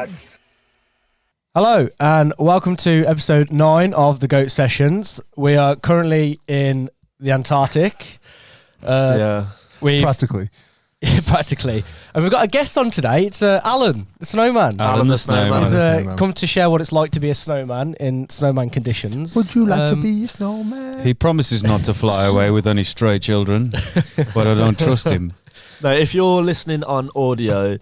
Bazz. Hello and welcome to episode 9 of the Goat Sessions. We are currently in the Antarctic. Practically. Practically. And we've got a guest on today. It's Alan, the snowman. Alan the snowman. He's come to share what it's like to be a snowman in snowman conditions. Would you like to be a snowman? He promises not to fly away with any stray children, but I don't trust him. No, if you're listening on audio,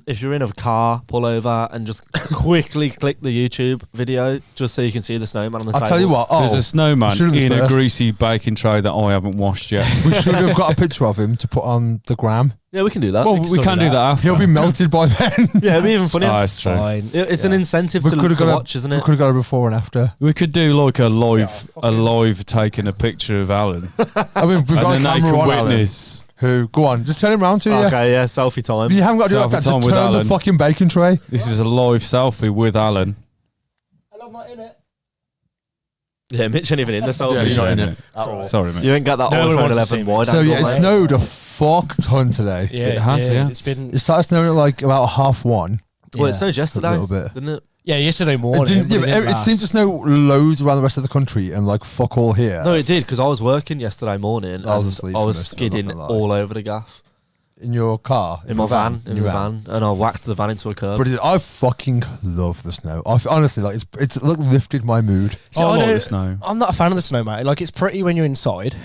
if you're in a car, pull over and just quickly click the YouTube video just so you can see the snowman on the table. I'll tell you what. There's a snowman in a greasy baking tray that I haven't washed yet. We should have got a picture of him to put on the gram. Yeah, we can do that. Well, we can do that after. He'll be melted by then. Yeah, it'd be even funnier. Oh, it's true. Fine. It's an incentive to watch, isn't We it? could have got a before and after. We could do like a live taking a picture of Alan. I mean, we've got a and then they camera can on witness. Alan. Who? Go on, just turn him round to you. Okay, yeah, selfie time. You haven't got to do like that. Selfie time Just with turn the Alan. fucking bacon tray. This is a live selfie with Alan. I'm not in it. Yeah, Mitch ain't even in the selfie. Yeah, he's not in it. Sorry, mate. You ain't got that No one iPhone wants to 11 see wide. So yeah, angle, it mate. snowed a fuck ton today. Yeah, It has, yeah. It's been... It started snowing at like about 1:30. Well, it yeah. snowed A yesterday, little bit. didn't it? Yeah, yesterday morning. It, didn't, but yeah, but didn't it seemed to last. snow loads around the rest of the country and like fuck all here. No, it did, because I was working yesterday morning I was and asleep I for was this, I'm not skidding gonna lie. all over the gaff. In your car? In my your van, In your van. and I whacked the van into a curb. But I fucking love the snow. Honestly, like it's like lifted my mood. See, I like don't- the snow. I'm not a fan of the snow, mate. Like, it's pretty when you're inside,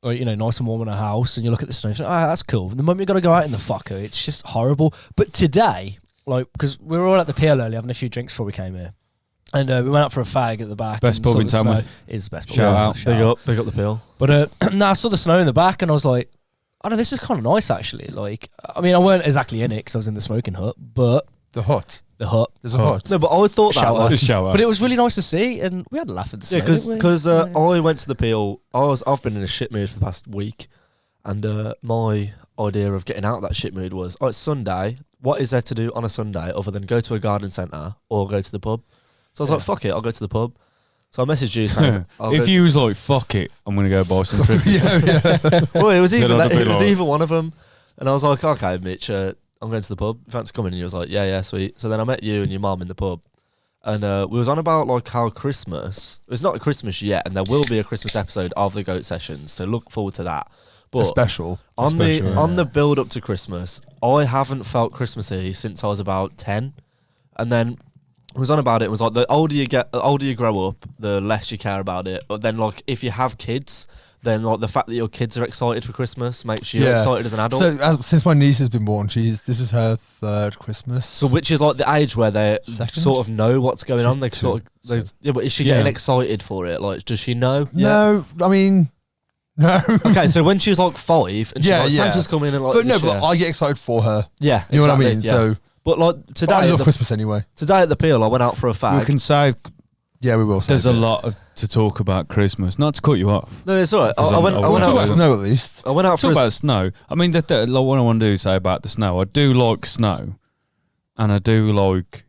or, you know, nice and warm in a house, and you look at the snow, you're like, that's cool. The moment you got to go out in the fucker, it's just horrible. But today, like, because we were all at the pier early having a few drinks before we came here, and we went out for a fag at the back. Best and pub saw in the Tamworth. snow. It is the best pub. Shout out. Big up the pill. But I saw the snow in the back, and I was like, I don't know, this is kind of nice, actually. Like, I mean, I weren't exactly in it because I was in the smoking hut, but The hut. the hut. There's a hut. No, but I thought that. Shout out. Like, Just show up. But it was really nice to see, and we had a laugh at the snow. yeah, didn't we? because I went to the peel. I've been in a shit mood for the past week, and my idea of getting out of that shit mood was, it's Sunday. What is there to do on a Sunday other than go to a garden centre or go to the pub? So I was like, fuck it, I'll go to the pub. So I messaged you saying, if you was like, fuck it, I'm going to go buy some trippers. well, it was Get on the either pillow. either one of them, and I was like, okay, Mitch, I'm going to the pub. Fancy coming? And he was like, yeah, sweet. So then I met you and your mum in the pub, and we was on about like how Christmas. It's not Christmas yet, and there will be a Christmas episode of the Goat Sessions, so look forward to that. But A special. on special, the build up to Christmas, I haven't felt Christmassy since I was about 10, and then. It was on about it. It was like the older you grow up, the less you care about it. But then, like, if you have kids, then like the fact that your kids are excited for Christmas makes you excited as an adult. So since my niece has been born, this is her 3rd Christmas. So which is like the age where they Second? sort of know what's going on. They She's sort of, yeah, but is she getting excited for it? Like, does she know? No, I mean, no. Okay, so when she's like 5 and she's like, Santa's coming and like, But no, this but year. I get excited for her. Yeah, You know what I exactly, mean? yeah. So But like today, I love at Christmas anyway. today at the Peel, I went out for a fag. We can say Yeah, we will. there's a lot to talk about Christmas. Not to cut you off. No, it's alright. I Because went I'm- out. Talk about snow at least. I went out Talk for a about snow. I mean, like, what I want to do is say about the snow. I do like snow, and I do like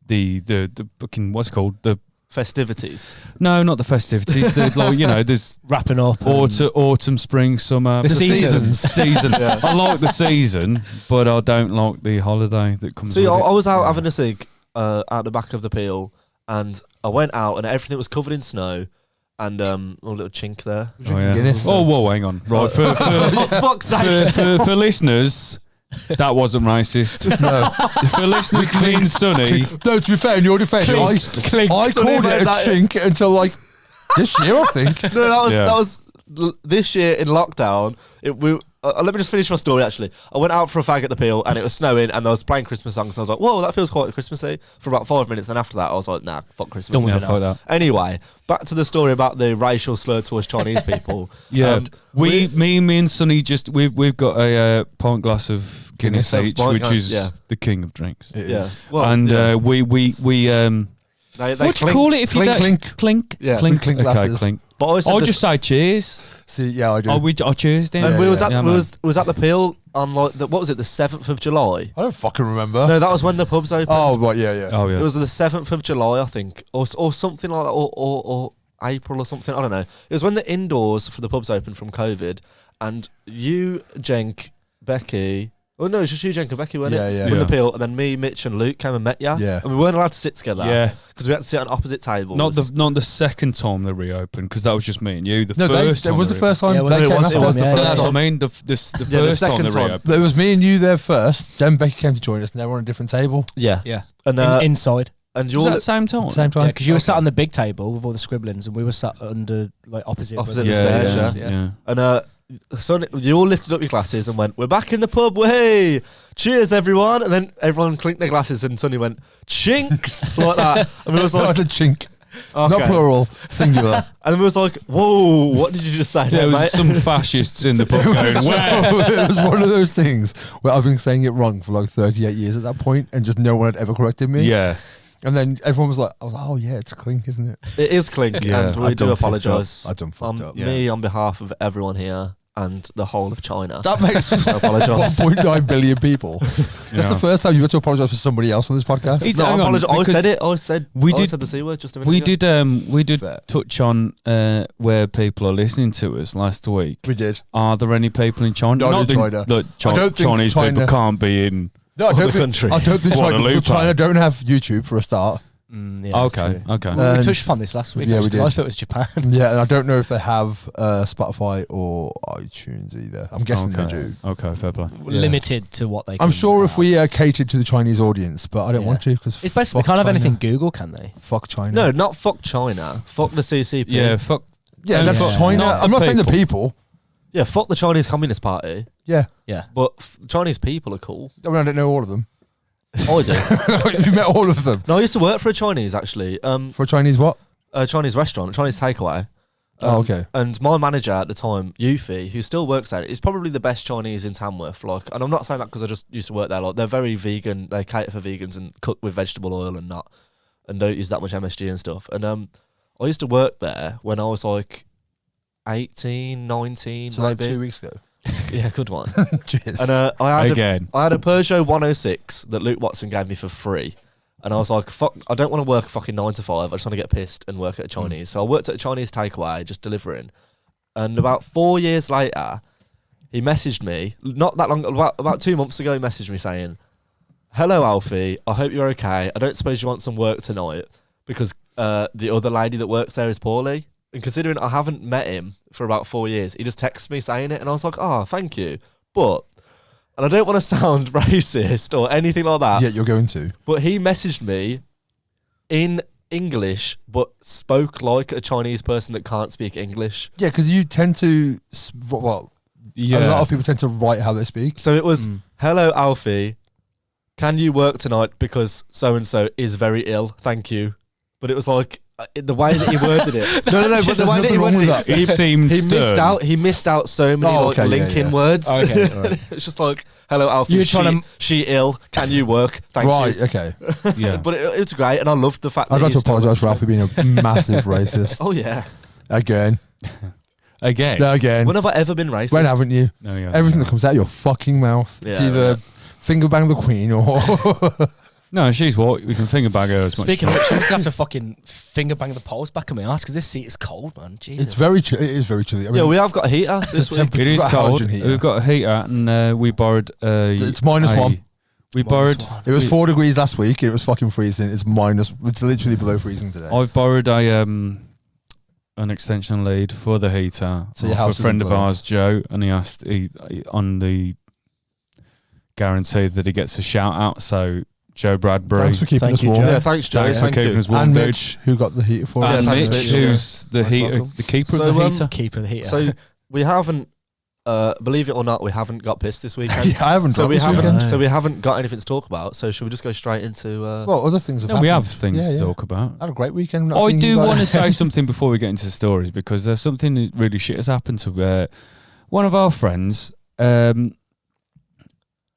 the fucking what's it called the festivities. no, not the festivities. Like, you know, there's wrapping up. autumn, spring, summer. The seasons. Season. I like the season, but I don't like the holiday that comes. See, with I it. was out having a cig out the back of the Peel, and I went out and everything was covered in snow, and a little chink there. Oh, yeah. Guinness. Oh, whoa, hang on. Right, For fuck's sake. for listeners, that wasn't racist. No. For listeners, clean sunny. No, to be fair, in your defence, I called it a chink until like this year, I think. No, that Yeah. was this year in lockdown. Let me just finish my story. Actually, I went out for a fag at the Peel, and it was snowing, and I was playing Christmas songs. And I was like, "Whoa, that feels quite Christmassy." For about 5 minutes, and after that, I was like, "Nah, fuck Christmas." Yeah, you know. fuck that. Anyway, back to the story about the racial slur towards Chinese people. Yeah, me and Sonny we've got a pint glass of Guinness Guinness. each, Pint which glass, is yeah. the king of drinks. It Yeah, is. well, And yeah. we They what do you call it if you Clink, don't clink. clink? Yeah, we clink Okay, glasses. clink. But I said I'll this- just say cheers. See, yeah, I do. I cheers then. And Yeah, we was yeah. at Yeah, we man. was at the Peel on like what was it, the 7th of July? I don't fucking remember. No, that was when the pubs opened. Oh, right, yeah. Oh yeah. It was the 7th of July, I think, or something like that, or April or something. I don't know. It was when the indoors for the pubs opened from COVID, and you, Jenk, Becky, Oh no, it's just you, Jenk, and Becky, wasn't it? Yeah. From Yeah. the Peel, and then me, Mitch, and Luke came and met you. Yeah. And we weren't allowed to sit together. Yeah. Because we had to sit on opposite tables. Not the second time they reopened, because that was just me and you. The No, first it time was the first time Yeah, they it came was after. the yeah, first yeah. That's what time. I mean. The the first time second they time. reopened. It was me and you there first. Then Becky came to join us, and they were on a different table Yeah. Yeah. And Inside. and Was you're that the same time? at the same time. Yeah, because you were sat on the big table with all the scribblings, and we were sat under like opposite. Opposite the the stairs, yeah. and Son, you all lifted up your glasses and went, "We're back in the pub, way! Cheers, everyone!" And then everyone clinked their glasses, and Sonny went, "Chinks!" like that. And we was Not like, a chink, okay. not plural, singular. And then we was like, "Whoa, what did you just say, There there, was mate?" some fascists in the pub going, "Wow." It was one of those things where I've been saying it wrong for like 38 years at that point, and just no one had ever corrected me. Yeah. And then everyone was like, "I was like, oh yeah, it's clink, isn't it?" It is clink, Yeah. and I we do done fucked apologise. up. I done fucked up. Me, on behalf of everyone here and the whole of China. That makes I apologise. 1.9 billion people. That's the first time you've had to apologise for somebody else on this podcast. It's- No, I hang on, apologise. I because said it. I said the C word just a minute We ago. did Fair. touch on where people are listening to us last week. We did. Are there any people in China? Not in that- China. that I don't think Chinese China- people can't be in. No, I Other don't think. countries. I don't think What a China, loophole. China don't have YouTube for a start. Yeah, Okay, true. okay. We And- touched upon this last week. Yeah, we actually, 'cause did. I thought it was Japan. Yeah, and I don't know if they have Spotify or iTunes either. I'm guessing they Okay. do. Okay, fair play. Limited to what they. I'm can sure if have. we catered to the Chinese audience, but I don't Yeah. want to because it's basically they can't have anything Google, can they? Fuck China. No, not fuck China. Fuck the CCP. Yeah, fuck. Yeah, Don't that's fuck China. not the I'm not saying the people. people. Yeah, fuck the Chinese Communist Party. Yeah, Yeah. But Chinese people are cool. I mean, I don't know all of them. I do. You've met all of them. No, I used to work for a Chinese, actually. For a Chinese what? A Chinese restaurant, a Chinese takeaway. Oh, okay. And my manager at the time, Yufi, who still works there, is probably the best Chinese in Tamworth. Like, and I'm not saying that because I just used to work there. Like, they're very vegan. They cater for vegans and cook with vegetable oil and not, and don't use that much MSG and stuff. And I used to work there when I was like 18, 19, So like maybe. 2 weeks ago. Yeah, good one. Cheers. And I had Again. I had a Peugeot 106 that Luke Watson gave me for free. And I was like, fuck, I don't want to work a fucking 9 to 5. I just want to get pissed and work at a Chinese. So I worked at a Chinese takeaway, just delivering. And about 4 years later, he messaged me, not that long, about 2 months ago, he messaged me saying, "Hello, Alfie. I hope you're okay. I don't suppose you want some work tonight because the other lady that works there is poorly." And considering I haven't met him for about 4 years, he just texted me saying it. And I was like, "Oh, thank you." But, and I don't want to sound racist or anything like that. Yeah, you're going to. But he messaged me in English, but spoke like a Chinese person that can't speak English. Yeah, because you tend to, well, a lot of people tend to write how they speak. So it was, "Hello, Alfie. Can you work tonight because so-and-so is very ill? Thank you." But it was like, the way that he worded it. No, but the There's way that he nothing wrong worded with it. that. It seemed He stern. missed out so many Oh, okay, yeah, linking yeah. words. Okay, right. It's just like, "Hello, Alfie. You were trying she ill. Can you work? Thank Right, you." okay. Yeah. But it was great, and I loved the fact that I'd like he to still apologise works for Alfie being a massive racist. Oh yeah. Again. Again. Again. When have I ever been racist? When haven't you? No, yeah. Everything that comes out of your fucking mouth. It's Yeah, either finger bang the queen or... No, she's what? We can finger bag her as much Speaking as of which, I'm just gonna have to fucking finger bang the poles back of my ass because this seat is cold, man. Jesus. It's very chilly. It is very chilly. I mean, Yeah, we have got a heater this week. temperature- It is We've got a cold. halogen heater. We've got a heater, and we borrowed. It's -1. We borrowed. It was 4 degrees last week. It was fucking freezing. It's literally below freezing today. I've borrowed an extension lead for the heater So your for a house friend isn't of blowing. ours, Joe, and he on the guarantee that he gets a shout out. So Joe Bradbury, Thanks for keeping Thank us you, warm. Joe. Yeah, thanks, Joe. thanks for Thank keeping you. us warm, And dude. Mitch, who got the heater for Yeah, us. And thanks, Mitch, Mitch. who's the Most heater, welcome. the keeper So, of the heater. keeper of the heater. So we haven't, believe it or not, we haven't got pissed this weekend. Yeah, I haven't So dropped we this haven't. weekend. No. So we haven't got anything to talk about. So should we just go straight into? Well, other things have No, we have happened. things Yeah, to yeah. talk about. I had a great weekend. Not I seeing do you want to guys. say something before we get into the stories because there's something that really shit has happened to one of our friends.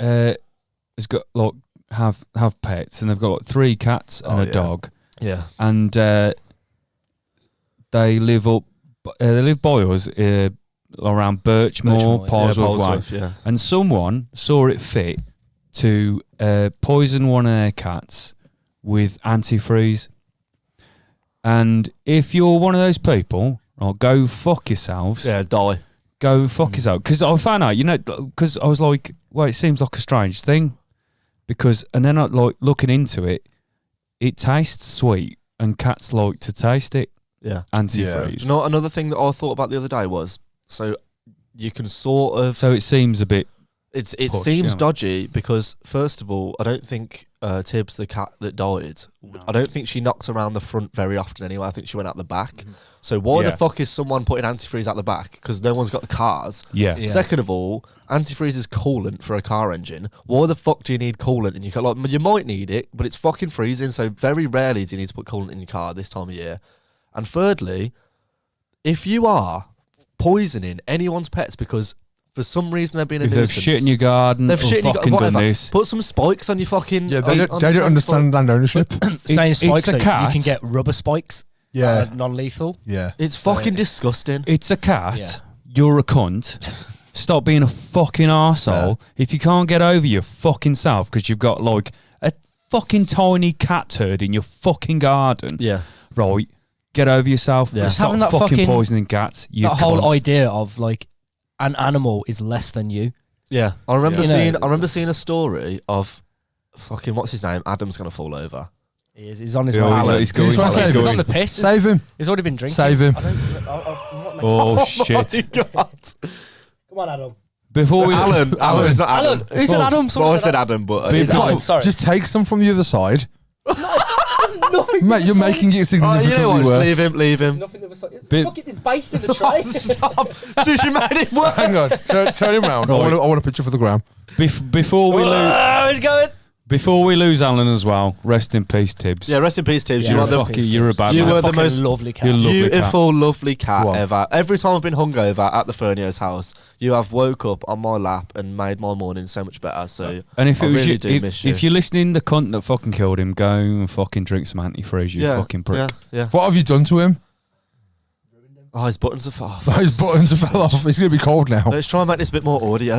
Has got like have pets and they've got like 3 cats and Oh, a yeah. dog, yeah. and they live by us around Birchmoor, Birchmoor, Parsworth Way. Polesworth, yeah. And someone saw it fit to poison one of their cats with antifreeze. And if you're one of those people, go fuck yourselves. Yeah, die. go fuck yourself. Because I found out, because I was like, well, it seems like a strange thing. And then I like looking into it, it tastes sweet and cats like to taste it. Yeah. Antifreeze. You know what, another thing that I thought about the other day was, so you can sort of... So it seems a bit... It push, seems yeah. dodgy because, first of all, I don't think Tibbs, the cat that died, I don't think she knocks around the front very often anyway. I think she went out the back. Mm-hmm. So why Yeah. the fuck is someone putting antifreeze out the back? Because no one's got the cars. Yeah. Yeah. Second of all, antifreeze is coolant for a car engine. Why the fuck do you need coolant in your car? Like, you might need it, but it's fucking freezing, so very rarely do you need to put coolant in your car this time of year. And thirdly, if you are poisoning anyone's pets because for some reason they're being a If they've nuisance, shit in your garden, they've shit in your fucking whatever. done this. Put some spikes on your fucking... Yeah, on they don't understand land ownership. Saying It's spikes, a so cat. you can get rubber spikes. Yeah, Non-lethal. yeah. It's So- fucking disgusting. It's a cat. Yeah. You're a cunt. Stop being a fucking arsehole. If you can't get over your fucking self because you've got like a fucking tiny cat turd in your fucking garden, Yeah. right? Get over yourself. Yeah. Yeah. Just Stop having that fucking fucking- poisoning cats. You That whole cunt. idea of like an animal is less than you. Yeah. I remember Yeah. seeing a story of fucking, what's his name? Adam's gonna fall over. He's on his Yeah, way. he's- out. he's going- He's trying to save He's him. on the piss. Save him. He's already been drinking. Save him. Oh shit! My God. Come on, Adam. Before we Alan. It's not Adam. Alan. Who said Adam? Well, I Someone said Adam, but... It's Before- Alan, sorry. Just take some from the other side. nothing. Mate, you're making it Oh, significantly you know what? worse. Just leave him. Nothing that was like, Bit- fuck it, it's based in the tray. Stop. Dude, you made it worse. Hang on, turn him round. Right. I want a picture for the gram. before we lose He's going. before we lose Alan as well. Rest in peace, Tibbs. Yeah, rest in peace, Tibbs. Yeah, you are rest the in fucking, peace, you're a Tibbs. bad You man. were the Fucking most lovely cat. You're lovely cat. beautiful, lovely cat Go on. ever. Every time I've been hungover at the Fernio's house, you have woke up on my lap and made my morning so much better. So And if I it was really you, do miss you. if you're listening, the cunt that fucking killed him, go and fucking drink some antifreeze, you yeah, fucking prick. yeah. What have you done to him? Oh, his buttons are off. His buttons have fell off. He's going to be cold now. Let's try and make this a bit more audio.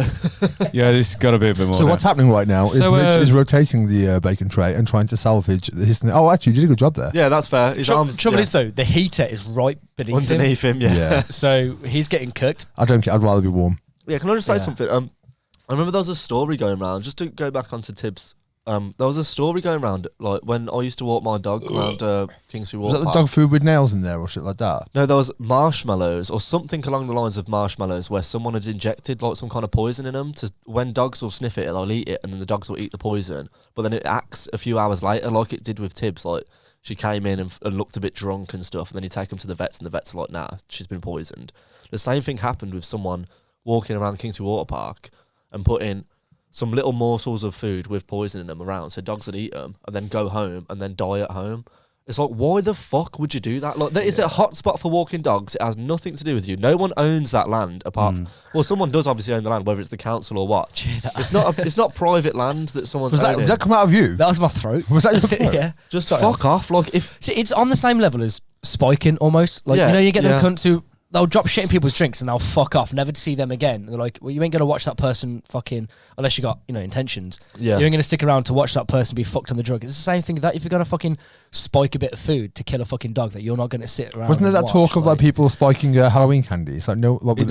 Yeah, this has got to be a bit more. So what's happening right now is So, Mitch is rotating the bacon tray and trying to salvage his... Oh, actually, you did a good job there. Yeah, that's fair. His arms Trouble is though, the heater is right beneath him. underneath him. Yeah. So he's getting cooked. I don't care. I'd rather be warm. Yeah, can I just say Yeah. something? I remember there was a story going around, just to go back onto Tibbs. There was a story going around, like when I used to walk my dog around Kingsbury Was Water that the Park. dog food with nails in there or shit like that? No, there was marshmallows or something along the lines of marshmallows where someone had injected like some kind of poison in them. To when dogs will sniff it, they'll eat it, and then the dogs will eat the poison. But then it acts a few hours later, like it did with Tibbs. Like she came in and looked a bit drunk and stuff, and then you take them to the vets, and the vets are like, "Nah, she's been poisoned." The same thing happened with someone walking around Kingsbury Water Park and putting some little morsels of food with poison in them around, so dogs would eat them and then go home and then die at home. It's like, why the fuck would you do that? Like, is it a hot spot for walking dogs? It has nothing to do with you. No one owns that land apart. Well, someone does obviously own the land, whether it's the council or what. It's not private land that someone's Does owning. that come out of you? That was my throat. Was that your throat? Yeah. Just Sorry. fuck off. Like if See, it's on the same level as spiking almost. Like, Yeah, you know, you get them yeah. cunts who they'll drop shit in people's drinks and they'll fuck off, never to see them again. They're like, well, you ain't going to watch that person fucking, unless you got, intentions. Yeah. You ain't going to stick around to watch that person be fucked on the drug. It's the same thing that if you're going to fucking spike a bit of food to kill a fucking dog, that you're not going to sit around. Wasn't there and that watch, talk of like people spiking Halloween candy? It's like with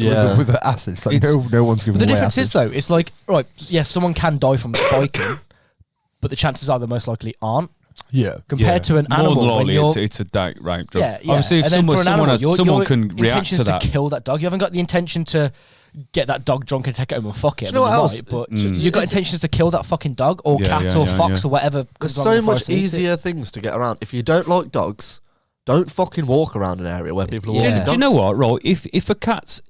the acid. It's like It's- no one's giving But the away difference acid. is though, it's like, right, yes, someone can die from spiking, but the chances are they most likely aren't. Yeah. Compared to an More animal, than when likely, you're, it's a date rape drug. yeah. Obviously, if And then for an someone animal, your can react intention to is that. to kill that dog. You haven't got the intention to get that dog drunk and take it home and fuck it. Do you know what else? But you've got intentions to kill that fucking dog or Yeah, cat yeah, or yeah, fox yeah. or whatever. There's comes along so the much forest and eats it. easier things to get around. If you don't like dogs, don't fucking walk around an area where people are Yeah. walking Do dogs. Do you know what? Right,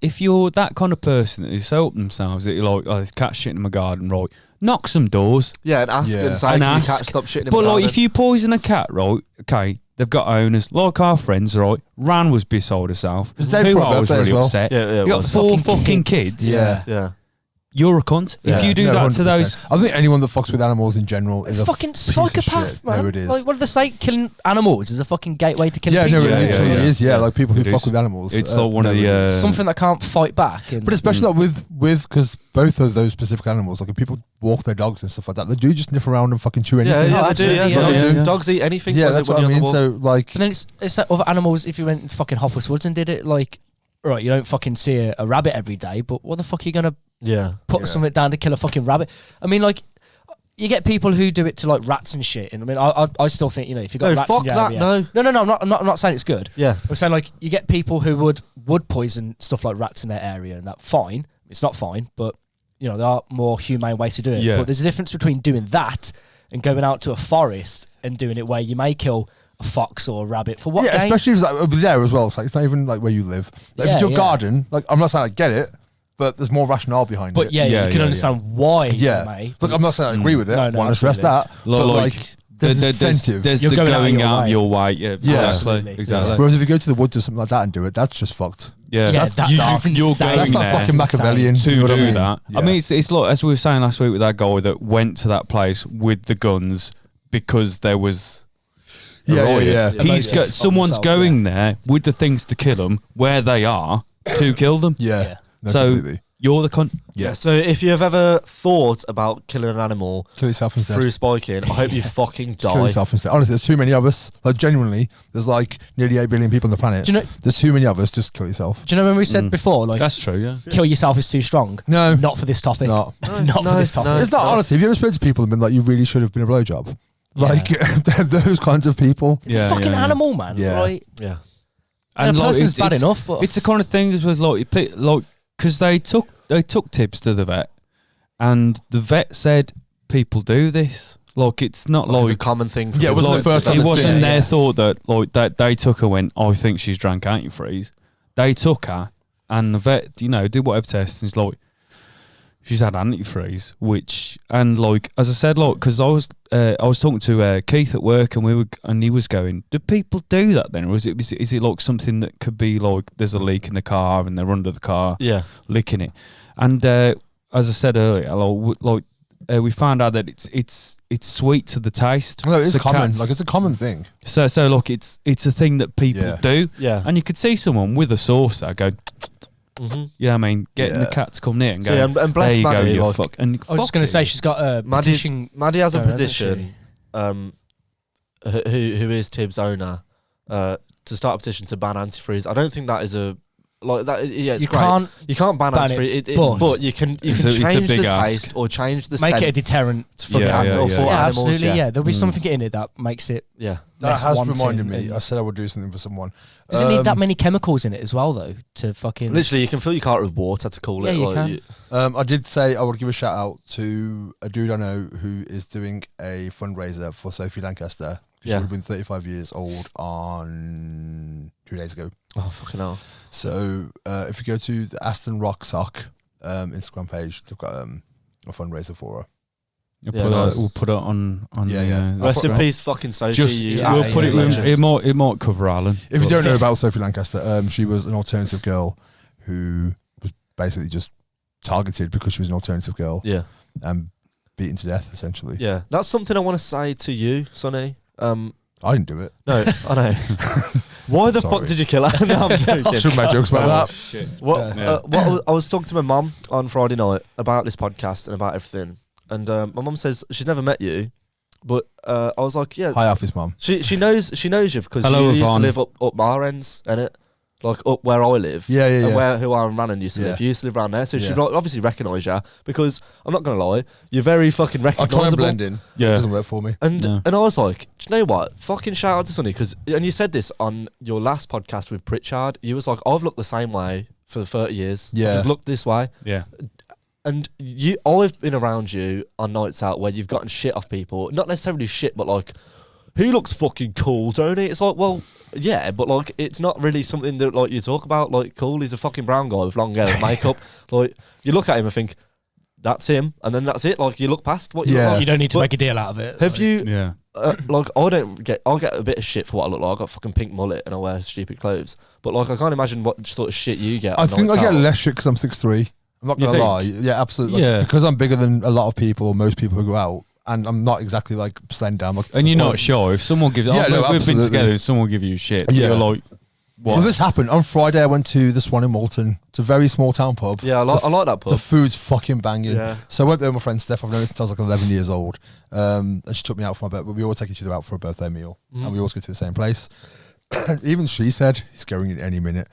if you're that kind of person that is so up themselves that you're like, oh, there's cat shit in my garden, right? Knock some doors. Yeah, and ask Yeah. and say, And can you ask. catch, stop shitting in But my like, garden? if you poison a cat, right? Okay, they've got owners. Like our friends, right? Ran was beside herself. was Dave Who for a I was birthday as really well. upset. Yeah, You got was. four Fucking fucking kids. kids. Yeah. Yeah. You're a cunt. Yeah. If you do No, that to 100%. those, I think anyone that fucks with animals in general It's is a fucking piece of psychopath, shit. man. No, it is. Like, what do they say? Killing animals is a fucking gateway to killing Yeah, people. no, it Yeah, literally yeah. is. Yeah, Yeah. like people who It fuck is. with animals. it's like one of no, the. it is. Something that can't fight back. And But especially like with because both of those specific animals, like if people walk their dogs and stuff like that, they do just sniff around and fucking chew anything. Yeah, they do. Yeah, absolutely, dogs, yeah. dogs eat anything. Yeah, when that's they- what I when mean. you're on the walk. So like, then it's like other animals. If you went fucking Hopeless Woods and did it, like right, you don't fucking see a rabbit every day, but what the fuck are you gonna put something down to kill a fucking rabbit? I mean, like, you get people who do it to like rats and shit, and I mean, I still think, you know, if you got rats in your area, no, I'm not saying it's good. Yeah, I'm saying like you get people who would poison stuff like rats in their area, and that fine. It's not fine, but you know there are more humane ways to do it. Yeah. But there's a difference between doing that and going out to a forest and doing it where you may kill a fox or a rabbit for what? Yeah, gain? especially if it's like over there as well. It's like it's not even like where you live. Like, if it's your garden, like I'm not saying I get it, but there's more rationale behind but it. you can understand why. Yeah. You may. Look, I'm not saying I agree with it. No, Want to stress that. But like, there's incentive. There's You're the going out of your way. Yeah, absolutely. Exactly. Whereas if you go to the woods or something like that and do it, that's just fucked. Yeah, that's you're insane. going That's not there fucking Machiavellian. to you know what do I mean? that. Yeah. I mean, it's like, as we were saying last week with that guy that went to that place with the guns because there was a riot. Someone's going there with the things to kill them where they are to kill them. Yeah. No, So completely. you're the Yeah. So if you have ever thought about killing an animal Kill yourself instead. through spiking, I hope you fucking Kill die. yourself instead. Honestly, there's too many of us. Like, genuinely, there's like nearly 8 billion people on the planet. Do you know? There's too many of us. Just kill yourself. Do you know when we said before, like, That's true. Yeah. kill yourself is too strong? No. Not for this topic. No. Not for this topic. It's not, honestly. Have you ever spoken to people and been like, you really should have been a blowjob? Like, those kinds of people. It's a fucking animal, man. Yeah. Right? Yeah. And a like, person's bad enough, but it's the kind of thing with like because they took tips to the vet, and the vet said people do this. Like, it's not It's a like common thing. Yeah, it wasn't the first time. it it's wasn't been. their thought that like they took her and went, I think she's drank antifreeze. They took her, and the vet, did whatever tests, and it's like, she's had antifreeze, and like, as I said, like, because I was talking to Keith at work, and he was going, do people do that then, or is it like something that could be like there's a leak in the car and they're under the car, licking it, and as I said earlier, we found out that it's sweet to the taste. No, it's So common. cats- Like, it's a common thing. So look, it's a thing that people do, Yeah. and you could see someone with a saucer go. Yeah, I mean, getting the cat to come near and go. See, and bless there you Maddie, go, you like, fuck. And I was just going to say she's got a petition. Maddie has a going, hasn't petition. Who is Tibbs' owner? To start a petition to ban antifreeze. I don't think that is a like that. Yeah, it's You great. You can't ban ban antifreeze, it, but you can It's a change big the ask. taste or change the Make scent it a deterrent for for cat or for yeah, animals. absolutely. Yeah. Yeah, there'll be something in it that makes it. Yeah. That less has wanting reminded me. and- I said I would do something for someone. Does it need that many chemicals in it as well, though, to fucking? Literally, you can fill your car with water to cool it. Yeah, you like, can. I did say I would give a shout out to a dude I know who is doing a fundraiser for Sophie Lancaster. She would have been 35 years old on 2 days ago. Oh, fucking hell. So if you go to the Aston Rock Sock Instagram page, they've got a fundraiser for her. We'll put it on. Yeah. Rest in peace, fucking Sophie. We'll put it. It might cover Alan. If you don't know about Sophie Lancaster, she was an alternative girl who was basically just targeted because she was an alternative girl. Yeah. And beaten to death, essentially. Yeah. That's something I want to say to you, Sonny. I didn't do it. No, I know. Why the fuck did you kill her? No, I'm joking. I shouldn't make jokes about that. Shit. I was talking to my mum on Friday night about this podcast and about everything. And my mum says she's never met you, but I was like, yeah. Hi, Alfie's mum. She knows you because you used to live up our ends, innit? Like up where I live. Yeah. And who Aaron Rannon used to live. You used to live around there, so she obviously recognise you because I'm not gonna lie, you're very fucking I recognisable. try and blend in. Yeah. It doesn't work for me. And I was like, do you know what? Fucking shout out to Sonny because and you said this on your last podcast with Pritchard. You was like, I've looked the same way for 30 years. Yeah. I've just looked this way. Yeah. And I've been around you on nights out where you've gotten shit off people. Not necessarily shit, but like, he looks fucking cool, don't he? It's like, well, yeah, but like, it's not really something that like you talk about. Like, cool, he's a fucking brown guy with long hair and makeup. Like, you look at him and think, that's him, and then that's it. Like, you look past what you look like. You don't need to make a deal out of it. Have you? Yeah. Like, I'll get a bit of shit for what I look like. I got a fucking pink mullet and I wear stupid clothes. But like, I can't imagine what sort of shit you get. I think I nights get out. less shit because I'm 6'3". I'm not going to lie. Yeah, absolutely. Yeah. Because I'm bigger than a lot of people, or most people who go out, and I'm not exactly like slender. I'm like, And you're not sure if someone gives. Yeah, no, we've been absolutely. together and someone give you shit. Yeah. You're like, what? Well, this happened on Friday. I went to the Swan in Malton. It's a very small town pub. Yeah, I like that pub. The food's fucking banging. Yeah. So I went there with my friend Steph. I've known her since I was like 11 years old. And she took me out for my birthday. We always take each other out for a birthday meal. And we always go to the same place. And even she said, he's going in any minute.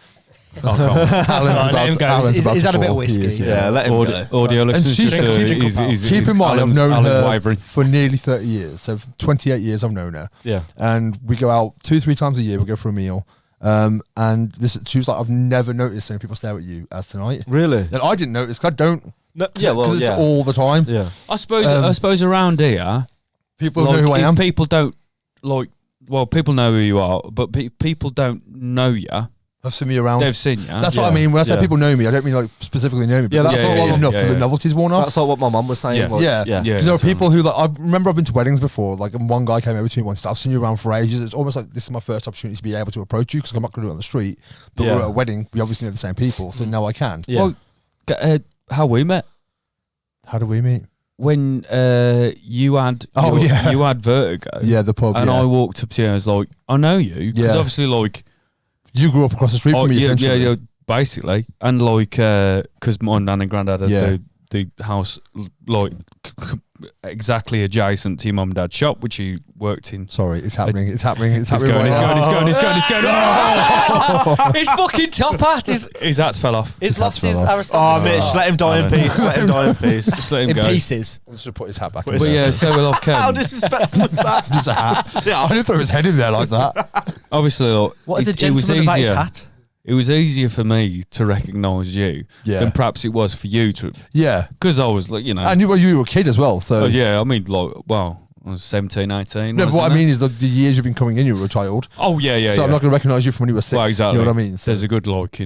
He's had a bit of whiskey. Let him go. Audio listeners. Keep in mind, I've known her wavering. for nearly 30 years. So for 28 years, I've known her. Yeah. And we go out 2-3 times a year. We go for a meal. And she was like, I've never noticed so many people stare at you as tonight. Really? And I didn't notice because I don't. No, Because it's all the time. Yeah. I suppose around here, People know who I am. People don't people know who you are, but people don't know you. Have seen me around. They've seen you. That's what I mean. When I say people know me, I don't mean like specifically know me. But that's not long enough for the novelty's worn off. That's like what my mum was saying. Yeah. Because there are people who, like, I remember I've been to weddings before, like, and one guy came over to me once. I've seen you around for ages. It's almost like this is my first opportunity to be able to approach you because I'm not going to do it on the street. But we're at a wedding. We obviously know the same people, so now I can. Yeah. Well, how we met? How do we meet? When you had you had vertigo. Yeah, the pub. And I walked up to you and I was like, I know you. Because obviously, like, you grew up across the street from me, essentially. Yeah, basically. And like, because my nan and granddad had the house like exactly adjacent to your mum and dad's shop, which you worked in. Sorry, it's happening. It's happening. It's going. His fucking top hat. His hat's fell off. He's lost his aristocracy. Oh, Mitch, let him die in peace. Let him die in peace. Just let him in go. pieces. I'm just going to put his hat back. But yeah, so we're like, how disrespectful was that? Just a hat. Yeah, I didn't throw his head in there like that. Obviously, like, what is a gentleman about his hat? It was easier for me to recognise you than perhaps it was for you to. Yeah. Because I was like, you know. And you were a kid as well, so. Yeah, I mean, like, well, I was 17, 18. No, but what I mean is the years you've been coming in, you were a child. Oh, yeah. So I'm not going to recognise you from when you were 6. Well, exactly. You know what I mean? So. There's a good, like,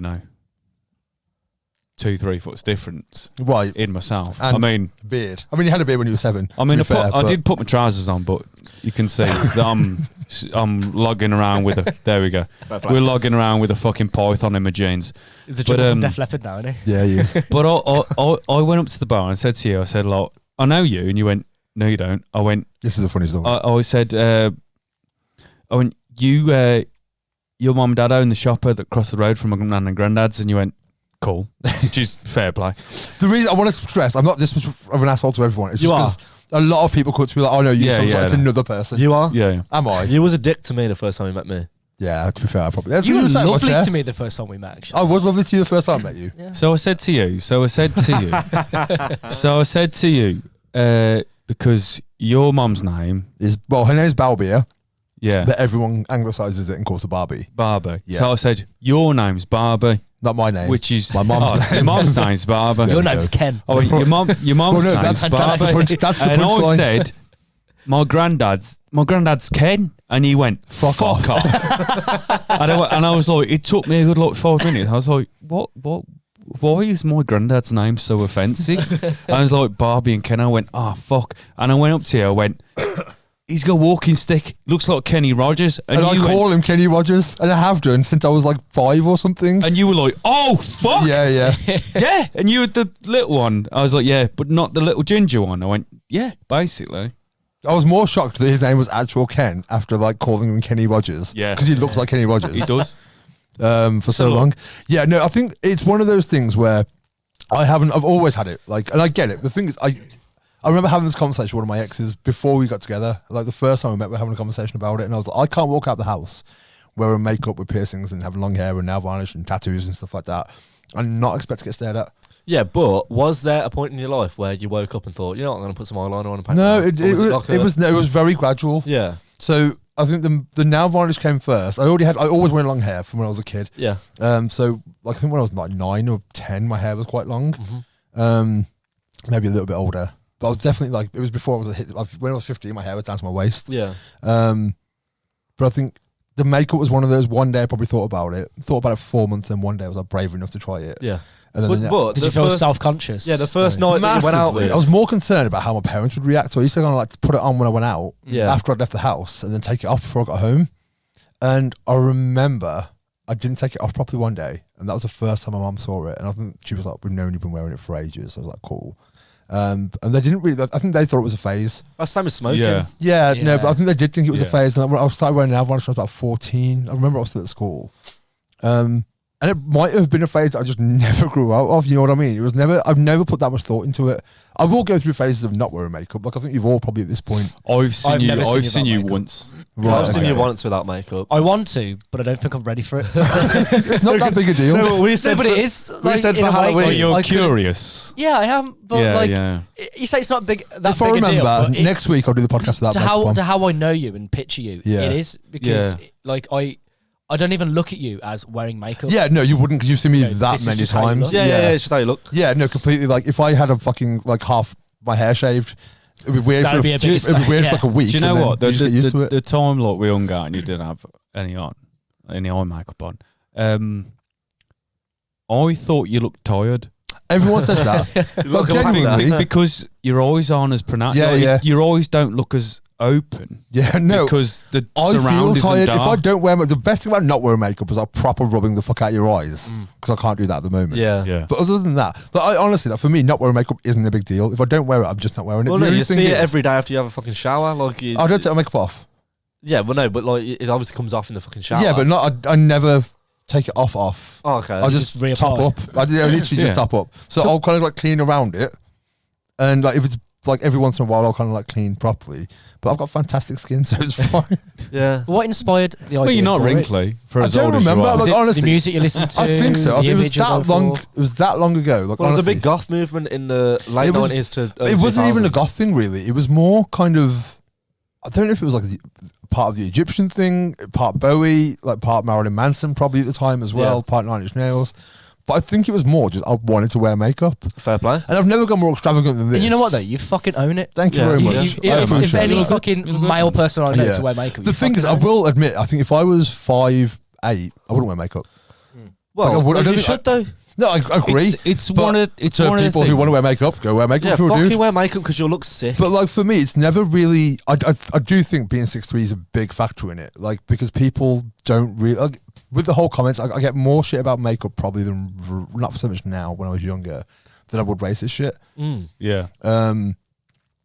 2-3 foot difference in myself. And I mean, beard. I mean, you had a beard when you were 7. I mean, I did put my trousers on, but you can see that I'm logging around with a. There we go. We're logging around with a fucking python in my jeans. He's a drummer from Def Leppard now, isn't he? Yeah, he is. But I went up to the bar and said to you, I said, like, I know you, and you went, no, you don't. I went. This is a funny story. I said, I went, your mum and dad own the shopper that crossed the road from my nan and granddad's, and you went. Cool, which is fair play. The reason I want to stress, I'm not this was of an asshole to everyone. It's just because a lot of people come to me like, "Oh no, you sound like it's another person." You are, yeah. Am I? You was a dick to me the first time you met me. Yeah, to be fair, I probably. You were lovely to me the first time we met. Actually, I was lovely to you the first time I met you. Yeah. So I said to you. Because your mum's name is her name is Balbia. Yeah, but everyone anglicizes it and calls her Barbie. Barbie. Yeah. So I said your name's Barbie. Not my name. Which is my mum's name. Your mum's name's Barbie. Your name's Ken. Oh, your mum's name's Barbie. That's the and I line. said, my granddad's Ken, and he went, fuck off. and I was like, it took me a good 5 minutes. I was like, what? Why is my granddad's name so offensive? I was like, Barbie and Ken. I went, fuck. And I went up to you, I went, he's got a walking stick. Looks like Kenny Rogers. And I call him Kenny Rogers. And I have done since I was like 5 or something. And you were like, oh, fuck. Yeah. Yeah. And you were the little one. I was like, yeah, but not the little ginger one. I went, yeah, basically. I was more shocked that his name was actual Ken after like calling him Kenny Rogers. Yeah. Because he looks like Kenny Rogers. He does. For so long. Yeah, no, I think it's one of those things where I've always had it. Like, and I get it. The thing is, I remember having this conversation with one of my exes before we got together. Like the first time we met, we were having a conversation about it, and I was like, I can't walk out the house wearing makeup with piercings and having long hair and nail varnish and tattoos and stuff like that and not expect to get stared at. Yeah, but was there a point in your life where you woke up and thought, you know what, I'm going to put some eyeliner on and paint No, it was very gradual. Yeah. So I think the nail varnish came first. I always wore long hair from when I was a kid. Yeah. So like, I think when I was like 9 or 10, my hair was quite long. Mm-hmm. Maybe a little bit older. But I was definitely like, it was before I was when I was 15, my hair was down to my waist. Yeah. But I think the makeup was one of those. One day I probably thought about it for 4 months, and one day I was like brave enough to try it. Yeah. And then but did you feel self-conscious? Yeah, the first night that you went out with. I was more concerned about how my parents would react. So I used to kind of like put it on when I went out after I'd left the house and then take it off before I got home. And I remember I didn't take it off properly one day, and that was the first time my mum saw it. And I think she was like, we've known you've been wearing it for ages. I was like, cool. And they didn't really. I think they thought it was a phase. That's same as smoking. Yeah. No, but I think they did think it was a phase. And I started wearing nail varnish when I was about 14. I remember I was still at school. And it might have been a phase that I just never grew out of. You know what I mean? It was never. I've never put that much thought into it. I will go through phases of not wearing makeup. Like I think you've all probably at this point. I've seen never you without once. Yeah, I've seen okay. you once without makeup. I want to, but I don't think I'm ready for it. It's not that big a deal. No, we said but for, it is. we said in for a way, Halloween. But you're I couldn't- curious. Yeah, I am. But Yeah. you say it's not big. That If I big a deal. remember, But it, next week I'll do the podcast without to makeup on. how I know you and picture you, Yeah. it is because Yeah. like I don't even look at you as wearing makeup. Yeah, no, you wouldn't because you've seen me No, that this is many just how you times. look. Yeah, it's just how you look. Yeah, no, completely. Like if I had a fucking like half my hair shaved, it'd be weird. That'd For be a bit it'd be weird yeah. for like a week. Do you know and then what? you just get used to it. The time like we hung out and you didn't have any eye makeup on. I thought you looked tired. Everyone says that. You Well, look like genuinely, that. Because your eyes aren't as pronounced. Yeah, like, yeah. Your eyes don't look as open. Yeah, no. Because the I feel surround isn't tired dark. if I don't wear. The best thing about not wearing makeup is I'm proper rubbing the fuck out of your eyes because I can't do that at the moment. Yeah. Yeah. But other than that, like, I honestly, like, for me, not wearing makeup isn't a big deal. If I don't wear it, I'm just not wearing it. Well, The no, only you thing see it is- every day after you have a fucking shower. Like, I don't take my makeup off. yeah, well, no, but like it obviously comes off in the fucking shower. Yeah, but not. I never take it off. Oh, okay. I just just top reapply. up. I literally Yeah. just top up. So I'll kind of like clean around it, and like if it's like every once in a while, I'll kind of like clean properly. But I've got fantastic skin, so it's fine. yeah. What inspired the idea? Well, you're not for it? wrinkly for I as don't old as you remember, are. like, Was it honestly, the music you listened to? I think so. I The think it was image you're that going long. for? It was that long ago. Like Well, there was a honestly, big goth movement in the late It was- 90s to it wasn't even a 2000s. goth thing, really. It was more kind of. I don't know if it was like part of the Egyptian thing, part Bowie, like part Marilyn Manson, probably at the time as well, Yeah. part Nine Inch Nails. But I think it was more just I wanted to wear makeup, Fair play. and I've never gone more extravagant than this. And you know what though? You fucking own it. Thank you Yeah. very You- much. You- I if appreciate any it. fucking male person I know Yeah. to wear makeup, The you thing is, I fucking own will admit, I think if I was 5'8", I wouldn't wear makeup. Well, Like, I would- I don't you think should though. No, I agree. It's but one of it's to one of the people who want to wear things- makeup, go wear makeup Yeah, if you're a fucking dude. wear makeup because you'll look sick. But like for me, it's never really. I do think being 6'3" is a big factor in it. Like because people don't really like, with the whole comments. I get more shit about makeup probably than not so much now when I was younger than I would racist shit. Yeah.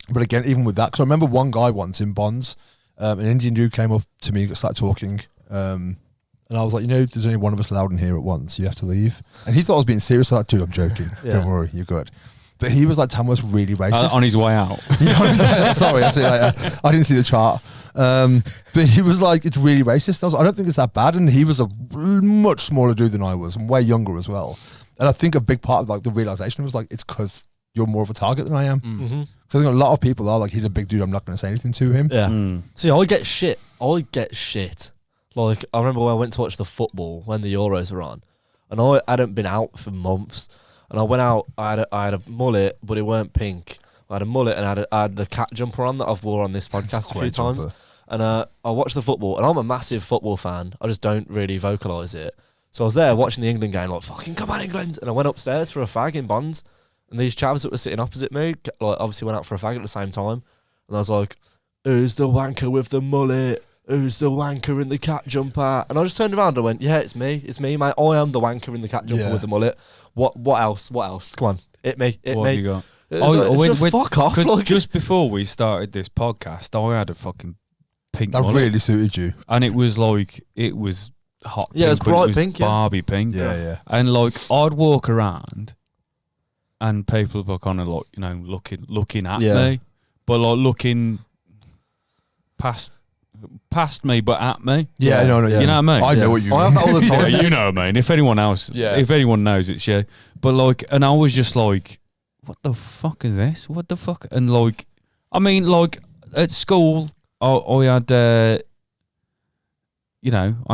But again, even with that, because I remember one guy once in Bonds, an Indian dude came up to me, started talking, and I was like, you know, there's only one of us allowed in here at once. You have to leave. And he thought I was being serious. I was like, dude, I'm joking. Yeah. Don't worry, you're good. But he was like, Tam was really racist. On his way out. Sorry, I'll see you later. I didn't see the chart. But he was like, it's really racist. I was like, I don't think it's that bad. And he was a much smaller dude than I was and way younger as well. And I think a big part of like the realization was like, it's because you're more of a target than I am. Mm-hmm. So I think a lot of people are like, he's a big dude, I'm not going to say anything to him. Yeah. See, I get shit. Like, I remember when I went to watch the football when the Euros were on, and I hadn't been out for months. And I went out, I had a mullet, but it weren't pink. I had a mullet and I had the cat jumper on that I've wore on this podcast a few Great times. jumper. And I watched the football, and I'm a massive football fan. I just don't really vocalise it. So I was there watching the England game, like, fucking come on, England. And I went upstairs for a fag in Bonds, and these chavs that were sitting opposite me, like, obviously went out for a fag at the same time. And I was like, who's the wanker with the mullet? Who's the wanker in the cat jumper? And I just turned around and went, yeah, it's me, mate. I am the wanker in the cat jumper with the mullet. What else? Come on, hit me. What have you got? Just fuck off. 'cause Like, just before we started this podcast, I had a fucking pink That mullet, really suited you. and it was like it was hot. Yeah, it was pink, but bright pink, yeah. Barbie pink. Yeah. And like I'd walk around, and people were kind of like looking at Yeah. me, but like looking past me, but at me. Yeah, no, yeah. You know what I mean? I know what you I mean. have that all the time. Yeah, you know what I mean. If anyone else, Yeah. if anyone knows, it's you. But like, and I was just like, what the fuck is this? What the fuck? And like, I mean, like at school, I had, I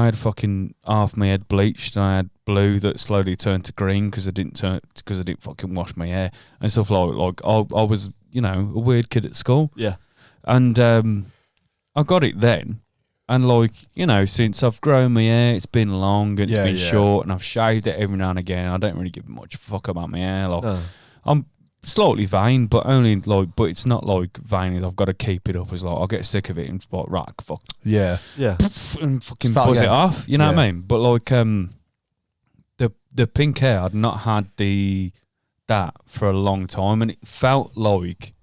had fucking half my head bleached, and I had blue that slowly turned to green because I didn't fucking wash my hair and stuff like. I was, a weird kid at school. Yeah. And I got it then. And like, since I've grown my hair, it's been long and it's been short, and I've shaved it every now and again. I don't really give much fuck about my hair. Like, No. I'm slightly vain, but only like, but it's not like vain as I've got to keep it up. As like, I'll get sick of it and just like, right, fuck, Yeah. Yeah. and fucking Start buzz it again. off. You know what Yeah. I mean? But like, the pink hair, I'd not had that for a long time, and it felt like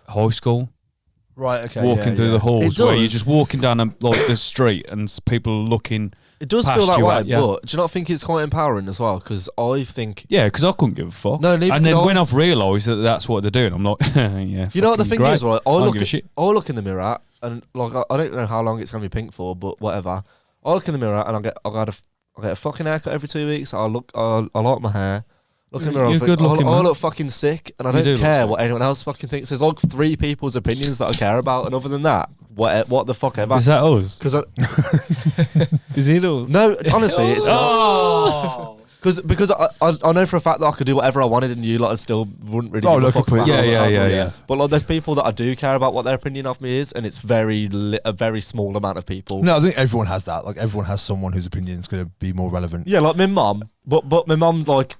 high school. Right, okay. Walking through the It halls where you're does. just walking down the street and people are looking It does Past feel that you way, out, yeah. but do you not think it's quite empowering as well? Because I think... Yeah, because I couldn't give a fuck. No, neither and could then I. when I've realised that that's what they're doing, I'm like, yeah. You know what the thing great. is, right? I don't look, give a shit. I look in the mirror and like I don't know how long it's gonna be pink for, but whatever. I look in the mirror and I get a fucking haircut every 2 weeks. I like my hair. Look in the mirror. You're I think, good looking, I man. look fucking sick, and I You don't do look care sick. what anyone else fucking thinks. There's like 3 people's opinions that I care about, and other than that, what the fuck ever. Is that us? Because Is it us? no, honestly, it's not. Oh. Because I know for a fact that I could do whatever I wanted, and you lot still wouldn't really. Oh, give a no, fuck completely. about Yeah, how- yeah, how- yeah. But like, there's people that I do care about what their opinion of me is, and it's a very small amount of people. No, I think everyone has that. Like everyone has someone whose opinion is going to be more relevant. Yeah, like my mum, but my mum like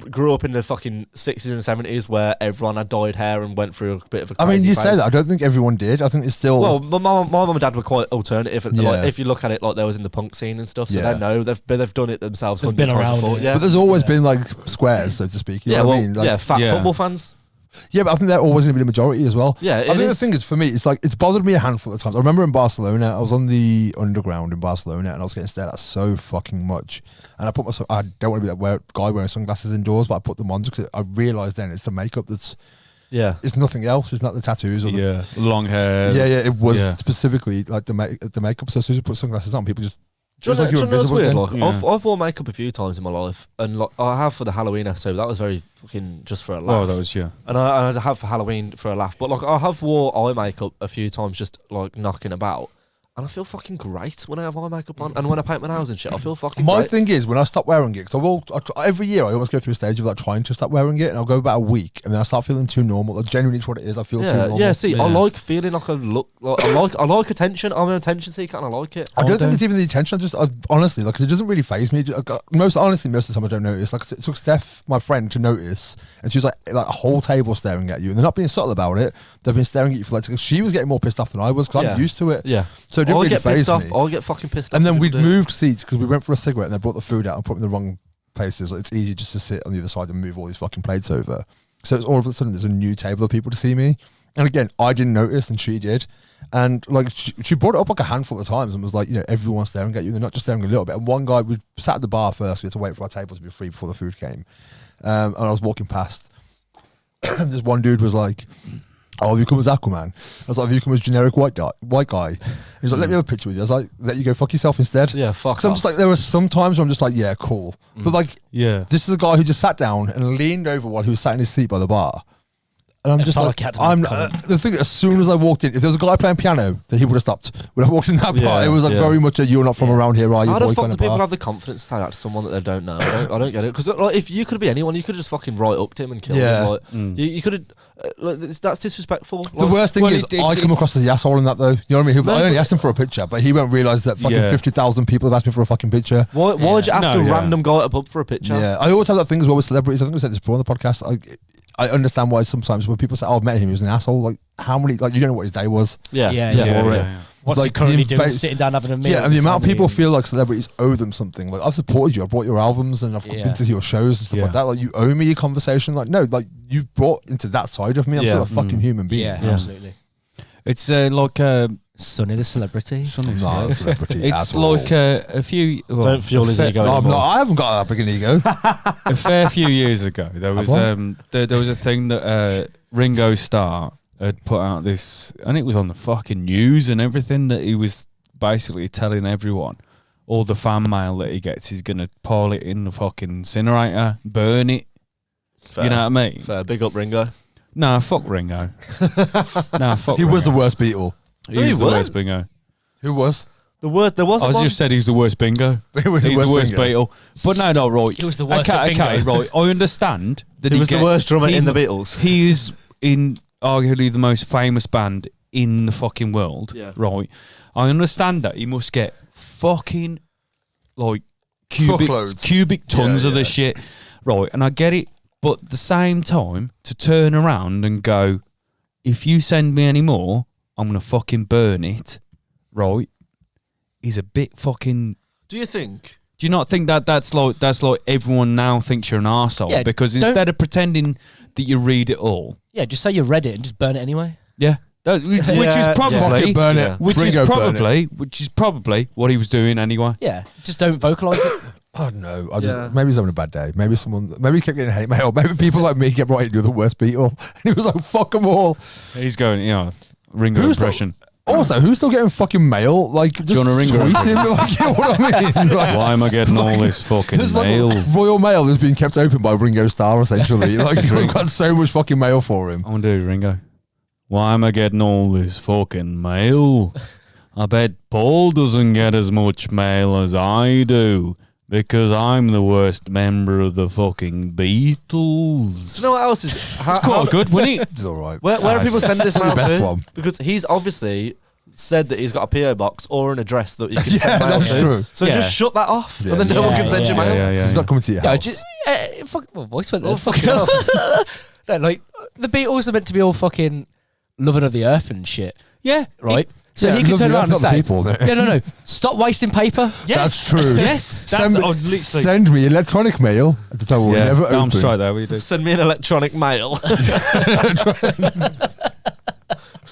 grew up in the fucking 60s and 70s where everyone had dyed hair and went through a bit of a I crazy mean, you phase. say that. I don't think everyone did. I think it's still. Well, my mum and dad were quite alternative. Yeah. Like, if you look at it, like they was in the punk scene and stuff, so Yeah. they know they've done it themselves. They've 100 been times around before. it. Yeah, but there's always been like squares, so to speak. You yeah, know what well, I mean? Like, fat Yeah. football fans. Yeah, but I think they're always going to be the majority as well. Yeah, I it think the is. thing is, for me, it's like it's bothered me a handful of times. I remember in Barcelona, I was on the underground in Barcelona, and I was getting stared at so fucking much. And I put myself, I don't want to be that guy wearing sunglasses indoors, but I put them on because I realised then it's the makeup that's, Yeah, it's nothing else. It's not the tattoos or the, Yeah, long hair. yeah, it was Yeah. specifically like the makeup. So as soon as you put sunglasses on, people just, Do you it's know, like you're do you know what's invisible weird? again. Like, Yeah. I've worn makeup a few times in my life, and like, I have for the Halloween episode. That was very fucking just for a laugh. Oh, that was, yeah. And I have for Halloween for a laugh. But like, I have wore eye makeup a few times, just like knocking about, and I feel fucking great when I have eye makeup on, and when I paint my nails and shit, I feel fucking My great. thing is, when I stop wearing it, because every year I almost go through a stage of like trying to stop wearing it, and I'll go about a week, and then I start feeling too normal. Like, genuinely, it's what it is. I feel too Yeah, normal. yeah. See, I Yeah. like feeling like I look. Like, I like attention. I'm an attention seeker, and I like it. I don't think it's even the attention. I honestly, like, 'cause it doesn't really faze me. Most of the time, I don't notice. Like, it took Steph, my friend, to notice, and she was like a whole table staring at you, and they're not being subtle about it. They've been staring at you for like. She was getting more pissed off than I was because Yeah. I'm used to it. Yeah. So it didn't I really get faze pissed me. off. I get fucking pissed off. And then when we'd people do it. moved seats because we went for a cigarette and they brought the food out and put them in the wrong places. Like, it's easy just to sit on the other side and move all these fucking plates over. So it's all of a sudden there's a new table of people to see me. And again, I didn't notice and she did. And like she brought it up like a handful of times and was like, you know, everyone's staring at you. They're not just staring a little bit. And one guy, we sat at the bar first. We had to wait for our table to be free before the food came. And I was walking past. And this one dude was like, "Oh, have you come as Aquaman?" I was like, "Have you come as generic white guy?" He's like, "Let me have a picture with you." I was like, "Let you go fuck yourself instead." Yeah, fuck. So I'm just like, there were some times where I'm just like, yeah, cool. But like, Yeah. this is a guy who just sat down and leaned over while he was sat in his seat by the bar. And I'm If just I like, can't have a comment. the thing, as soon as I walked in, if there was a guy playing piano, then he would have stopped. When I walked in that bar, Yeah, it was like yeah. very much a, "You're not from around here, are you, How boy?" the fuck kind do of people bar. have the confidence to say that to someone that they don't know? I don't get it. Because like, if you could be anyone, you could just fucking right up to him and kill Yeah. him. Like, you could have. Like, that's disrespectful. The Like, worst thing well, is, it's- I come across as the asshole in that though. You know what I mean? No, I only but- asked him for a picture, but he won't realise that fucking Yeah. 50,000 people have asked me for a fucking picture. Why'd you ask No, a yeah. random guy at a pub for a picture? Yeah, I always have that thing as well with celebrities. I think we said this before on the podcast. I understand why sometimes when people say, "Oh, I've met him, he was an asshole." Like, how many? Like, you don't know what his day was. Yeah. Yeah, yeah. yeah. For it. What's Like, he currently the doing? infa- Sitting down having a meal. Yeah, and the with amount of people somebody feel like celebrities owe them something. Like, I've supported you, I brought your albums, and I've Yeah. been to your shows and stuff Yeah. like that. Like, you owe me a conversation. Like, no, like you brought into that side of me. I'm Yeah. still a fucking human being. Yeah, Yeah. absolutely. It's like Sonny the celebrity. something. I'm not a celebrity. It's at all. like a few. Well, Don't fuel his ego. No, I'm anymore. not. I haven't got that big an ego. A fair few years ago, there was I? there was a thing that Ringo Starr had put out this, and it was on the fucking news and everything, that he was basically telling everyone all the fan mail that he gets, he's gonna pile it in the fucking incinerator, burn it. Fair. You know what I mean? Fair. Big up, Ringo. Nah, fuck Ringo. Nah, fuck. He was the Ringo. worst Beatle. He No, he was the weren't. worst bingo. Who was? The word there I wasn't was one. just said he's the worst bingo. He was He's the worst bingo. Beatle. But no, right. He was the worst Okay, at bingo. okay, right. I understand that He was the worst drummer he- in the Beatles. He is in arguably the most famous band in the fucking world. Yeah. Right. I understand that he must get fucking like cubic Truckloads. tons Yeah, of the yeah. shit. Right. And I get it. But at the same time, to turn around and go, if you send me any more, I'm gonna fucking burn it. Right. Is a bit fucking. Do you think? Do you not think that that's like everyone now thinks you're an arsehole? Yeah, because don't- instead of pretending that you read it all, Yeah, just say you read it and just burn it anyway. yeah, Which is Yeah, probably, Fucking burn Yeah. it. which Ringo, burn it. is probably what he was doing anyway. Yeah, just don't vocalise it. I don't know. Yeah. Maybe he's having a bad day. Maybe he kept getting hate mail. Maybe people like me kept writing, "You're the worst Beatle," and he was like, "Fuck them all." He's going, Ringo Who's impression. Also, who's still getting fucking mail? Like, just you want a Ringo tweet impression? him. Like, you know what I mean? Like, Why am I getting all this fucking there's mail? like Royal Mail is being kept open by Ringo Starr, essentially. Like, we've got so much fucking mail for him. I want to do Ringo. Why am I getting all this fucking mail? I bet Paul doesn't get as much mail as I do because I'm the worst member of the fucking Beatles. Do you know what else is? It's quite good, wasn't it? It's all right. Where do people send this It's mail the best to? one. Because he's obviously said that he's got a PO box or an address that you can Yeah, send mail that's to. true. So Yeah. just shut that off, Yeah. and then no one can send you mail. It's not coming to your Yeah, house. just voice went there. Oh, Fucking fucking hell. No, like the Beatles are meant to be all fucking loving of the earth and shit, Yeah. right? So Yeah, he can love turn the around earth, and not the say, people. "Yeah, no, stop wasting paper." That's true. Yes. That's literally. Send me electronic mail at the time we'll Yeah, never I'm open. straight there. We do. Send me an electronic mail.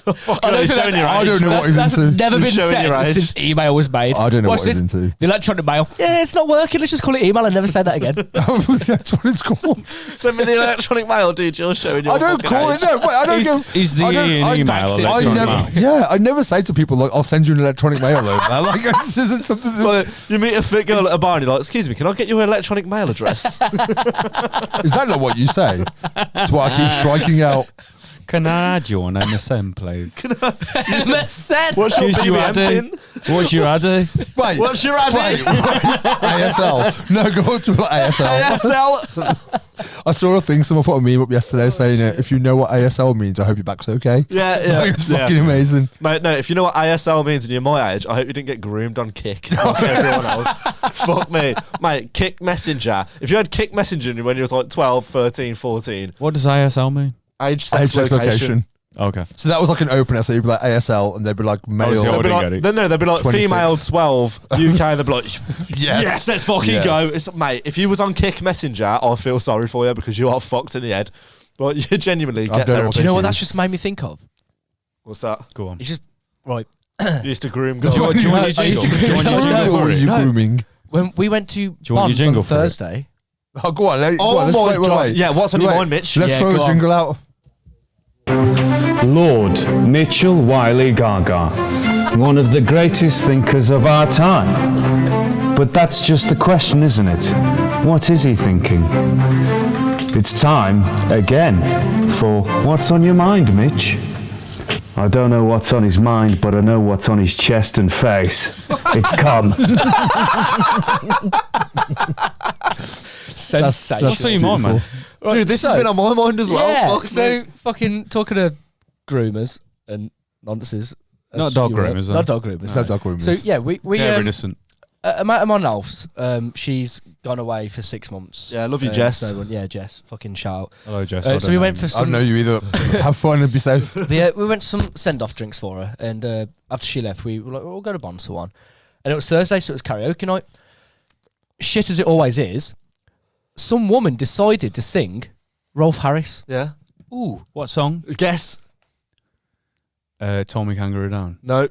I don't think that's- I don't know what he's that's into. never You're been showing said your age. since email was made. I don't know Watch what he's this. into. The electronic mail. Yeah, it's not working. Let's just call it email and never say that again. That's what it's called. Send me the electronic mail, dude. You're showing your I don't fucking call age. it. No, wait, I don't go. Is the I don't- E I- an email? fax it. I electronic never. mail? Yeah, I never say to people like, "I'll send you an electronic mail over." Like, this isn't something. It's like, you meet a fit girl at a bar and you're like, "Excuse me, can I get your electronic mail address?" Is that not what you say? That's what I keep striking out. Can I add you on MSN, please? MSN. What's your Excuse you, BBM Addy. pin? What's your Addy? Wait, What's your ID? ASL. No, go to ASL. ASL. I saw a thing. Someone put a meme up yesterday saying, "If you know what ASL means, I hope your back's okay." Yeah, Like, yeah. it's yeah. fucking amazing. Mate, no, if you know what ASL means and you're my age, I hope you didn't get groomed on Kick like everyone else. Fuck me. Mate, Kick Messenger. If you had Kick Messenger when you was like 12, 13, 14, What does ASL mean? age, sex, Age, sex, location. Okay. So that was like an opener. So you'd be like ASL, and they'd be like male. Oh, They'd be didn't like, get it. no, they'd be like 26. female 12, UK, they'd be like, yes, let's fucking Yeah. go. It's, mate, if you was on Kick Messenger, I feel sorry for you because you are fucked in the head. But you genuinely I get don't know therapy. what Do you know what Thank that's just made me think of? What's that? Go on. It's just right. You used to groom Do you girls. want- Do you want I your used jingle? to Do you want your groom- jingle No, for Or are it? you No. grooming? When we went to you want your Bonds on jingle for it? Thursday. Oh, go on. Go Oh on, let's my wait. God. Yeah, what's on your Wait, mind, Mitch? Let's Yeah, throw go a on. jingle out. Lord Mitchell Wiley Gaga, one of the greatest thinkers of our time. But that's just the question, isn't it? What is he thinking? It's time, again, for What's on Your Mind, Mitch? I don't know what's on his mind, but I know what's on his chest and face. It's come. Sensation. What's on your mind, man? Right, Dude, this so- has been on my mind as well. Yeah. Fuck So me. fucking talking to groomers and nonsenses. as Not dog you were. groomers, though. Not dog groomers. It's not dog groomers. So yeah, we They're innocent. a mate of mine, Alf's, she's gone away for 6 months. Yeah, love you, Jess. So, yeah, Jess. Fucking shout out. Hello, Jess. So we went for I some. don't know you either. Have fun and be safe. Yeah, we went to some send-off drinks for her, and after she left, we were like, "We'll go to Bonds for one." And it was Thursday, so it was karaoke night. Shit as it always is, some woman decided to sing Rolf Harris. Yeah. Ooh, what song? Guess. Tommy Kangaroo Down. No.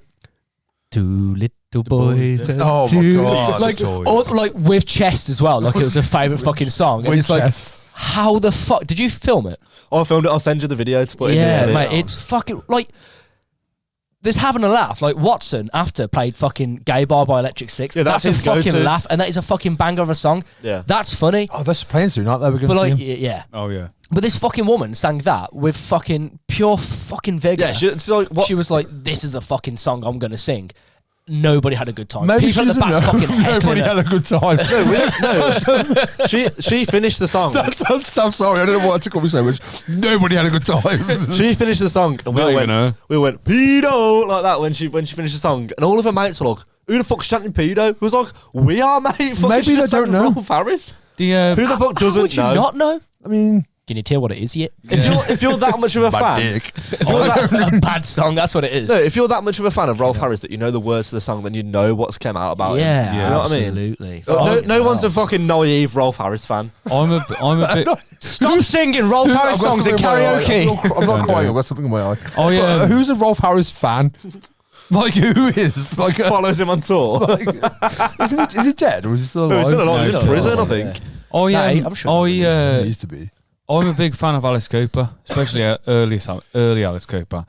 Two little boys boys. and Oh my god. Like, Toys. like with chest as well. Like it was a favourite fucking song. And it's like, Winchester. how the fuck did you film it? I filmed it. I'll send you the video to put Yeah, in the mate. It's fucking like. There's having a laugh. Like Watson after played fucking Gay Bar by Electric Six. Yeah, that's a his fucking go-to. laugh, and that is a fucking banger of a song. Yeah. That's funny. Oh, they're playing soon, aren't they? We're But going like, to see him. yeah. Oh, yeah. But this fucking woman sang that with fucking pure fucking vigor. Yeah, it's like, what? She was like, "This is a fucking song I'm gonna sing." Nobody had a good time. Maybe People she at the doesn't back know. fucking heckling Nobody her. had a good time. she finished the song. I'm sorry, I don't know why it took me so much. Nobody had a good time. She finished the song, and we Not all even went, her. we went pedo like that when she finished the song, and all of her mates were like, "Who the fuck's chanting pedo?" It was like, "We are, mate." Fucking Maybe she they just sang don't know. Rolf Harris. The Who the fuck How doesn't would you know? not know? I mean, Can you tell what it is yet? If you're that much of a My fan, dick. if you're that, A bad song, that's what it is. no, if you're that much of a fan of Rolf Harris that you know the words to the song, then you know what's come out about him. Yeah, You know what I mean? absolutely. No one's a fucking naive Rolf Harris fan. I'm a bit. Stop singing Rolf I've Harris got songs at something in my eye. karaoke. I'm not Don't crying. do I've got something in my eye. Oh, yeah. Who's a Rolf Harris fan? Like, who is? Like, Follows him on tour. is he dead or is he still No, alive? he's still alive. No, He's in he's prison, still I think. Oh yeah, I'm sure He I needs to be. I'm a big fan of Alice Cooper, especially early Alice Cooper,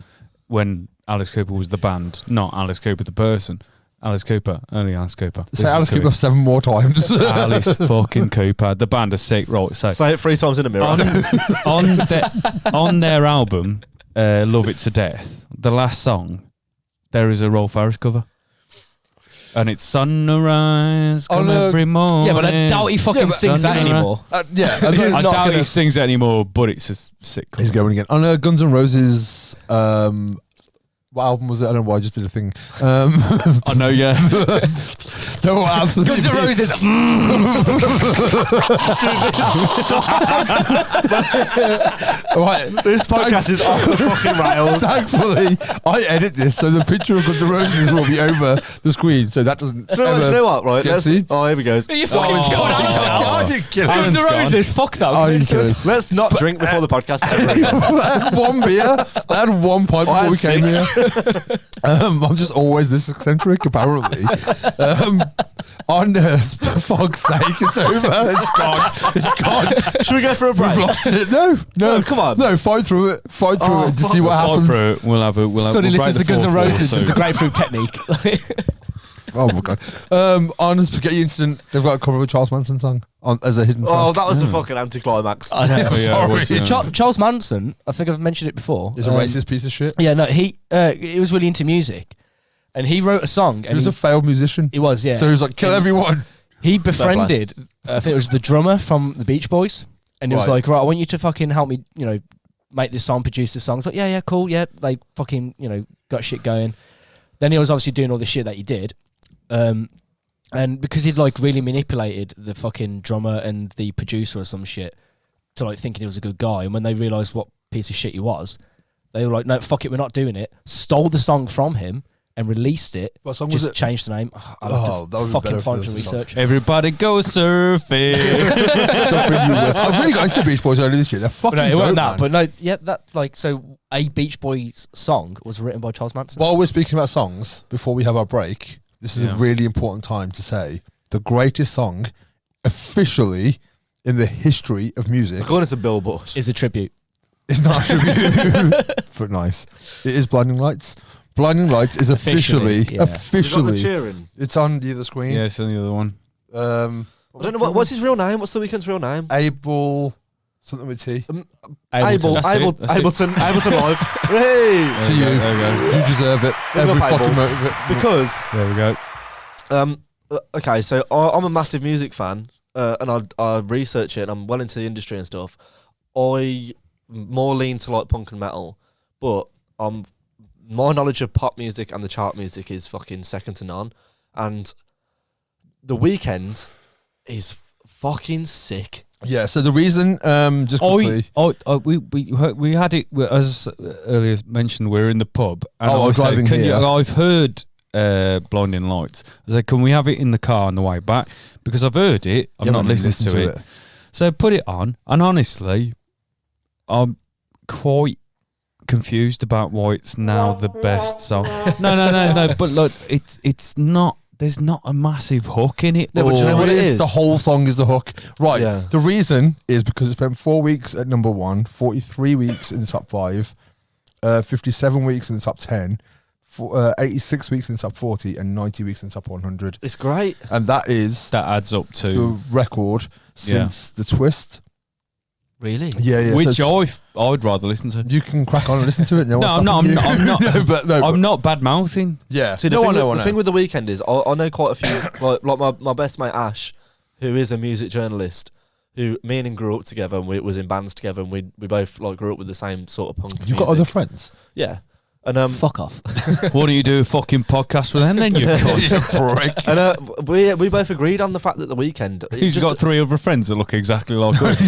when Alice Cooper was the band, not Alice Cooper the person. Alice Cooper, early Alice Cooper. Say Listen Alice to Cooper it. 7 more times. Alice fucking Cooper. The band are sick, right? So Say it 3 times in a mirror. on their album, Love It to Death, the last song, there is a Rolf Harris cover. And it's sunrise come every morning. Yeah, but I doubt he fucking sings that Sunrise. anymore. Yeah, He's I not doubt gonna- he sings it anymore, but it's a sick cover. he's going again. On Guns N' Roses, what album was it? I don't know why I just did a thing. I know, yeah. They were absolutely. Guns N' Roses. Right, This podcast is off the fucking rails. thankfully, I edit this so the picture of Guns N' Roses will be over the screen, so that doesn't. Do you know what? Right, get let's. seen? Oh, here we go. You fucking Oh. killed Alan now. I didn't kill him. Guns N' Alan's gone. Roses. Fuck that. I didn't kill him. Let's not drink before the podcast. I had one beer. I had one pint I before had we came here. I'm just always this eccentric, apparently. On for fuck's sake, it's over. It's gone. It's gone. Should we go for a break? We've lost it. No, No, come on. No, fight through it. Fight through it to see what Fight happens. through it. We'll have Sonny we'll break listens to the Guns N' fourth wall Roses. soon. It's a grapefruit technique. Oh my god. On the Spaghetti Incident, they've got a cover of a Charles Manson song as a hidden track. Oh, that was a fucking anticlimax. I know. Oh, yeah, it was, yeah. Charles Manson, I think I've mentioned it before. He's a racist piece of shit. Yeah, no, he was really into music, and he wrote a song. He And was a failed musician. he was, yeah. So he was like, kill And everyone. He befriended, I think it was the drummer from the Beach Boys, and he was Right. like, right, I want you to fucking help me, make this song, produce this song. It's like, yeah, cool, yeah. They fucking, got shit going. Then he was obviously doing all the shit that he did. And because he'd like really manipulated the fucking drummer and the producer or some shit to like thinking he was a good guy, and when they realised what piece of shit he was, they were like, no, fuck it, we're not doing it. Stole the song from him and released it. What song was Just it? changed the name. I'll Oh, have that to would be fucking better if find it some was a song. research. Everybody go surfing. Something you missed. I really got into the Beach Boys earlier this year. They're fucking But no, it dope, wasn't man. that. But no, yeah, that like so a Beach Boys song was written by Charles Manson. While we're speaking about songs, before we have our break, this is a really important time to say the greatest song officially in the history of music According to Billboard. Is a tribute. is not a tribute, but nice. It is Blinding Lights. Blinding Lights is officially, Officially, yeah. officially, cheering. it's on the other screen. Yeah, it's on the other one. I don't know what's his real name. What's the Weeknd's real name? Able something with T. Ableton Live. Hey, To you. There we go. You deserve it. Big Every up, fucking Abel. moment of it. because There we go. okay, so I'm a massive music fan, and I research it, and I'm well into the industry and stuff. I more lean to like punk and metal, but my knowledge of pop music and the chart music is fucking second to none. And The Weeknd is fucking sick. Yeah. So the reason, just quickly. We had it as earlier mentioned. We're in the pub. And Oh, I I'm said, driving "Can here." I've heard Blinding Lights. I said, can we have it in the car on the way back? Because I've heard it. I've You not haven't listened to it. So I put it on, and honestly, I'm quite confused about why it's now the best song. No. But look, it's not. There's not a massive hook in it. No, but do you know what it is? The whole song is the hook. Right. Yeah. The reason is because it spent 4 weeks at number 1, 43 weeks in the top 5, 57 weeks in the top 10, 86 weeks in the top 40, and 90 weeks in the top 100. It's great. And that is That adds up the to record since the twist. Really? Yeah. which so I'd rather listen to. you can crack on and listen to it. No, No, one's I'm not- stopping you. I'm not- No, but I'm not bad mouthing. Yeah. See, the thing with The Weeknd is I know quite a few, like my best mate Ash, who is a music journalist, who me and him grew up together, and we was in bands together, and we both like grew up with the same sort of punk You've music. got other friends. Yeah. And Fuck off. Why don't you do a fucking podcast with them then, you cunt? And we both agreed on the fact that The Weeknd. He's got 3 other friends that look exactly like us.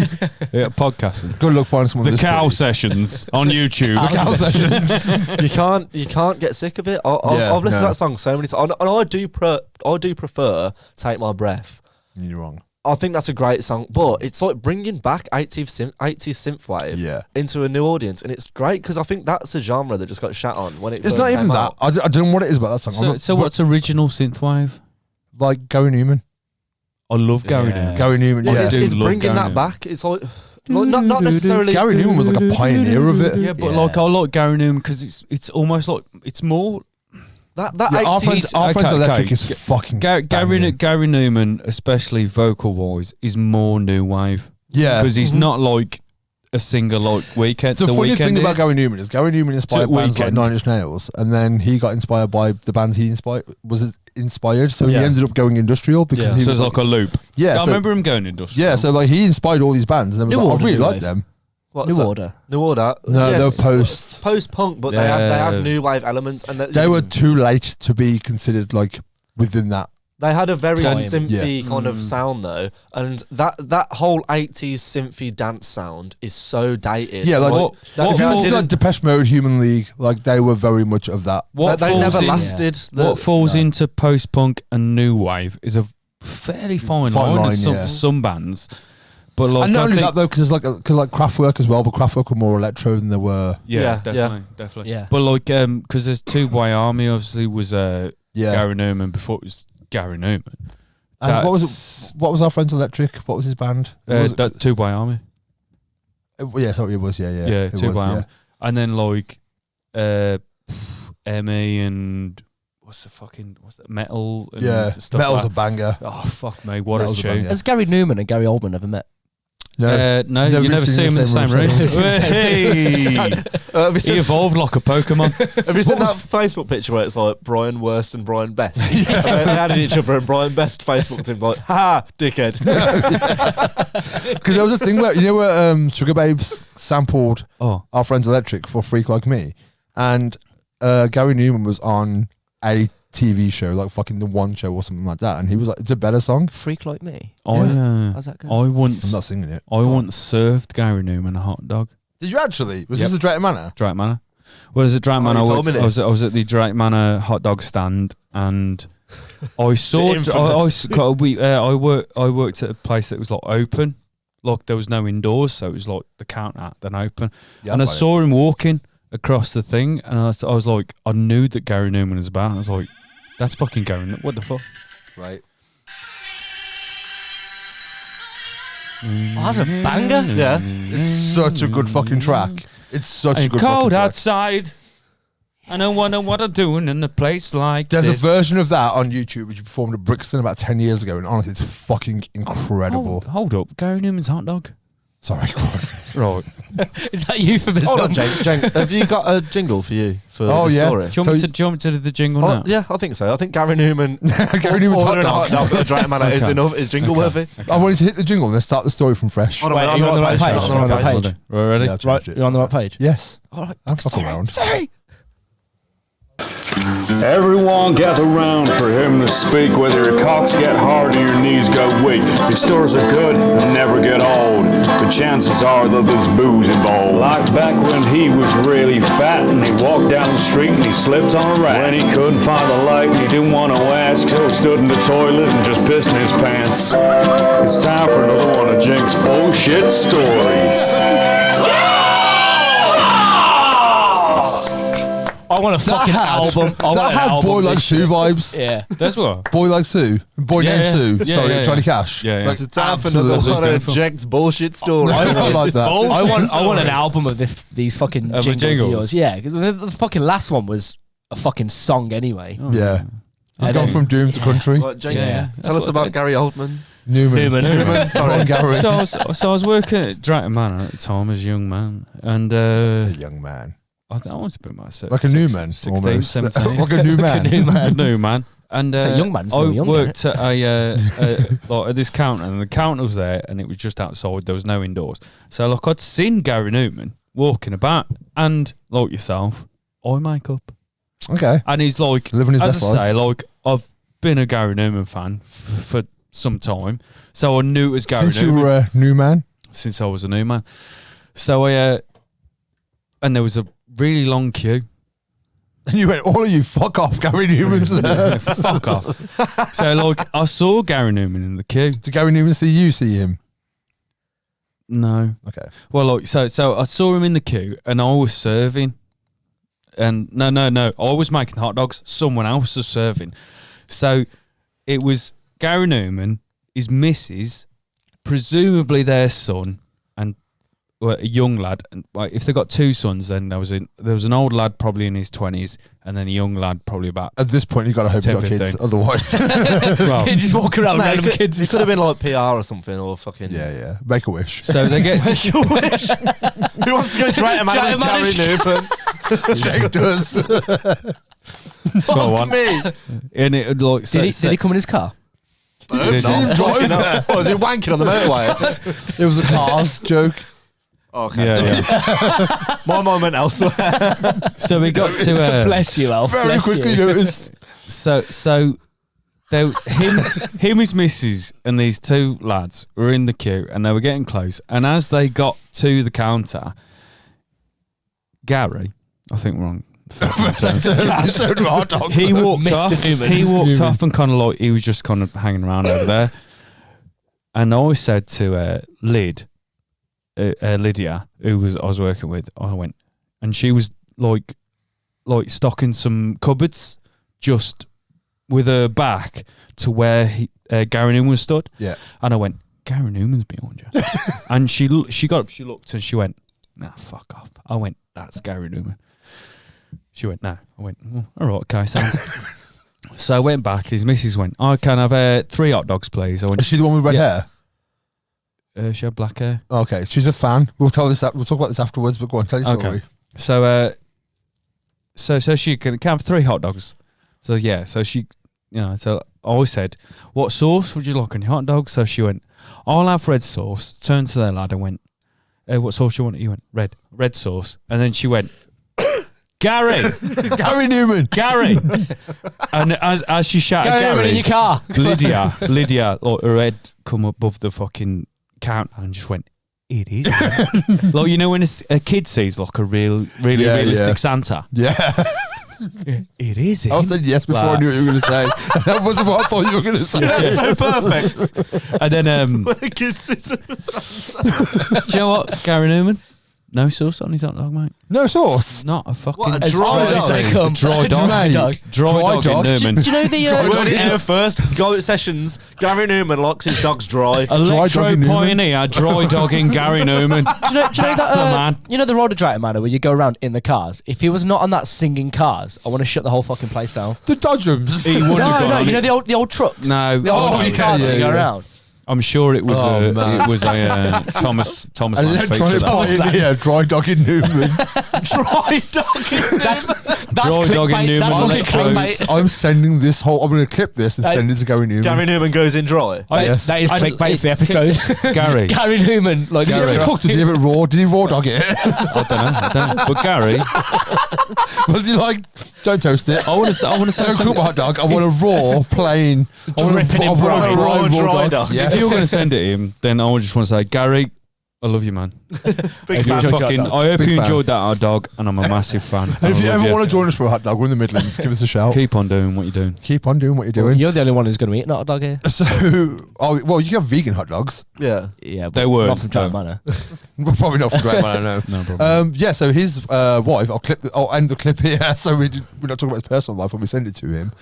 Yeah, podcasting. Good luck finding someone. The this cow pretty. sessions on YouTube. The cow sessions. you can't get sick of it. I've listened to that song so many times, and I do prefer Take My Breath. You're wrong. I think that's a great song, but it's like bringing back 80s synthwave into a new audience, and it's great because I think that's a genre that just got shat on when it. It's not even that. out. I don't know what it is about that song. So what's original synthwave? Like Gary Numan? I love Gary Yeah. Numan. Gary Numan, Well, yeah. it's love bringing Gary that Numan. back. It's like not necessarily. Gary Numan was like a pioneer of it. Yeah, but Yeah. like I like Gary Numan because it's almost like it's more. That Yeah, our 80s. friends okay, Electric okay. is fucking Gary banging. Numan, especially vocal wise, is more new wave. Yeah. Because he's not like a singer like Weeknd. The funny Weeknd thing about is. Gary Numan is Gary Numan inspired bands like Weeknd. Nine Inch Nails, and then he got inspired by the bands he inspired. So he Yeah. ended up going industrial because he So was it's like a loop. yeah. I So, remember him going industrial. yeah, so like he inspired all these bands, and then was New like, I Order, really New like Wave. them. What's New that? Order. New Order. No, they were post punk, but they had new wave elements, and They were too late to be considered like within that. They had a very Time. synthy kind of sound though, and that whole 80s synthy dance sound is so dated. Yeah, like that if you didn't- listen to like Depeche Mode, Human League, like they were very much of that. What they falls never in- lasted. What falls into post punk and new wave is a fairly fine line. line, Of yeah. some bands, but like And not I only think, that though, because it's like Kraftwerk as well, but Kraftwerk were more electro than they were. yeah, Yeah, definitely. Yeah. But like, because there's Two Way Army obviously was Yeah. Gary Newman before it was Gary Newman. And That's- what was our friends Electric? What was his band? Was it- That Two Way Army. yeah, sorry, it was. Yeah. Yeah, it Two was, Way yeah. Army. And then like, Emmy and what's that metal? And Yeah, stuff Metal's like a banger. Oh fuck me, what Metal's a a tune! banger. Has Gary Newman and Gary Oldman ever met? No, No, you never see him in the same room. Hey! have you He seen, evolved like a Pokemon. have you seen that Facebook picture where it's like Brian Worst and Brian Best? And they added each other, and Brian Best Facebooked him like, "Ha, dickhead." because there was a thing where Sugar Babes sampled Oh, our friends Electric for Freak Like Me, and Gary Newman was on a TV show, like fucking The One Show or something like that, and he was like, "It's a better song." Freak Like Me. I How's that go? I'm not once singing it. served Gary Newman a hot dog. Did you actually? Was Yep. this the Drake Manor? Drake Manor. Well, as a Drake Manor, you told me I was this. at the Drake Manor hot dog stand, and I saw. infamous. I worked at a place that was like open, like there was no indoors, so it was like the counter then open, Yeah, and I got it. saw him walking across the thing, and I was like, I knew that Gary Newman was about. I was like, that's fucking Gary. What the fuck? Right. Oh, that's a banger. Yeah. It's such a good fucking track. It's such a Ain't good cold fucking track. outside. I don't wonder what I'm doing in a place like There's this. a version of that on YouTube which you performed at Brixton about 10 years ago, and honestly, it's fucking incredible. Hold up, Gary Newman's hot dog. Sorry. Right. Is that euphemism? Hold on, Jenk. Have you got a jingle for you for Oh, the yeah. story? Do you want me to do the jingle Oh, now? yeah, I think so. I think Gary Newman Gary Newman's hot ordering a dog. hot dog at Drake Manor is Okay. enough. Is jingle worthy? I wanted to hit the jingle and then start the story from fresh. Hold on, Wait, I'm are you on the right page? I'm You're on the right page. page. Right, ready? Yeah, I've Right, changed it. you're on the right page. Yes. All right. I'm fucking around. Sorry. Everyone gather round for him to speak. Whether your cocks get hard or your knees go weak, your stories are good and never get old, but chances are that there's booze involved. Like back when he was really fat and he walked down the street and he slipped on a rat. When he couldn't find a light and he didn't want to ask, so he stood in the toilet and just pissed in his pants. It's time for another one of Jenk's bullshit stories. I want a fucking album. I want That an had album Boy Like this Sue year. vibes. Yeah. That's what. Boy Like Sue. Boy Yeah, Named yeah. Sue. Yeah, Sorry, yeah, Johnny yeah. Cash. Yeah, yeah. Like, It's time for another absolutely. one of Jack's bullshit story. I like that. I want an album of these fucking Of the jingles of jingles? yours. Yeah, because the fucking last one was a fucking song anyway. Yeah. He's And gone then- from Doom to country. Right, Jenk, Yeah. tell us about Gary Oldman. Newman. Sorry, Gary. So I was working at Drayton Manor at the time as a young man, and A young man. I was a bit myself. Like a new man, 16, almost. 17. Like a new man. New man. And It's a young man's I no young, worked at like at this counter, and the counter was there, and it was just outside. There was no indoors. So like I'd seen Gary Newman walking about, and like yourself, eye makeup. Okay. And he's like, Living his as best I say, life. like, I've been a Gary Numan fan for some time. So I knew it was Gary Since Numan. you were a new man. Since I was a new man. So and there was a really long queue. And you went, all of you, fuck off, Gary Numan's there. Fuck off. So, like, I saw Gary Numan in the queue. Did Gary Numan see you see him? No. Okay. Well, like, so I saw him in the queue, and I was serving. And no, I was making hot dogs. Someone else was serving. So it was Gary Numan, his missus, presumably their son, and a young lad. And if they got two sons, then there was an old lad probably in his 20s, and then a young lad probably about. At this point, you got to hope you 10, got kids. 15. Otherwise, Well, You just walk around No, random kids. It could have been like PR or something, or fucking. yeah. Make a wish. so they get. Make a wish. Who wants to go try a man with Gary Numan? Jake does. So one. Me. And it like Did he come in his car? I hope Did not. he? Fucking hell. What, was he wanking on the motorway? It was a cars joke. Okay. yeah. My mum went elsewhere. So we got to Bless you, Alf. Very bless quickly you. noticed. so they him, his missus, and these two lads were in the queue, and they were getting close. And as they got to the counter, Gary, I think we're on. Hot dogs. He walked Mr. off. Newman. He Mr. walked Newman. off and kind of like he was just kind of hanging around over there. And I said to Lydia, who I was working with, I went, and she was like stocking some cupboards just with her back to where Gary Numan was stood. Yeah. And I went, Gary Newman's behind you. And she got up, she looked, and she went, nah, fuck off. I went, that's Gary Numan. She went, no. I went, oh, all right, okay. So I went back. His missus went, I can have 3 hot dogs, please. I went, Is she the one with red hair? she had black hair. Okay, she's a fan. We'll talk about this afterwards. But go on, tell your story. Okay. So she can have 3 hot dogs. So yeah, so she, so I always said, what sauce would you like on your hot dog? So she went, I'll have red sauce. Turned to the lad and went, what sauce do you want? He went, red sauce. And then she went, Gary, Gary Numan. Gary. And as she shouted, Gary, in your car. Lydia, like, her head come above the fucking counter and just went, it is. Like, when a kid sees like a really realistic Santa. Yeah. It is. I said yes before I knew what you were going to say. That wasn't what I thought you were going to say. That's so perfect. And then, When a kid sits in the sun. do you know what, Gary Newman? No sauce on his hot dog, mate. No sauce. Not a fucking What, a As dry dry as dog? they come. Dry dog. Dry dog. Dry dog in dog. Newman. Do you know the... We heard it here first. Go sessions. Gary Numan locks his dogs dry. Electro dog in Newman. pioneer, dry dog in Gary Newman. Do you know That's that, the man. You know the roller drag manner where you go around in the cars? If he was not on that singing cars, I want to shut the whole fucking place down. The Dodgems. He wouldn't have No, gone no, on you know it. the old trucks? No. The old Oh, fucking yeah, cars yeah, that go yeah. around. I'm sure it was Oh, man. it was a Thomas Mann Electronic feature. pioneer, dry dog in Newman. Dry dog in That's Dry dog in clickbait. Newman, That's fucking electro. clickbait. I'm sending this whole. I'm going to clip this and send it to Gary Newman. Gary Numan goes in dry. Yes. That is clickbait for the episode. Gary. Gary Numan. Like, Did he ever cook? Did he ever raw? Did he raw dog it? I don't know. But Gary, Was he like, don't toast it? I want to say Don't cook something. my hot dog. I want a raw, plain. I want Dripping in a brine. dry Raw raw dog. dog. If Yes. you're going to send it him, then I just want to say, Gary, I love you, man. Big If you fan. fucking, I hope Big you fan. enjoyed that hot dog, and I'm a massive fan. And if you I love ever want to join us for a hot dog, we're in the Midlands. Give us a shout. keep on doing what you're doing. Keep on doing what you're doing. You're the only one who's going to eat not a dog here. So, well, you can have vegan hot dogs. Yeah. Yeah, They were not from Giant Manor. Well, probably not from Drake Man, I know. No problem. Yeah, so his wife, I'll end the clip here, so we're not talking about his personal life when we send it to him,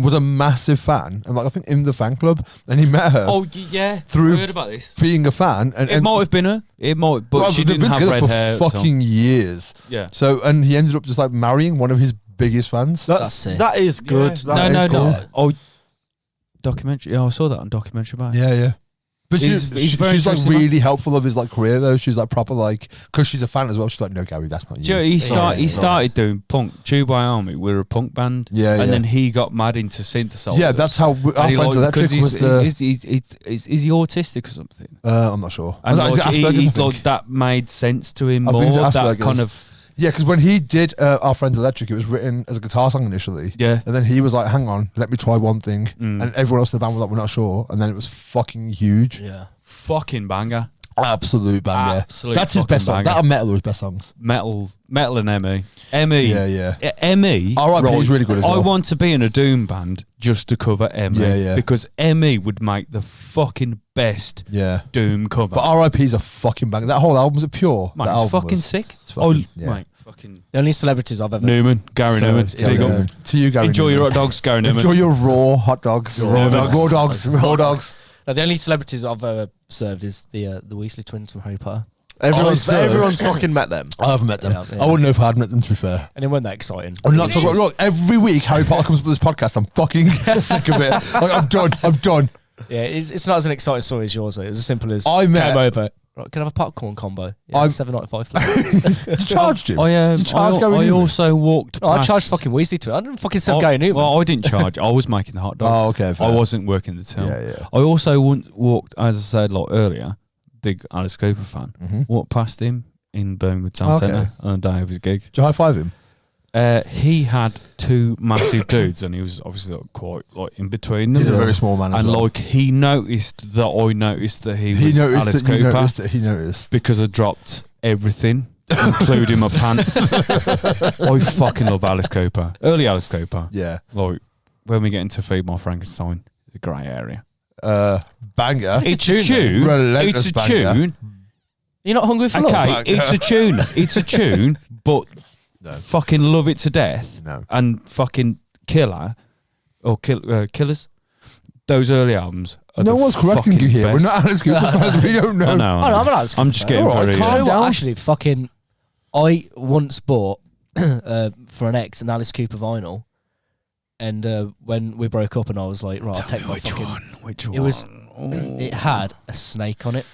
was a massive fan, and like I think in the fan club, and he met her Yeah. through- I heard about this. being a fan, and It might have been her. It might, but well, she they've didn't been have together red for hair. at the time. fucking years. Yeah. So, and he ended up just like marrying one of his biggest fans. That's it. that is good. Yeah. That No, is no. cool. Oh, documentary. Yeah, I saw that on documentary about it. Yeah. But He's very she's like interesting, really helpful of his like career though. She's like proper like, because she's a fan as well. She's like, no, Gary, that's not you. Do you know, he Nice. started doing punk. Dubai Army were a punk band. Yeah, and yeah. then he got mad into synthesizers. Yeah, that's how our And he friends liked- Electric because was the. is he autistic or something? I'm not sure. And I like, think Asperger's, I think. like that made sense to him I more. think it's That Asperger's. kind of Yeah, because when he did Our Friends Electric, it was written as a guitar song initially. Yeah. And then he was like, hang on, let me try one thing. And everyone else in the band was like, we're not sure. And then it was fucking huge. Yeah. Fucking banger. Absolute banger. Absolute That's his best song. banger. That and Metal are his best songs. Metal and Emmy. Emmy. Yeah. Emmy. R.I.P. is really good as well. I want to be in a Doom band just to cover Emmy. Yeah. Because Emmy would make the fucking best Yeah. Doom cover. But R.I.P.'s a fucking banger. That whole album's Pure. Man, that it's album fucking was- sick. It's fucking, yeah. Mate, fucking The only celebrities I've ever Newman, Gary Newman. served Big is, up. Newman. To you, Gary Enjoy Newman. your hot dogs, Gary Newman. Enjoy your raw hot dogs. Raw dogs. Raw dogs. No, the only celebrities I've ever served is the Weasley twins from Harry Potter. Everyone's served. fucking met them. I haven't met them. Yeah, yeah. I wouldn't know if I had met them, to be fair. And it wasn't that exciting. I'm not talking about, look, every week Harry Potter comes up with this podcast. I'm fucking sick of it. Like, I'm done. Yeah, it's not as an exciting story as yours. Though. It was as simple as I met- came over. Right, can I have a popcorn combo? Yeah, I'm- $7.95. Please. You charged him. You charged Gary I Newman? also walked No, I past... charged fucking Weasley to it. I didn't fucking sell Gary Numan. Well, I didn't charge. I was making the hot dogs. Oh, okay, fair. I wasn't working the till. Yeah. I also walked, as I said like earlier, big Alice Cooper fan. Mhm. Walked past him in Birmingham Town Okay. Centre on a day of his gig. Did you high five him? He had two massive dudes, and he was obviously quite like in between them. He's a very small man as and well. like he noticed that I noticed that he He was noticed Alice that you Cooper noticed that he noticed. because I dropped everything, including my pants. I fucking love Alice Cooper. Early Alice Cooper. Yeah. Like when we get into Feed My Frankenstein, it's a grey area. Banger. It's a It's a tune, tune. Relentless It's a banger. tune. You're not hungry for love? Okay, it's a tune. It's a tune, but fucking love it to death. No. And fucking Killer or Killers. Those early albums. Are No the one's correcting you fucking here. We're best. not Alice Cooper fans. We don't know. I know. Oh, no, I'm an Alice I'm Cooper just fan. getting All right, very. Do you know what? down. Actually, fucking, I once bought for an ex an Alice Cooper vinyl, and when we broke up, and I was like, right, I'll take my fucking. Which It was. It had a snake on it.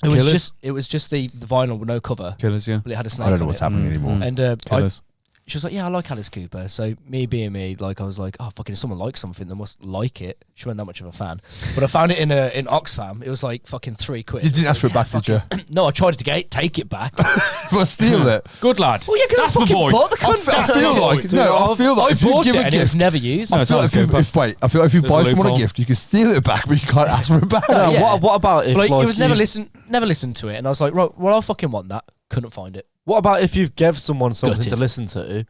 It was just the vinyl with no cover, Killers, yeah. but it had a snake. I don't know on what's it. happening anymore. And Killers. she was like, yeah, I like Alice Cooper. So me being me, like I was like, oh fucking, if someone likes something, they must like it. She wasn't that much of a fan, but I found it in Oxfam. It was like fucking £3. You didn't ask for it back, did you? No, I tried to take it back. But steal it. Good lad. Well, yeah, That's my boy. bought the I feel like I if you bought give it a and it was gift, never used. No, I it's feel Alice like Cooper. I feel like if you There's buy a someone a loophole. gift, you can steal it back, but you can't ask for it back. No, Yeah. what about if Like, like it was never you- listened to it, and I was like, right, well, I fucking want that. Couldn't find it. What about if you've gave someone something Gutted. to listen to,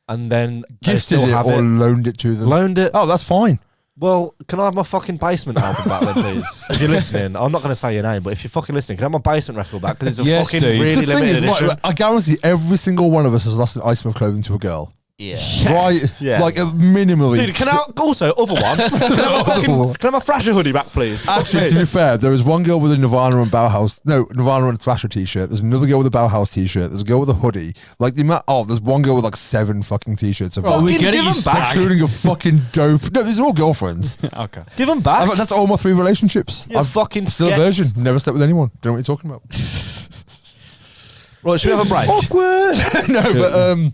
and then they Gifted still it have or it, loaned it to them. loaned it? Oh, that's fine. Well, can I have my fucking basement album back then, please? If you're listening, I'm not going to say your name, but if you're fucking listening, can I have my basement record back? Because it's a Yes, fucking Steve. really The thing limited is, edition. like, I guarantee every single one of us has lost an item of clothing to a girl. Yeah. Right? Yeah. Like, minimally. Dude, can I also, other one, can I have my Thrasher hoodie back, please? Actually, to be fair, there was one girl with a Nirvana and Nirvana and Thrasher t-shirt. There's another girl with a Bauhaus t-shirt. There's a girl with a hoodie. Like there's one girl with like 7 fucking t-shirts. Fucking we get it, give you them back. including a fucking dope. No, these are all girlfriends. Okay. Give them back. That's all my 3 relationships. You I've fucking still a skets. virgin. Never slept with anyone. Don't know what you're talking about. Right, should we have a break? Awkward. No, but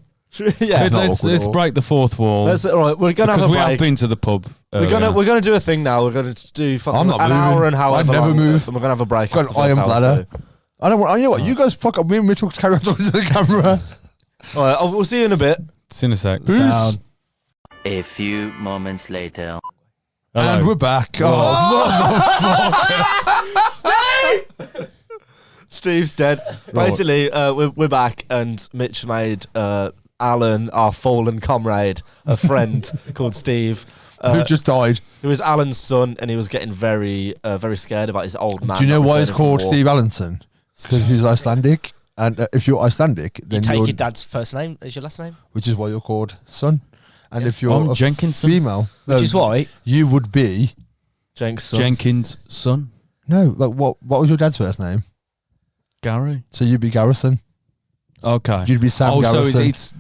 Yeah. It's not Let's awkward at all. break the fourth wall. All right, we're gonna have Because a we have break. been to the pub. We're gonna do a thing now. We're gonna do fucking I'm not an moving. hour and however I never long, move. and we're gonna have a break. Got an after the first iron hour, bladder. so. I don't want. You know what? You guys fuck up. Me and Mitchell carry on talking to the camera. All right, we'll see you in a bit. See you in a sec. Peace. A few moments later. Hello. And we're back. Oh, Steve's dead. Basically, we're back, and Mitch made Alan, our fallen comrade, a friend called Steve, who just died? who was Alan's son, and he was getting very scared about his old man. Do you know not why it's returning from called war. Steve Allenson? Because he's Icelandic, and if you're Icelandic, You then take you're, your dad's first name as your last name, which is why you're called son. And Yeah. if you're I'm a Jenkinson. female, which is why you would be. Jenk's son? Jenkins' son. No, like what was your dad's first name? Gary. So you'd be Garrison. Okay. You'd be Sam So Garrison. it's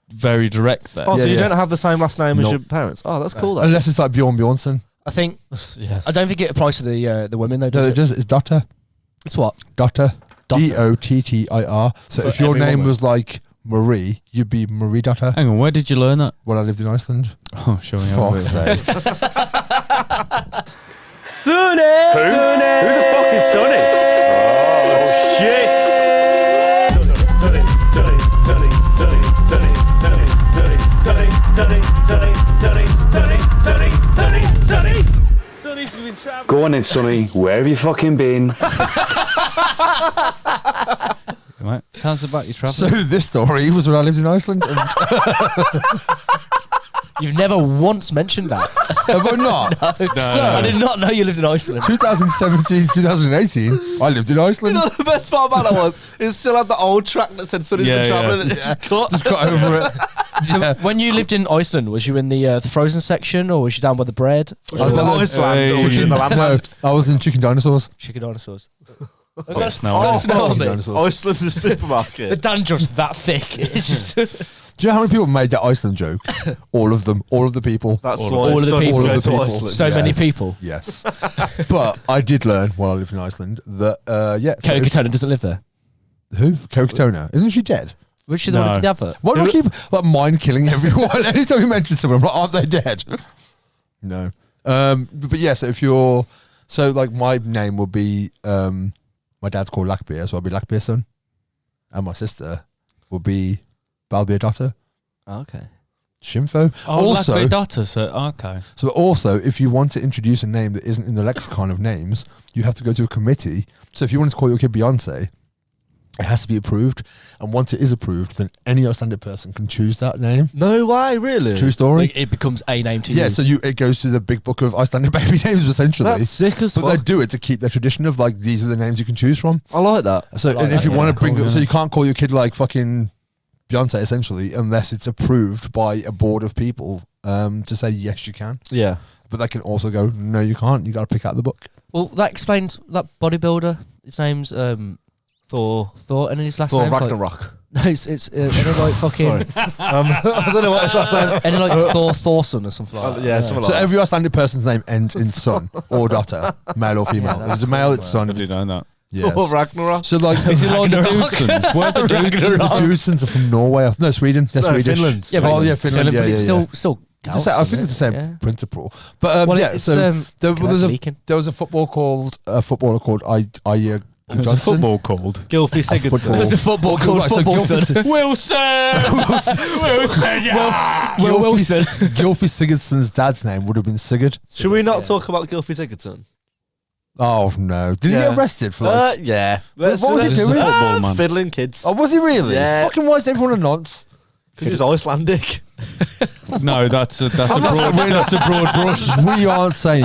very direct there. Oh, so Yeah, you yeah. don't have the same last name as Nope. your parents? Oh, that's cool. Though. Unless it's like Bjorn Bjornsson. I think Yeah. I don't think it applies to the women though. No, Does it it? does. It's Dotter. It's what? Dotter. Dotter. Dottir. So For if your every name woman. was like Marie, you'd be Marie Dotter. Hang on, where did you learn that? When I lived in Iceland. Oh, shall we have Fuck's it? sake. Sonny! Who the fuck is Sonny? Oh, shit! Go on then, Sonny. Where have you fucking been? Right. Tell us about your travel. So this story was when I lived in Iceland. You've never once mentioned that. Have I not? I did not know you lived in Iceland. 2017, 2018, I lived in You Iceland. know the best part about that was it still had the old track that said Sonny's Yeah, been travelling and yeah. it just cut. Just got over it. Yeah. When you lived in Iceland, was you in the frozen section or was you down by the bread? Was you in Iceland or was you in the No, land? I was in Chicken Dinosaurs. Chicken dinosaurs. Got snow. Got snow on me. Iceland, the supermarket. The dandruff's that thick. It's just Do you know how many people made that Iceland joke? All of them. All of the people. That's all why of the Sonny's people. going All of the to people. Iceland. so many people. Yes. But I did learn while I lived in Iceland that, yeah. so Coca it's- Katona doesn't live there. Who? Coca-Cola. Isn't she dead? Was she the one No. who did the advert? Why do I keep like mind killing everyone? Anytime you mention someone, I'm like, aren't they dead? No. But yeah, so if you're, so like my name will be, my dad's called Lackbeer, so I'll be Lackbeer's son. And my sister will be Balbeer daughter. Okay. Shimfo. Oh, also, Lackbeer daughter. So okay. so also, if you want to introduce a name that isn't in the lexicon of names, you have to go to a committee. So if you want to call your kid Beyonce, it has to be approved. And once it is approved, then any Icelandic person can choose that name. No way, really? True story. It becomes a name to Yeah, use. so it goes to the big book of Icelandic baby names, essentially. That's sick as But they fuck. do it to keep their tradition of like these are the names you can choose from. I like that. So like and if that, you want to bring cool, up, so yeah. you can't call your kid like fucking Beyonce essentially unless it's approved by a board of people to say yes you can. Yeah. But they can also go no you can't. You got to pick out the book. Well, that explains that bodybuilder. His name's Thor. Thor, and then his last Thor name's like, Ragnarok. no, it's and then like fucking, Sorry. I don't know what his last name. and then like Thor Thorson or something like that. Yeah, something So like that. every Icelandic person's name ends in son or daughter, male or female. Yeah, If it's a male, it's son. I didn't know that. Yes. Thor Ragnarok. So like Is it like the Ragnarok. Dudesons? Where the the Dudesons? Dudesons are from Norway. No, Sweden. They're No, Swedish. Finland. Yeah, but oh yeah, Finland. Yeah, but yeah, it's yeah. still. It's the same- I think it's the same Yeah. principle. But Well, yeah, it's so there was leaking. there was a footballer called Aya There's a Johnson. football called Gylfi Sigurdsson. football. There's a football called Right, so Football Gylfi- Son. Wilson. Will Wilson. Gylfi Sigurdsson's dad's name would have been Sigurd. Should we not talk about Gylfi Sigurdsson? Oh no! Did he Yeah. get arrested for like? Yeah. What was he This is a doing? football man. Fiddling kids. Oh, was he really? Yeah. Fucking why is everyone a nonce? Because he's Icelandic. No, that's a broad brush. We aren't saying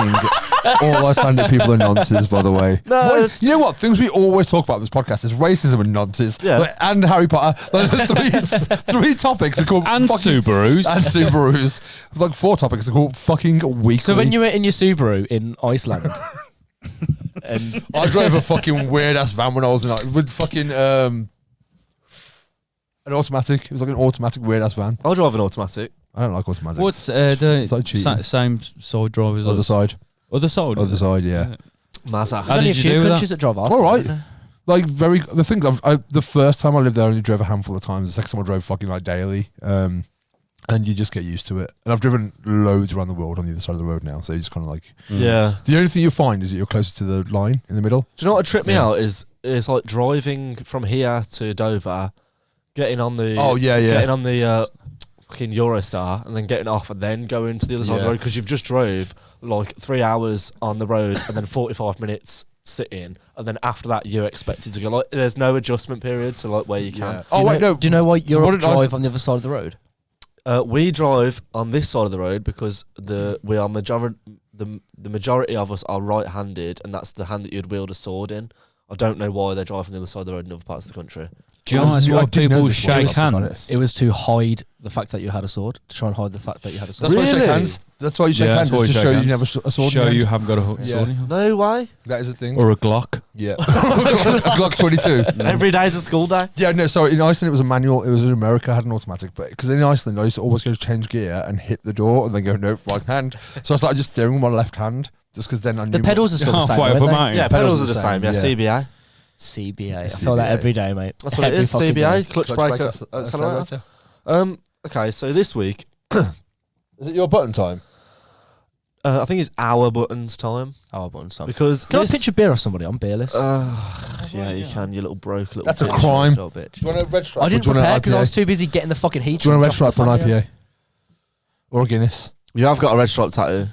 all Icelandic people are nonces, by the way. No, What- it's- you know what? Things we always talk about in this podcast is racism and nonces. Yeah. Like, and Harry Potter. Like, three topics are called And fucking Subarus. and Subarus. Like 4 topics are called fucking weekly. So when you were in your Subaru in Iceland, and I drove a fucking weird ass van when I was in with fucking an automatic. It was like an automatic weird ass van. I'll drive an automatic. I don't like automatics. What's the It's like cheating. same side drivers? Other side? Other side. Other side, yeah. Mazda. How there's only a did you few do with countries that drive us. All right. Like the things the first time I lived there I only drove a handful of times. The second time I drove fucking like daily. And you just get used to it. And I've driven loads around the world on the other side of the road now. So you just kind of like Yeah. the only thing you find is that you're closer to the line in the middle. Do you know what tripped me out is like driving from here to Dover, getting on the getting on the fucking Eurostar and then getting off and then going to the other side of the Yeah. road because you've just drove like 3 hours on the road and then 45 minutes sitting and then after that you're expected to go like there's no adjustment period to like where you can. Yeah. Do you know, no. Do you know why you're What up did I drive on the other side of the road? We drive on this side of the road because the majority of us are right-handed and that's the hand that you'd wield a sword in. I don't know why they drive on the other side of the road in other parts of the country. Do you know I why didn't know people this one. shake I forgot hands? It was to hide the fact that you had a sword, to try and hide the fact that you had a sword. That's why you shake Really? hands. That's why you shake Yeah, hands. that's why Is you to shake show you hands. never a sword. in Show your you hand. haven't got a Yeah. sword in your hand. No way. That is a thing. Or a Glock. Yeah. a Glock 22. Every day's a school day. Yeah, no, sorry. In Iceland, it was a manual. It was in America, I had an automatic. But because in Iceland, I used to always go to change gear and hit the door and then go, no, right hand. So I started just steering with my left hand just because then I knew. The pedals are still the same, Halfway up aren't a they? mountain. Yeah, pedals are the same. Yeah, CBA. CBA. I CBA. feel that every day, mate. That's what it Every is. fucking CBA, day. clutch breaker, accelerator. Okay, so this week, Is it your button time? I think it's our buttons time Oh, but son. because Can I this- pitch a beer off somebody? I'm beerless. yeah, you can, you little broke little. That's a bitch. crime. Little bitch. Do you want a red stripe? I didn't or do you want prepare an because I was IPA? too busy getting the fucking heat. Do you want a red dropped stripe for the an fucking- IPA? Or a Guinness? You have got a red stripe tattoo.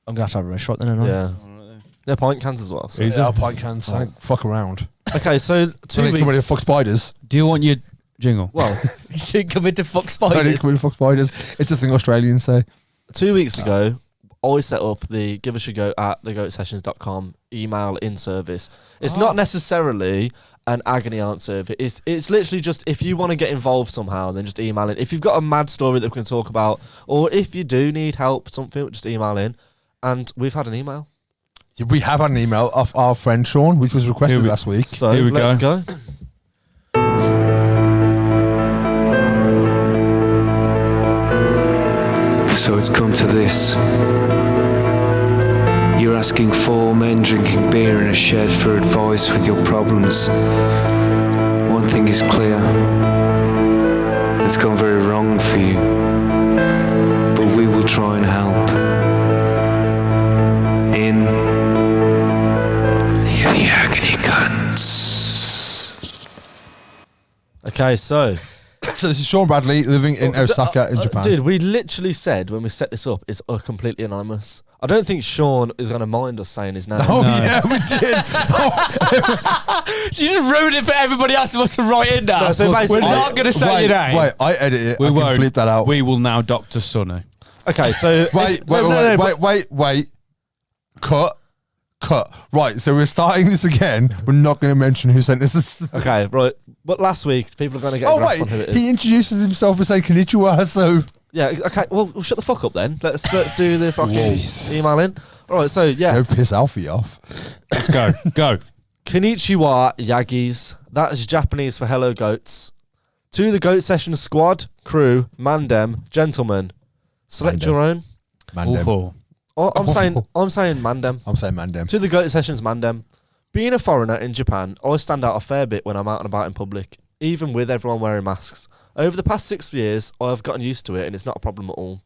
I'm going to have a red stripe then, aren't I? Yeah. They're pint cans as well. So. Yeah, pint cans. Fuck around. Okay, so 2 weeks. Come ready to fuck spiders. Do you want your jingle? Well, You didn't come in to fuck I spiders. didn't come ready to fuck spiders. It's the thing Australians say. 2 weeks ago, I set up the give us a go at thegoatsessions.com email in service. It's not necessarily an agony answer. It's literally just if you want to get involved somehow, then just email in. If you've got a mad story that we can talk about, or if you do need help, something, just email in. And we've had an email. We have had an email off our friend Sean, which was requested last week. So Here we let's go. So it's come to this. You're asking 4 men drinking beer in a shed for advice with your problems. One thing is clear. It's gone very wrong for you. But we will try and help. In the Agony Guns. Okay, so So this is Sean Bradley living in Osaka in Japan. dude, we literally said when we set this up, it's completely anonymous. I don't think Sean is going to mind us saying his name. Oh yeah, we did. You just ruined it for everybody else who wants to write in now. No, so We're basically- not going to say your name. Wait, I edit it. We I can won't. bleep that out. We will now Dr. Sonny. Okay, so Wait. Cut. Right, so we're starting this again. We're not going to mention who sent this. Okay, right. But last week, people are going to get a Oh grasp wait, on who it is. he introduces himself as saying konnichiwa. So Yeah, okay. Well, shut the fuck up then. Let's do the fucking email in. All right, so yeah. go piss Alfie off. Let's go. Go. Konnichiwa, Yagis. That is Japanese for hello goats. To the Goat Session squad, crew, mandem, gentlemen. Select Mandem. your own. Mandem. Awful. Oh, I'm saying mandem. I'm saying mandem. To the Goat Sessions mandem. Being a foreigner in Japan, I stand out a fair bit when I'm out and about in public, even with everyone wearing masks. Over the past 6 years, I have gotten used to it and it's not a problem at all.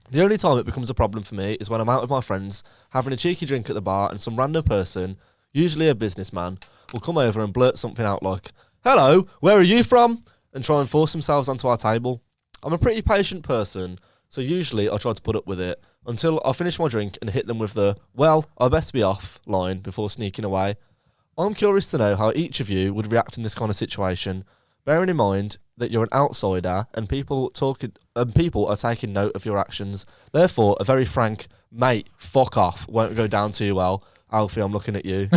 The only time it becomes a problem for me is when I'm out with my friends, having a cheeky drink at the bar, and some random person, usually a businessman, will come over and blurt something out like, "Hello, where are you from?" and try and force themselves onto our table. I'm a pretty patient person, so usually I try to put up with it until I finish my drink and hit them with the, "Well, I best be off" line before sneaking away. I'm curious to know how each of you would react in this kind of situation, bearing in mind that you're an outsider and people are taking note of your actions. Therefore, a very frank "mate, fuck off" won't go down too well. Alfie, I'm looking at you.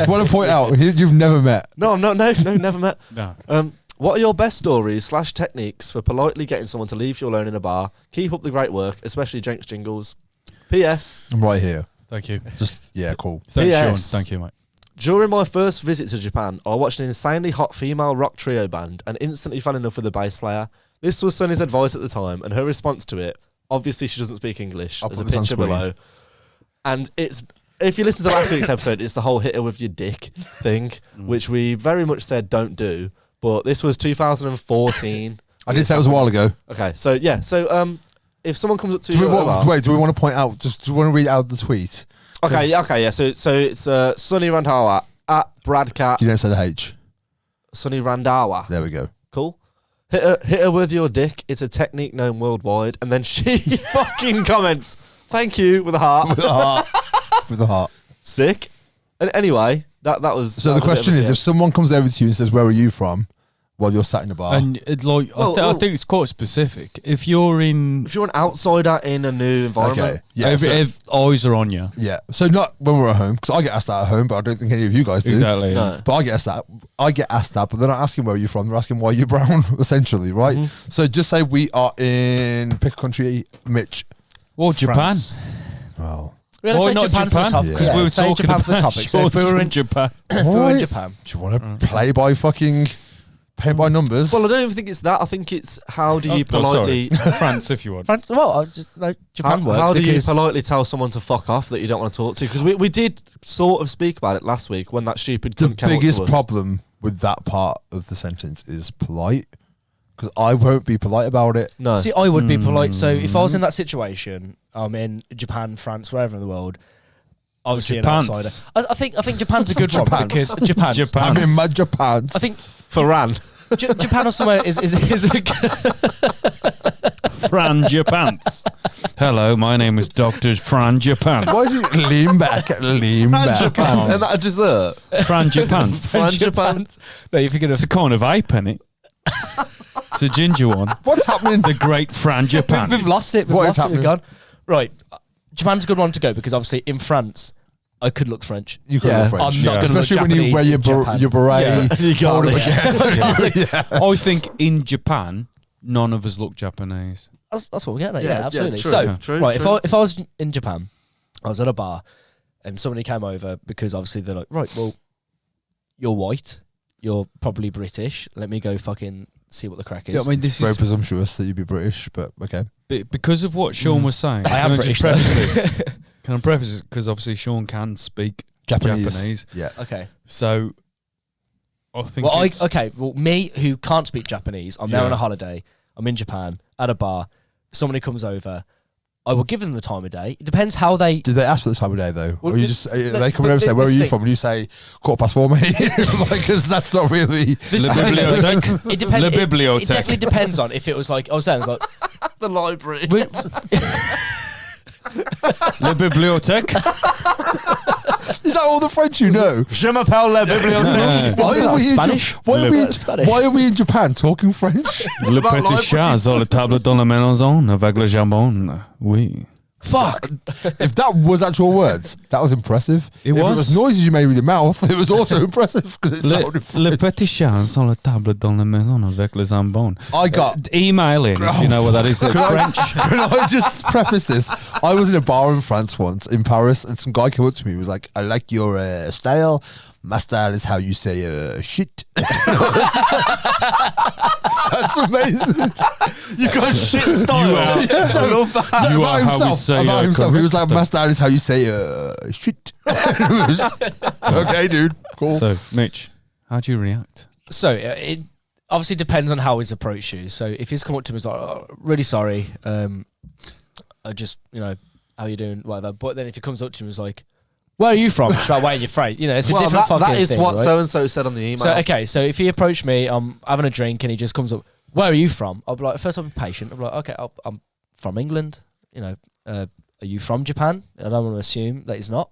Want to point out you've never met. No, never met. No. What are your best stories / techniques for politely getting someone to leave you alone in a bar? Keep up the great work, especially Jenk's jingles. P.S. I'm right here. Thank you. Just yeah, cool. Thanks, Sean. P.S. Thank you, mate. During my first visit to Japan, I watched an insanely hot female rock trio band and instantly fell in love with the bass player. This was Sunny's advice at the time, and her response to it, obviously she doesn't speak English, I'll there's a put this on picture screen. below. And it's, if you listen to last week's episode, it's the whole hit her with your dick thing, which we very much said don't do, but this was 2014. I did say it was a while ago. Okay, so yeah, if someone comes up to Do we you at a bar- wait, do we want to point out? Just do we want to read out the tweet? Okay, yeah. So it's Sunny Randhawa at Bradcat. You don't say the H. Sunny Randhawa. There we go. Cool. Hit her with your dick. It's a technique known worldwide. And then she fucking comments, "Thank you," with a heart. With the heart. With the heart. Sick. And anyway, that was. So that the was a bit question of a- is, if someone comes over to you and says, "Where are you from?" while you're sat in a bar, And it's like, Well, I think it's quite specific. If you're in, if you're an outsider in a new environment, okay, yeah, if eyes are on you, yeah. So not when we're at home, because I get asked that at home, but I don't think any of you guys do. exactly. no. But I get asked that. But they're not asking where you're from. They're asking why you're brown, essentially, right? Mm-hmm. So just say we are in pick a country, Mitch. Well, Japan. France. Well, We're gonna Why say not Japan for the Japan? top. Because Yeah. we were Say talking Japan about for the topic. So if we were in Japan. if we were in Why? Japan, do you want to play by fucking pay by numbers? Well, I don't even think it's that. I think it's how do you Oh, sorry. politely France, if you want. France. Well, I just like Japan works how do you because politely tell someone to fuck off that you don't want to talk to? Because we did sort of speak about it last week when that stupid the cunt came up biggest to us. problem with that part of the sentence is polite, because I won't be polite about it. No. see, I would be polite. So if I was in that situation, I'm in Japan, France, wherever in the world. Obviously, an Japans. outsider. I think Japan's a good one Japans. because Japan. Japan. I'm in my Japans. I think Ferran. Japan or somewhere is a Frangipants. Hello, my name is Dr. Frangipants. Why is it lean back? Lean back. Isn't that a dessert? Frangipants. Frangipants. No, you're thinking It's of. a kind of ape, isn't it? It's a ginger one. What's happening? The great Frangipants. We've lost it. We've What lost is it. We've happening? gone. Right. Japan's a good one to go because obviously in France, I could look French. You could Yeah. look French. I'm not gonna look Especially when you Japanese wear in Japan. your beret. You hold can't. up against. I think in Japan, none of us look Japanese. That's what we're getting at. Yeah, Yeah, yeah, absolutely. true, So, true, right, true. if I was in Japan, I was at a bar, and somebody came over because obviously they're like, right, well, you're white, you're probably British. Let me go fucking see what the crack is. Yeah, I mean, this Very is presumptuous that you'd be British, but okay. because of what Sean was saying. I am can British. just preface though. this? Can I preface it? Because obviously Sean can speak Japanese. Japanese. Yeah. Okay. So I think Well, it's, well, me who can't speak Japanese, I'm there Yeah. on a holiday. I'm in Japan at a bar. Somebody comes over. I will give them the time of day. It depends how they. Did they ask for the time of day though? Well, or you this- just they come over and say, "Where are this you thing- from?" And you say, "4:15, mate." Like, 'cause that's not really. Le bibliothèque. It depends. Le It bibliothèque. definitely depends on if it was like I was saying, like The library. we- Le bibliothèque. Is that all the French you know? Je m'appelle la bibliothèque. Why that are was we in Spanish? Why are we? Spanish. Why are we in Japan talking French? Le About petit libraries. chat sur la table dans la maison avec le jambon. Oui. fuck. If that was actual words, that was impressive. It if it was. was noises you made with your mouth, it was also impressive because it Le, sounded le French. petit chat sur la table dans la maison avec le jambon. I got. Email in if you know what that is. It's French. Can I just preface this? I was in a bar in France once, in Paris, and some guy came up to me and was like, I like your style. My style is how you say shit. That's amazing. You've got shit style. You are- I love that. You about are how we himself. say About himself. He was like, correct. my style is how you say shit. It was, okay, dude. Cool. So, Mitch, how do you react? So it obviously depends on how he's approached you. So if he's come up to me, he's like, oh, "Really sorry, I just how you doing, whatever." But then if he comes up to me, he's like, "Where are you from?" Straight away, you're afraid. It's a Well, different that fucking is thing, what right? so and so said on the email. So okay, so if he approached me, I'm having a drink, and he just comes up, "Where are you from?" I'll be like, first I'll be patient. I'll be like, "Okay, I'm from England. Are you from Japan?" I don't want to assume that he's not.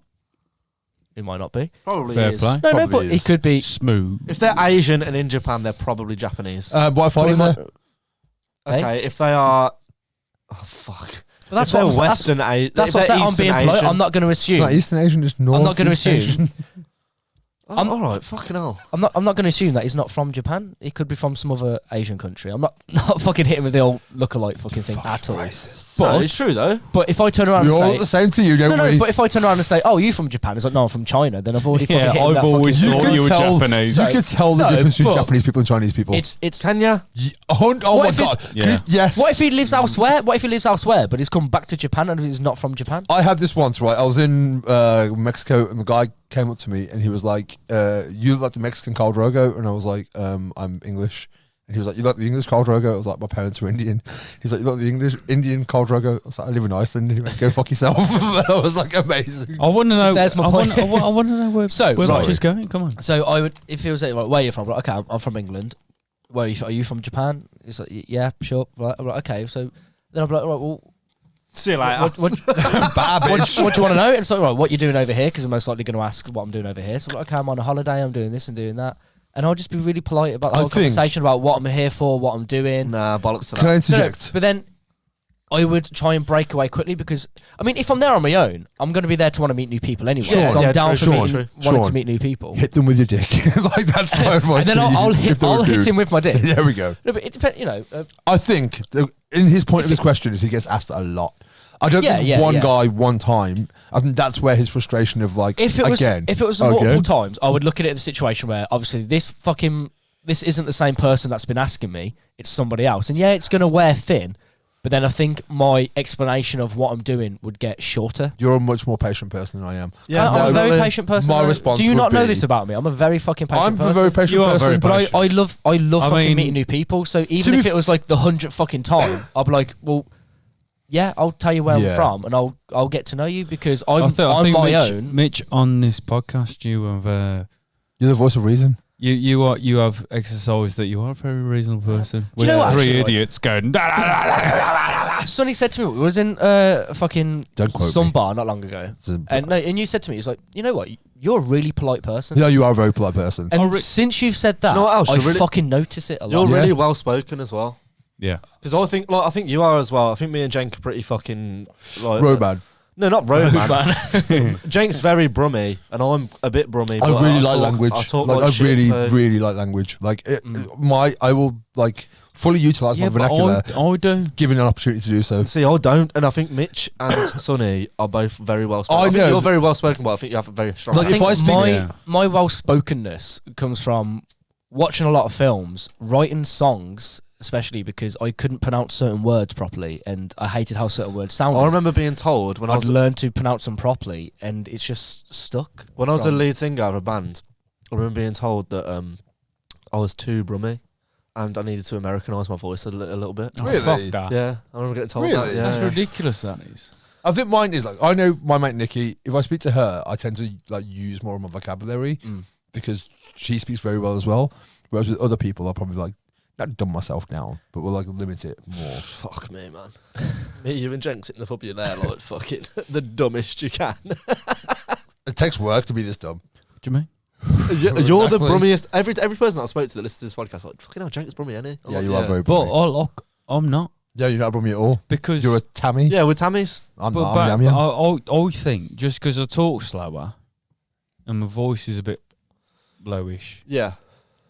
He might not be. Probably Fair is. play. No, Probably but he is. could be. Smooth. If they're Asian and in Japan, they're probably Japanese. Wi-Fi but was he there? might- Okay, if they are, oh fuck. But that's if they're what I'm, Western Asian, that's what I'm saying. I'm being polite. I'm not going to It's assume. not Eastern Asian, just North. I'm not going to East assume. Asian. Oh, all right, fucking hell. I'm not going to assume that he's not from Japan. He could be from some other Asian country. I'm not fucking hitting with the old look-alike fucking thing at all. Racist. No, But it's true though. if I turn around We're all and the say same to you, don't no, we? but if I turn around and say, "Oh, you from Japan?" It's like, "No, I'm from China." Then I've already fucking Yeah, hit him I've that always fucking- thought you were tell, Japanese. You could tell the No, difference between but- Japanese people and Chinese people. It's Can ya? Oh What my if it's- god! Yeah. Can you- yes. what if he lives elsewhere? What if he lives elsewhere, but he's come back to Japan and he's not from Japan? I had this once, right? I was in Mexico, and the guy came up to me, and he was like, "You look like the Mexican Khal Drogo," and I was like, "I'm English." And he was like, "You like the English Khal Drogo?" I was like, "My parents were Indian." He's like, "You like the Indian Khal Drogo?" I was like, "I live in Iceland." And he went, "Go fuck yourself." I was like, amazing. I want to know. there's my I point. want to know where, So, where sorry. Mitch is going. Come on. So I would, if he was like, "Where are you from?" Like, okay, I'm from England. Where are you from Japan? He's like, "Yeah, sure." Right, I'm like, okay, so then I'm like, "Right, well, See you later. what Bad bitch. what do you want to know?" And it's like, "Right, what you doing over here?" Because I'm most likely going to ask what I'm doing over here. So I'm like, okay, I'm on a holiday. I'm doing this and doing that. And I'll just be really polite about the I whole think- conversation about what I'm here for, what I'm doing. Nah, bollocks to Can I that. No, no, interject? but then I would try and break away quickly because, I mean, if I'm there on my own, I'm going to be there to want to meet new people anyway. Sean, so I'm yeah, down true, for Sean, wanting Sean. to meet new people. Hit them with your dick. Like, that's my advice. And then to you, I'll if hit they're a him dude. with my dick. There we go. No, but it depends, I think in his point of this question is he gets asked a lot. I don't think Yeah, one yeah. guy one time. I think that's where his frustration of like If it was again. multiple times, I would look at it as a situation where obviously this isn't the same person that's been asking me. It's somebody else, and yeah, it's going to wear thin. But then I think my explanation of what I'm doing would get shorter. You're a much more patient person than I am. Yeah, I'm a very definitely. patient person. My though. response Do you would not know be- this about me? I'm a very fucking patient I'm person. a very patient You are person. very But patient. I love I fucking mean- meeting new people. So even To if be it was like the 100th fucking time, I'll be like, well, yeah, I'll tell you where Yeah. I'm from, and I'll get to know you because I I'm think my Mitch, own. Mitch, on this podcast, you have. You're the voice of reason. You have exercised that you are a very reasonable person. Do you know what, three actually, idiots going. Sonny said to me, we was in fucking Don't quote some me. bar not long ago, and you said to me, he's like, you know what, you're a really polite person. Yeah, you are a very polite person. And since you've said that, you know what else? I You're really- fucking notice it a You're lot. really well spoken as well. Yeah. Because I think you are as well. I think me and Jenk are pretty fucking like Roadman. No, not roadman. Jenk's very brummy, and I'm a bit brummy. I but really like talk- language. I talk Like, like I shit, really, so- really like language. Like I will like fully utilize my vernacular, I do. given an opportunity to do so. See, I don't, and I think Mitch and Sonny are both very well spoken. I I think know. you're very well spoken, but I think you have a very strong. Like, I if think I speak- my well-spokenness comes from watching a lot of films, writing songs, especially because I couldn't pronounce certain words properly, and I hated how certain words sounded. I remember being told when I I'd was learned to pronounce them properly, and it's just stuck. when I was a from- lead singer of a band. I remember being told that I was too brummy, and I needed to Americanise my voice a little bit. Oh, Really? fuck that. Yeah, I remember getting told Really? that. Yeah, That's yeah. ridiculous. That is. I think mine is like I know my mate Nikki. If I speak to her, I tend to like use more of my vocabulary because she speaks very well as well. Whereas with other people, I'll probably like not dumb myself down, but we'll like limit it more. Fuck me, man. Me, you and Jenk sit in the pub, you're there like fucking the dumbest you can. It takes work to be this dumb. What do you mean? You're the Exactly. brummiest. Every person that I spoke to that listens to this podcast, like fucking hell, Jenk's brummy, isn't he? I'm Yeah, like, you are very. But Brummy. I'm not Yeah, you're not brummy at all. because You're a Tammy. Yeah, with Tammy's. I'm but, not. but I'm yam yam. I think just because I talk slower and my voice is a bit lowish, Yeah,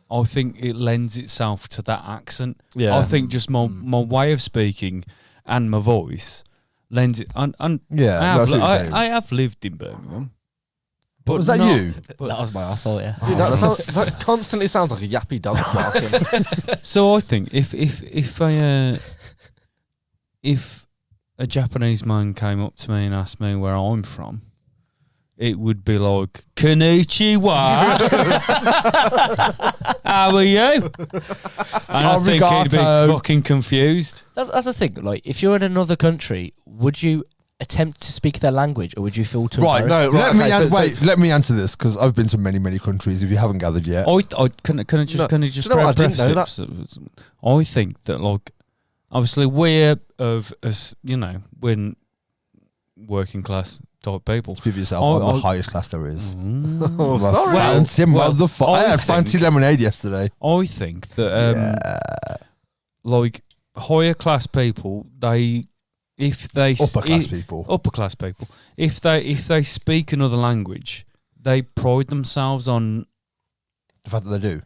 I think it lends itself to that accent. yeah. I think just my way of speaking and my voice lends it. And Yeah, I, that's have, what you're saying. I have lived in Birmingham. But was that not- you? but- That was my asshole, yeah. Dude, that constantly sounds like a yappy dog barking. So I think if a Japanese man came up to me and asked me where I'm from, it would be like Konnichiwa. How are you? And I think he'd be Arigato. fucking confused. That's the thing. Like, if you're in another country, would you attempt to speak their language, or would you feel too Right. embarrassed? No, Let right, me okay, answer, so- wait. Let me answer this because I've been to many countries. If you haven't gathered yet, Can I just No, grab do you know what? I didn't know preface it? I think that like obviously we're of us, you know, we're working class type people. speak for yourself. Oh, I'm the oh. highest class there is. Oh, My sorry. fancy Well, motherfucker. I I had fancy think- lemonade yesterday. I think that like higher class people, if they Upper class people. upper class people, if they speak another language, they pride themselves on The fact that they do.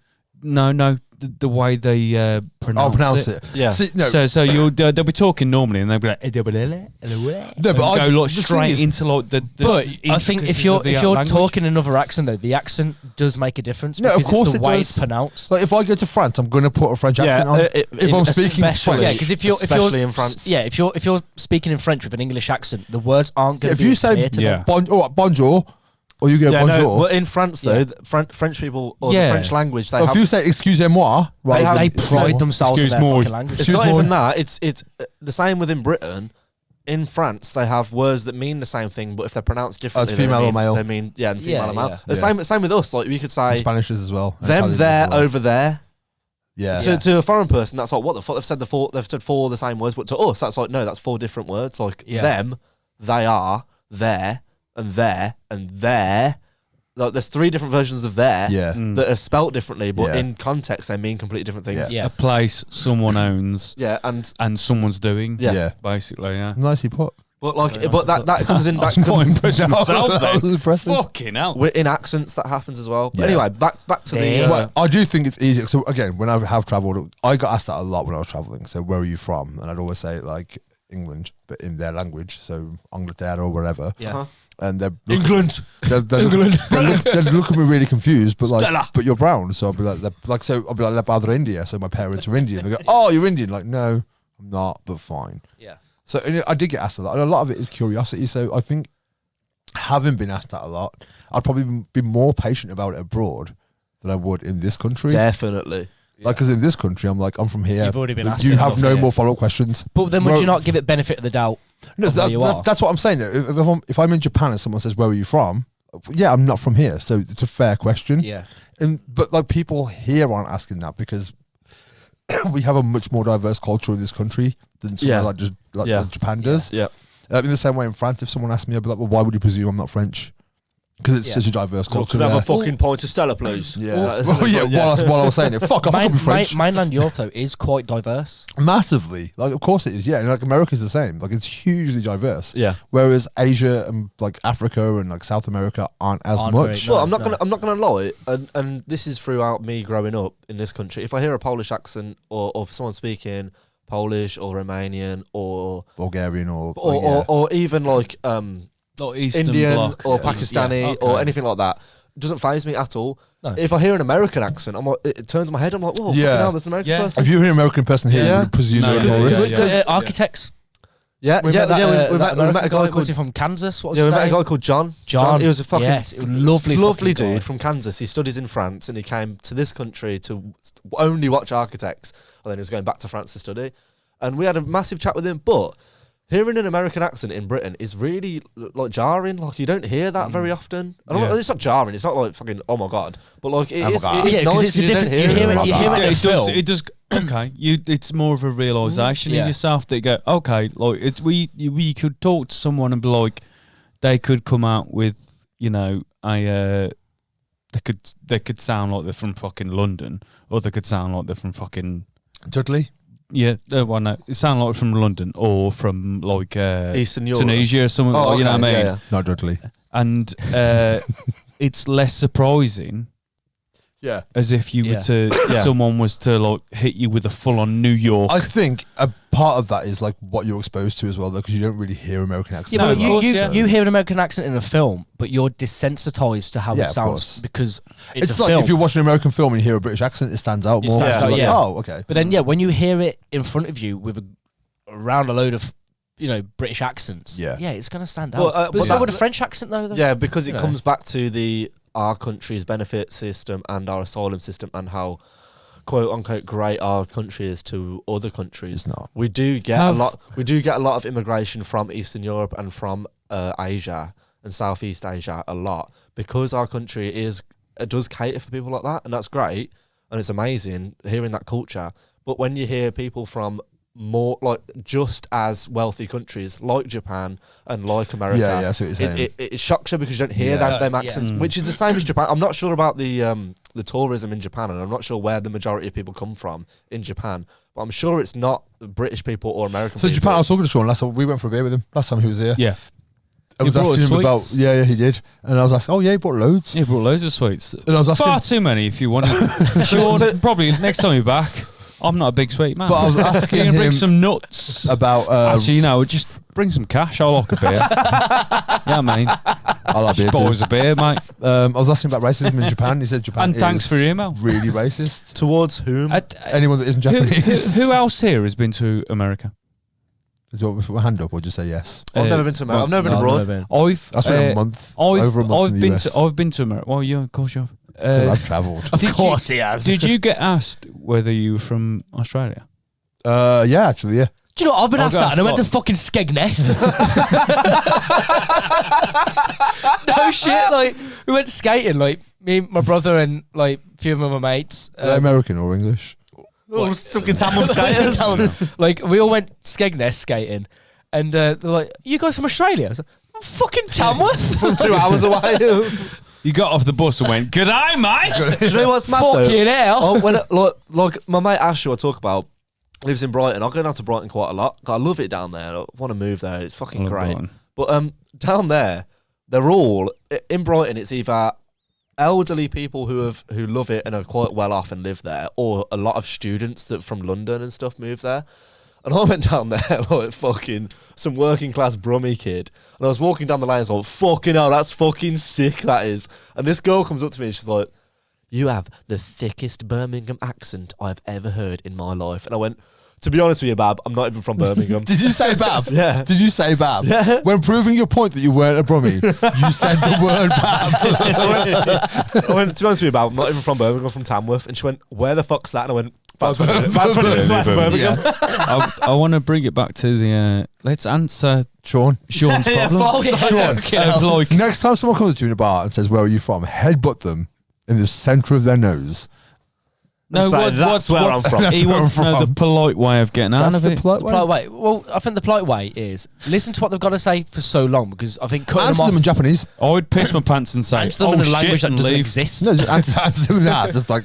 the way they pronounce I'll pronounce it. Yeah. See, no, So they'll be talking normally, and they'll be like, no, but go I, like the thing straight is- into like the. But I think if intricacies you're of the language. talking another accent though, the accent does make a difference. No, of because course it's the it way does. it's pronounced. Like if I go to France, I'm going to put a French accent on. If I'm speaking especially- French. Yeah, because if you're especially in France. yeah, if you're speaking in French with an English accent, the words aren't going If to be you as say clear to them. bonjour, or you go Yeah, bonjour. no, well, in France though, Yeah. French people or Yeah. the French language, they Or if have. you say excusez-moi, right? have- They excusez-moi. pride themselves in their Excuse-moi. fucking language. It's Excuse not me. even that. It's the same within Britain. In France, they have words that mean the same thing, but if they're pronounced differently, female they or mean, male. They mean and female Yeah, or male. yeah. The same with us. Like we could say Spanish is as well. them Italian there as well. over there. Yeah. To a foreign person, that's like what the fuck they've said they've said four the same words, but to us, that's like no, that's four different words. Like Yeah. them, they are there and there and there. Like there's three different versions of there Yeah. that are spelt differently, but Yeah. in context they mean completely different things. Yeah. a place someone owns Yeah, and someone's doing. Yeah. Yeah. Basically, yeah. Nicely put. but like but that comes in. I That was quite comes impressed with myself that then. was impressive. Fucking hell. We're in accents that happens as well. But Yeah. anyway, back to the. Yeah. Well, I do think it's easier. So again, when I have travelled, I got asked that a lot when I was travelling. So where are you from? And I'd always say like England, but in their language, so Angleterre or wherever. Yeah. Uh-huh. And they're England. They'd look at me really confused, but like, Stella. but you're brown, so I'll be like, so I'll be like, "Padre India," so my parents are Indian. They go, "Oh, you're Indian?" Like, no, I'm not, but fine. Yeah. So and I did get asked a lot, and a lot of it is curiosity. So I think having been asked that a lot, I'd probably be more patient about it abroad than I would in this country. Definitely. Like, because in this country, I'm like, I'm from here. You've already been asked You it have enough, no yeah. more follow-up questions. But then would Bro- you not give it benefit of the doubt? No, of where you are? that's what I'm saying. If I'm in Japan and someone says, "Where are you from?" Yeah, I'm not from here. So it's a fair question. Yeah. But like people here aren't asking that because we have a much more diverse culture in this country than somewhere like Japan does. Yeah. In the same way in France, if someone asked me, I'd be like, well, why would you presume I'm not French? Because it's such a diverse culture. Could I have there. a fucking pint of Stella, please? Yeah. While I was saying it, fuck off, I could be French. Mainland Europe, though, is quite diverse. Massively. Like, of course it is, yeah. And like America's the same. Like, it's hugely diverse. Yeah. Whereas Asia and like Africa and like South America aren't as much. Well, I'm not gonna lie, and this is throughout me growing up in this country. If I hear a Polish accent or someone speaking Polish or Romanian or Bulgarian or even like Not Eastern Indian Bloc. or Pakistani or anything like that, it doesn't faze me at all. No. If I hear an American accent, I'm like, it turns my head. I'm like, whoa, fucking hell, there's an American person. If you hear an American person here, you would presume they're a tourist. Architects. We met a guy called from Kansas. What was we his met a name? guy called John. John. He was a fucking lovely guy. dude from Kansas. He studies in France and he came to this country to only watch architects, and then he was going back to France to study. And we had a massive chat with him, but hearing an American accent in Britain is really like jarring. Like you don't hear that very often. It's not jarring. It's not like fucking oh my god. But like it is nice. It's a different. You hear it in a film. It does. Okay, it's more of a realization in yourself that you go, okay, like it's we could talk to someone and be like, they could come out with they could sound like they're from fucking London, or they could sound like they're from fucking Dudley. Yeah, well, no, it sounds like from London or from like Eastern Europe, Tunisia or something. Oh, okay. You know what I mean? Yeah. Not Dudley. And it's less surprising. Yeah. As if you were to someone was to like hit you with a full on New York. I think a part of that is like what you're exposed to as well, though, because you don't really hear American accents. Yeah, but you hear an American accent in a film, but you're desensitized to how it sounds because it's a like film. if you're watching an American film and you hear a British accent, it stands out more. Oh, okay. But then when you hear it in front of you with around a load of British accents, it's gonna stand out. But so would a French accent though. Yeah, because it comes back to our country's benefit system and our asylum system and how quote unquote great our country is to other countries. It's not. We do get a lot of immigration from Eastern Europe and from Asia and Southeast Asia a lot because our country does cater for people like that, and that's great and it's amazing hearing that culture. But when you hear people from more like just as wealthy countries like Japan and like America, I see what you're saying. It shocks you because you don't hear them accents, which is the same as Japan. I'm not sure about the tourism in Japan, and I'm not sure where the majority of people come from in Japan, but I'm sure it's not British people or American people. So Japan, I was talking to Sean last time. We went for a beer with him last time he was here. Yeah. I was asking him about he did, and I was like, he brought loads. He brought loads of sweets. And I was asking, far too many if you want. Sean, probably next time you're back. I'm not a big sweet man. But I was asking you him bring some nuts about. Actually, just bring some cash. I'll like a beer. Yeah, mate. I like beer too. A beer, mate. I was asking about racism in Japan. He said Japan. And thanks for your email. Really racist towards whom? Anyone that isn't Japanese. Who else here has been to America? Do you want me to put my hand up or just say yes? I've never been to America. I've never been abroad. I spent a month. Over a month in the US. I've been to America. Well, yeah, of course you have. I've travelled. Of course he has. Did you get asked whether you were from Australia? Yeah, actually, yeah. Do you know what? I've been asked that and I went to fucking Skegness. No shit, like, we went skating, like, me, my brother and, like, a few of my mates. Are they American or English? Fucking Tamil skaters. Like, we all went Skegness skating and they're like, you guys from Australia? I was like, I'm fucking Tamworth. From 2 hours away. You got off the bus and went, good eye, mate. Do you know what's mad fucking hell. Oh, when like my mate Ash, who I talk about, lives in Brighton. I go down to Brighton quite a lot. I love it down there. I want to move there. It's fucking great. Brighton. But down there, they're all in Brighton. It's either elderly people who love it and are quite well off and live there, or a lot of students that from London and stuff move there. And I went down there like fucking some working class Brummie kid, and I was walking down the lane. I was like, fucking hell, that's fucking sick. That is. And this girl comes up to me and she's like, you have the thickest Birmingham accent I've ever heard in my life. And I went, to be honest with you, Bab, I'm not even from Birmingham. Did you say Bab? Yeah. Did you say Bab? Yeah. When proving your point that you weren't a Brummie, you said the word Bab. I went, to be honest with you, Bab, I'm not even from Birmingham, I'm from Tamworth. And she went, where the fuck's that? And I went, about 20 minutes away from Birmingham. I want to bring it back to the, let's answer Sean's problem. Sean. Next time someone comes to you in a bar and says, where are you from? Headbutt them. in the centre of their nose. No, that's where I'm from. He wants to know the polite way of getting out of it. The polite way. Well, I think the polite way is listen to what they've got to say for so long, because I think cutting Answer them them off, in Japanese. I would piss my pants and say, answer them in a language that doesn't leave. exist. No, just answer them in that. Just like,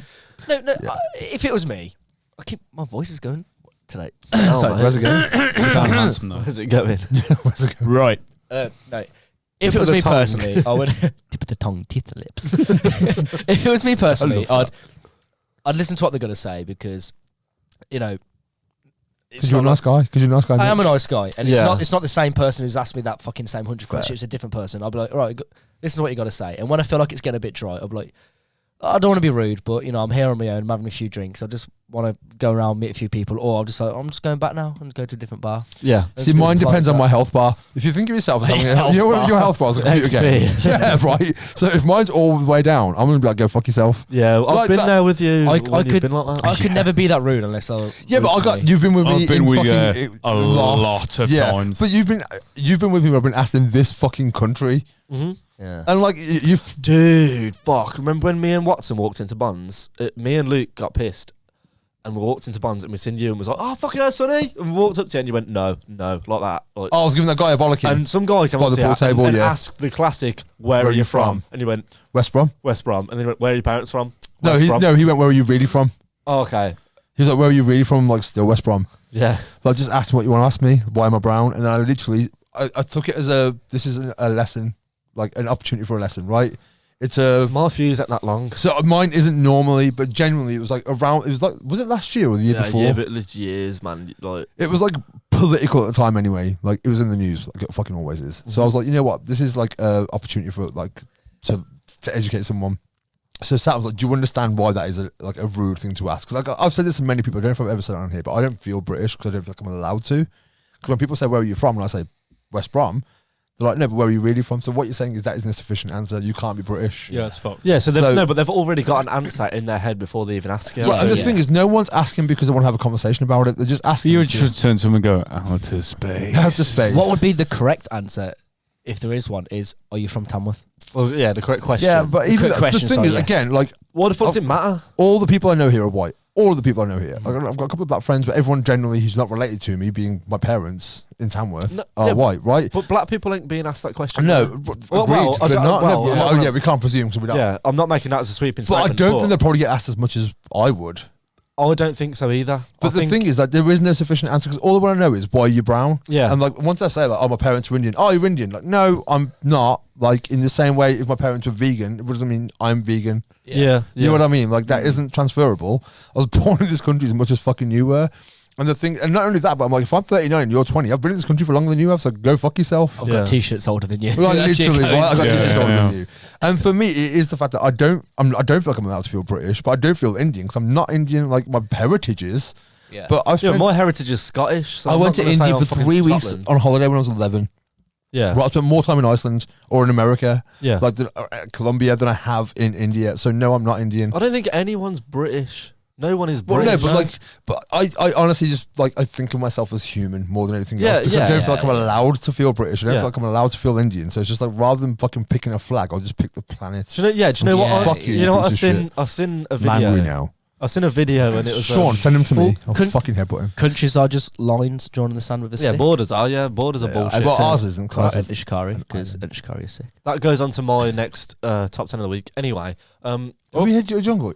No. If it was me, I keep my voice is going today. Oh, Sorry, where's it going? You sound handsome though. Where's it going? Where's it going? right. No. If it was of the me tongue. personally, I would tip of the tongue, teeth, the lips. If it was me personally, I'd listen to what they're gonna say, because it's Because you're a nice guy. Because you're a nice guy. I am a nice guy, and Yeah. it's not the same person who's asked me that fucking same 100 questions. It's a different person. I'll be like, all right, listen to what you got to say. And when I feel like it's getting a bit dry, I'll be like, I don't want to be rude, but I'm here on my own. I'm having a few drinks. I just want to go around, meet a few people, or I'm just going back now and go to a different bar. Yeah. See, mine depends on my health bar. If you think of yourself as having your health bar is a computer game. Yeah, right. So if mine's all the way down, I'm gonna be like, go fuck yourself. Yeah, I've Like been that- there with you. I when you've could- been like that. I could never be that rude unless I. Yeah, but you've been with me. I've been in with fucking, you a lot of times. But you've been with me. I've been asked in this fucking country, Yeah. and like you've. Dude, fuck. Remember when me and Watson walked into Bonds? Me and Luke got pissed. And we walked into Bonds and we seen you and was like, oh, fucking hell, Sonny. And we walked up to you and you went, no, like that. Like, I was giving that guy a bollocking. and some guy came By up the to you pool table, and yeah. asked the classic, where are you from? And you went, West Brom. West Brom. And then he went, where are your parents from? No, West Brom. he went. Where are you really from? Oh, okay. He was like, where are you really from? Like, still West Brom. Yeah. So I just asked him what you want to ask me. Why am I brown? And then I literally, I took it as this is a lesson, like an opportunity for a lesson, right? It's My fuse ain't that long. So mine isn't normally, but genuinely it was like around. It was like, was it last year or the year before? Yeah, but it's years, man. Like, It was like political at the time anyway. Like it was in the news, like it fucking always is. So I was like, you know what? This is like a opportunity for like to educate someone. So Sam was like, do you understand why that is a rude thing to ask? Because like I've said this to many people. I don't know if I've ever said it on here, but I don't feel British because I don't feel like I'm allowed to. Because when people say, where are you from? And I say, West Brom. They're like, no, but where are you really from? So what you're saying is that isn't a sufficient answer. You can't be British. Yeah, it's fucked. yeah, so So- no, but they've already got an answer in their head before they even ask you. Well, So, and the yeah. thing is, no one's asking because they want to have a conversation about it. They're just asking. You should turn to him and go, outer space. Outer space. What would be the correct answer, if there is one, is are you from Tamworth? Well, yeah, the correct question. Yeah, but even Quick the question, thing sorry, is, yes. again, like what the fuck does it matter? all the people I know here are white. All of the people I know here. I've got a couple of black friends, but everyone generally who's not related to me, being my parents in Tamworth, No, are yeah, white, right? But black people ain't being asked that question. No, Well, agreed. I They're don't- not. well, No, yeah, well, yeah, we can't presume because we don't. Yeah, I'm not making that as a sweeping But I statement. don't think they'll probably get asked as much as I would. I don't think so either. But the thing is that there is no sufficient answer because all I want to know is why are you brown? Yeah. And like once I say like, oh, my parents are Indian. Oh, you're Indian. Like, no, I'm not. Like in the same way, if my parents were vegan, it doesn't mean I'm vegan. Yeah, You know what I mean? Like that isn't transferable. I was born in this country as much as fucking you were. And the thing, and not only that, but I'm like, if I'm 39 and you're 20, I've been in this country for longer than you have, so go fuck yourself. I've Yeah. got t-shirts older than you. Like That's your literally, code. right? I got Yeah, t-shirts older yeah. than you. And for me, it is the fact that I don't feel like I'm allowed to feel British, but I do feel Indian because I'm not Indian. Like my heritage is. Yeah. But I Yeah, spent, my heritage is Scottish. So I I'm went not to gonna say India I'm for fucking 3 weeks Scotland. on holiday when I was 11. Yeah, Right, I spent more time in Iceland or in America, yeah. like Colombia, than I have in India. So no, I'm not Indian. I don't think anyone's British. No one is Well, British. no, but I honestly just I think of myself as human more than anything Yeah, else because I yeah, don't feel like I'm yeah. allowed to feel British. I don't Yeah. feel like I'm allowed to feel Indian. So it's just like rather than fucking picking a flag, I'll just pick the planet. Do you know? Yeah. Do you know Yeah. what? Fuck you, You know what? piece of I seen a video. Mangry now. I seen a video and it was Sean, send him to me. well, I'll couldn't- fucking headbutt him. Countries are just lines drawn in the sand with a yeah, stick. borders are bullshit. as But to- ours isn't Class class. Ishikari, because Ishikari is sick. That goes on to my next top 10 of the week. Anyway, Have we had your jingle?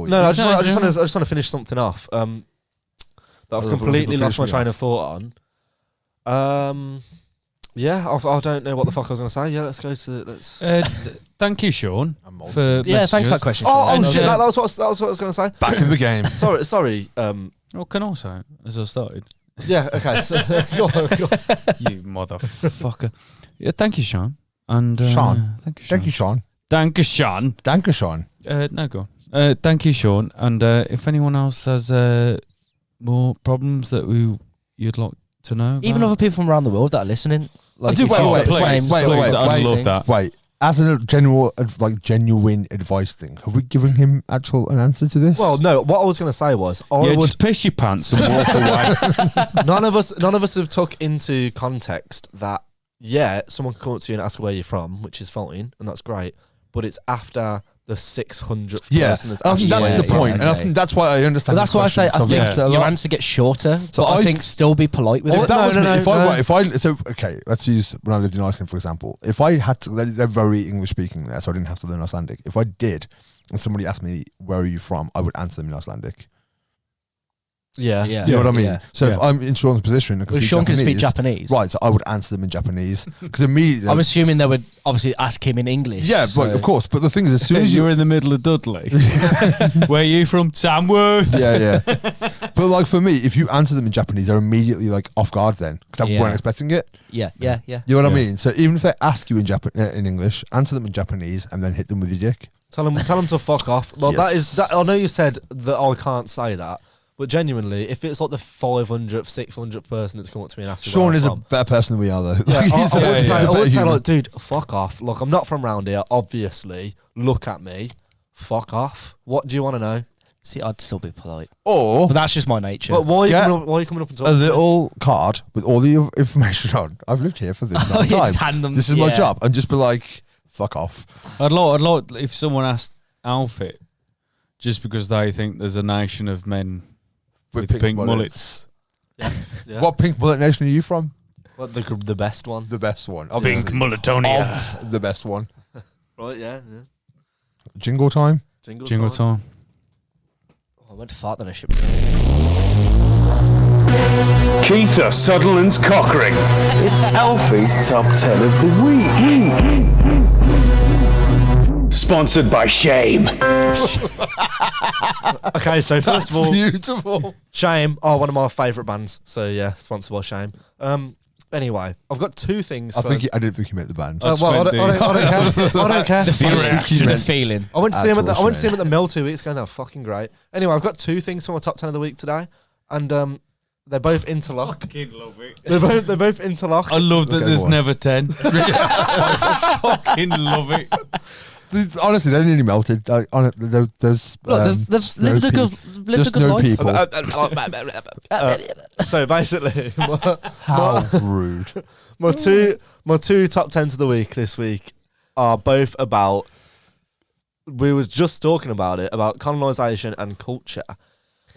no, I No, just want to finish something off. That I've Other completely people lost my finish me train off. of thought on. Yeah, I don't know what the fuck I was going to say. Yeah, let's go to let's. Thank you, Sean. For Yeah, thanks for that messages. question. Oh, Sean. shit! yeah. That was what I was going to say. Back in the game. Sorry. Oh, can I say it as I started? Yeah. Okay. So, go on. You motherfucker. Yeah, thank you, Sean. And Sean. Thank you, Sean. Thank you, Sean. Thank you, Sean. Thank you, Sean. No, go on. Thank you, Sean. And if anyone else has more problems that you'd like to know, Even other people from around the world that are listening. Like, do- if wait, you've wait, got the wait, same wait, sort of wait, I thing. love that. Wait, as a genuine advice thing, have we given him an answer to this? Well, no. What I was going to say was, I Yeah, would. just piss your pants and walk away. None of us have took into context that someone can come up to you and ask where you're from, which is fine and that's great, but it's after the 600th Yeah, person that's I think that's Yeah, the point, and I okay. think that's why I understand. But that's why I say I think a your lot. answer gets shorter. So But I I think still be polite with If it. that was me, no. if I so okay, let's use when I lived in Iceland for example. If I had to, they're very English speaking there, so I didn't have to learn Icelandic. If I did, and somebody asked me where are you from, I would answer them in Icelandic. Yeah. Yeah. You know what I mean? Yeah. So if I'm in Sean's position, and Well, Sean can speak Japanese. right? So I would answer them in Japanese because immediately. I'm assuming they would obviously ask him in English. yeah, so- right, of course. But the thing is, as soon as You're you, in the middle of Dudley. Where are you from? Tamworth. yeah. But like for me, if you answer them in Japanese, they're immediately like off guard then because I Yeah. weren't expecting it. Yeah. You know what I Yes. mean? So even if they ask you in English, answer them in Japanese and then hit them with your dick. Tell them to fuck off. Well, Yes. that. I know you said that I can't say that, but genuinely, if it's like the 500th, 600th person that's come up to me and asked me where Sean I'm is a from, better person than we are, though. yeah, Like, I he's a- would he's say, a I would better say human. like, dude, fuck off. Look, I'm not from round here. Obviously, look at me. Fuck off. What do you want to know? See, I'd still be polite. Or But that's just my nature. But why Get are you coming up and a talking? little card with all the information on. I've lived here for this Oh, amount of yeah, time. just hand them- This is my yeah. job, and just be like, "Fuck off." I'd like if someone asked Alfie, just because they think there's a nation of men with pink mullets. Yeah. What pink mullet nation are you from? What, the best one? The best one. Pink Obviously. mulletonia. Obvs, the best one. Right? Yeah. Jingle time. Jingle time. Oh, I went to fart then I should. Keitha Sutherland's Cockring. It's Alfie's Top 10 of the Week. Sponsored by Shame. Okay, so first of all, Beautiful. Shame are one of my favourite bands. So yeah, sponsored by Shame. Anyway, I've got two things. I didn't think you meant the band. Well, I don't care. I don't care. The feeling. I went to see him at the Actual the Mill 2 weeks ago. They were fucking great. Anyway, I've got two things for my top 10 of the week today, and they're both interlock. Fucking love it. They're both interlock. I love that Okay, there's go on. never 10. I fucking love it. Honestly, they're nearly melted. There's Look, there's no lived a good, peop- lived a just good no life. people. So basically, How rude. my two top 10s of the week this week are both about. We was just talking about it, about colonisation and culture.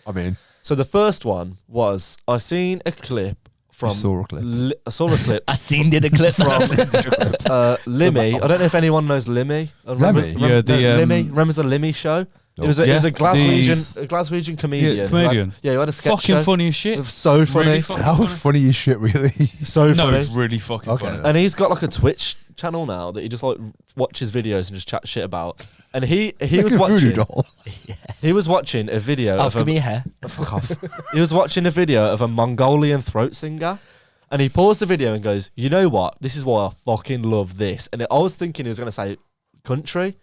I mean, So the first one was I seen a clip from You saw a clip. I saw a clip I seen did a clip from Limmy. I don't know if anyone knows Limmy. Lemmy? Yeah, the, Limmy. Remembers the Limmy show? It was a Yeah, Glaswegian comedian. Yeah, comedian. Who had a sketch Fucking show. funny as It shit. was so funny. Really fucking how funny. funny is shit, really? So No, funny. it's really fucking Okay. funny. And he's got like a Twitch channel now that he just like watches videos and just chats shit about. And he was Like a voodoo watching doll. he was watching a video Oh, of give me a your hair. fuck off. He was watching a video of a Mongolian throat singer. And he paused the video and goes, "You know what? This is why I fucking love this." And I was thinking he was going to say country. It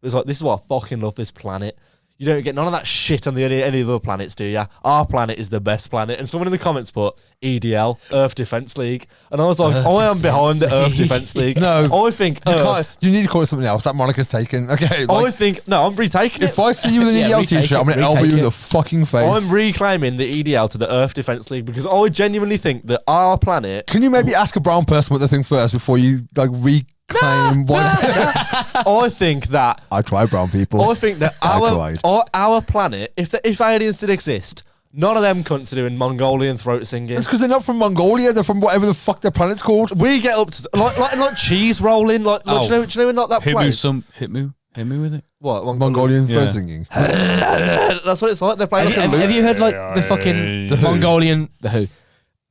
was like, "This is why I fucking love this planet. You don't get none of that shit on any other planets, do ya? Our planet is the best planet." And someone in the comments put EDL, Earth Defense League. And I was like, Earth I am Defense behind the Earth League. Defense League. No, I think You, Earth. can't, you need to call it something else. That moniker's taken. Okay. I Like, think, no, I'm retaking it. if I see you with an Yeah, EDL retake t-shirt, I'm it, going to elbow retake you in it. the fucking face. I'm reclaiming the EDL to the Earth Defense League because I genuinely think that our planet. Can you maybe ask a brown person what they think first before you like reclaim one? I think that I try brown people. I think that I tried. our planet, if aliens did exist, none of them cunts are doing Mongolian throat singing. It's because they're not from Mongolia. They're from whatever the fuck their planet's called. We get up to like cheese rolling, like Oh. do you know not that Hit me, place? hit me with it. What Mongolian throat Yeah. singing. That's what it's like. They're playing Have, like have a you heard like the fucking Mongolian? The Who?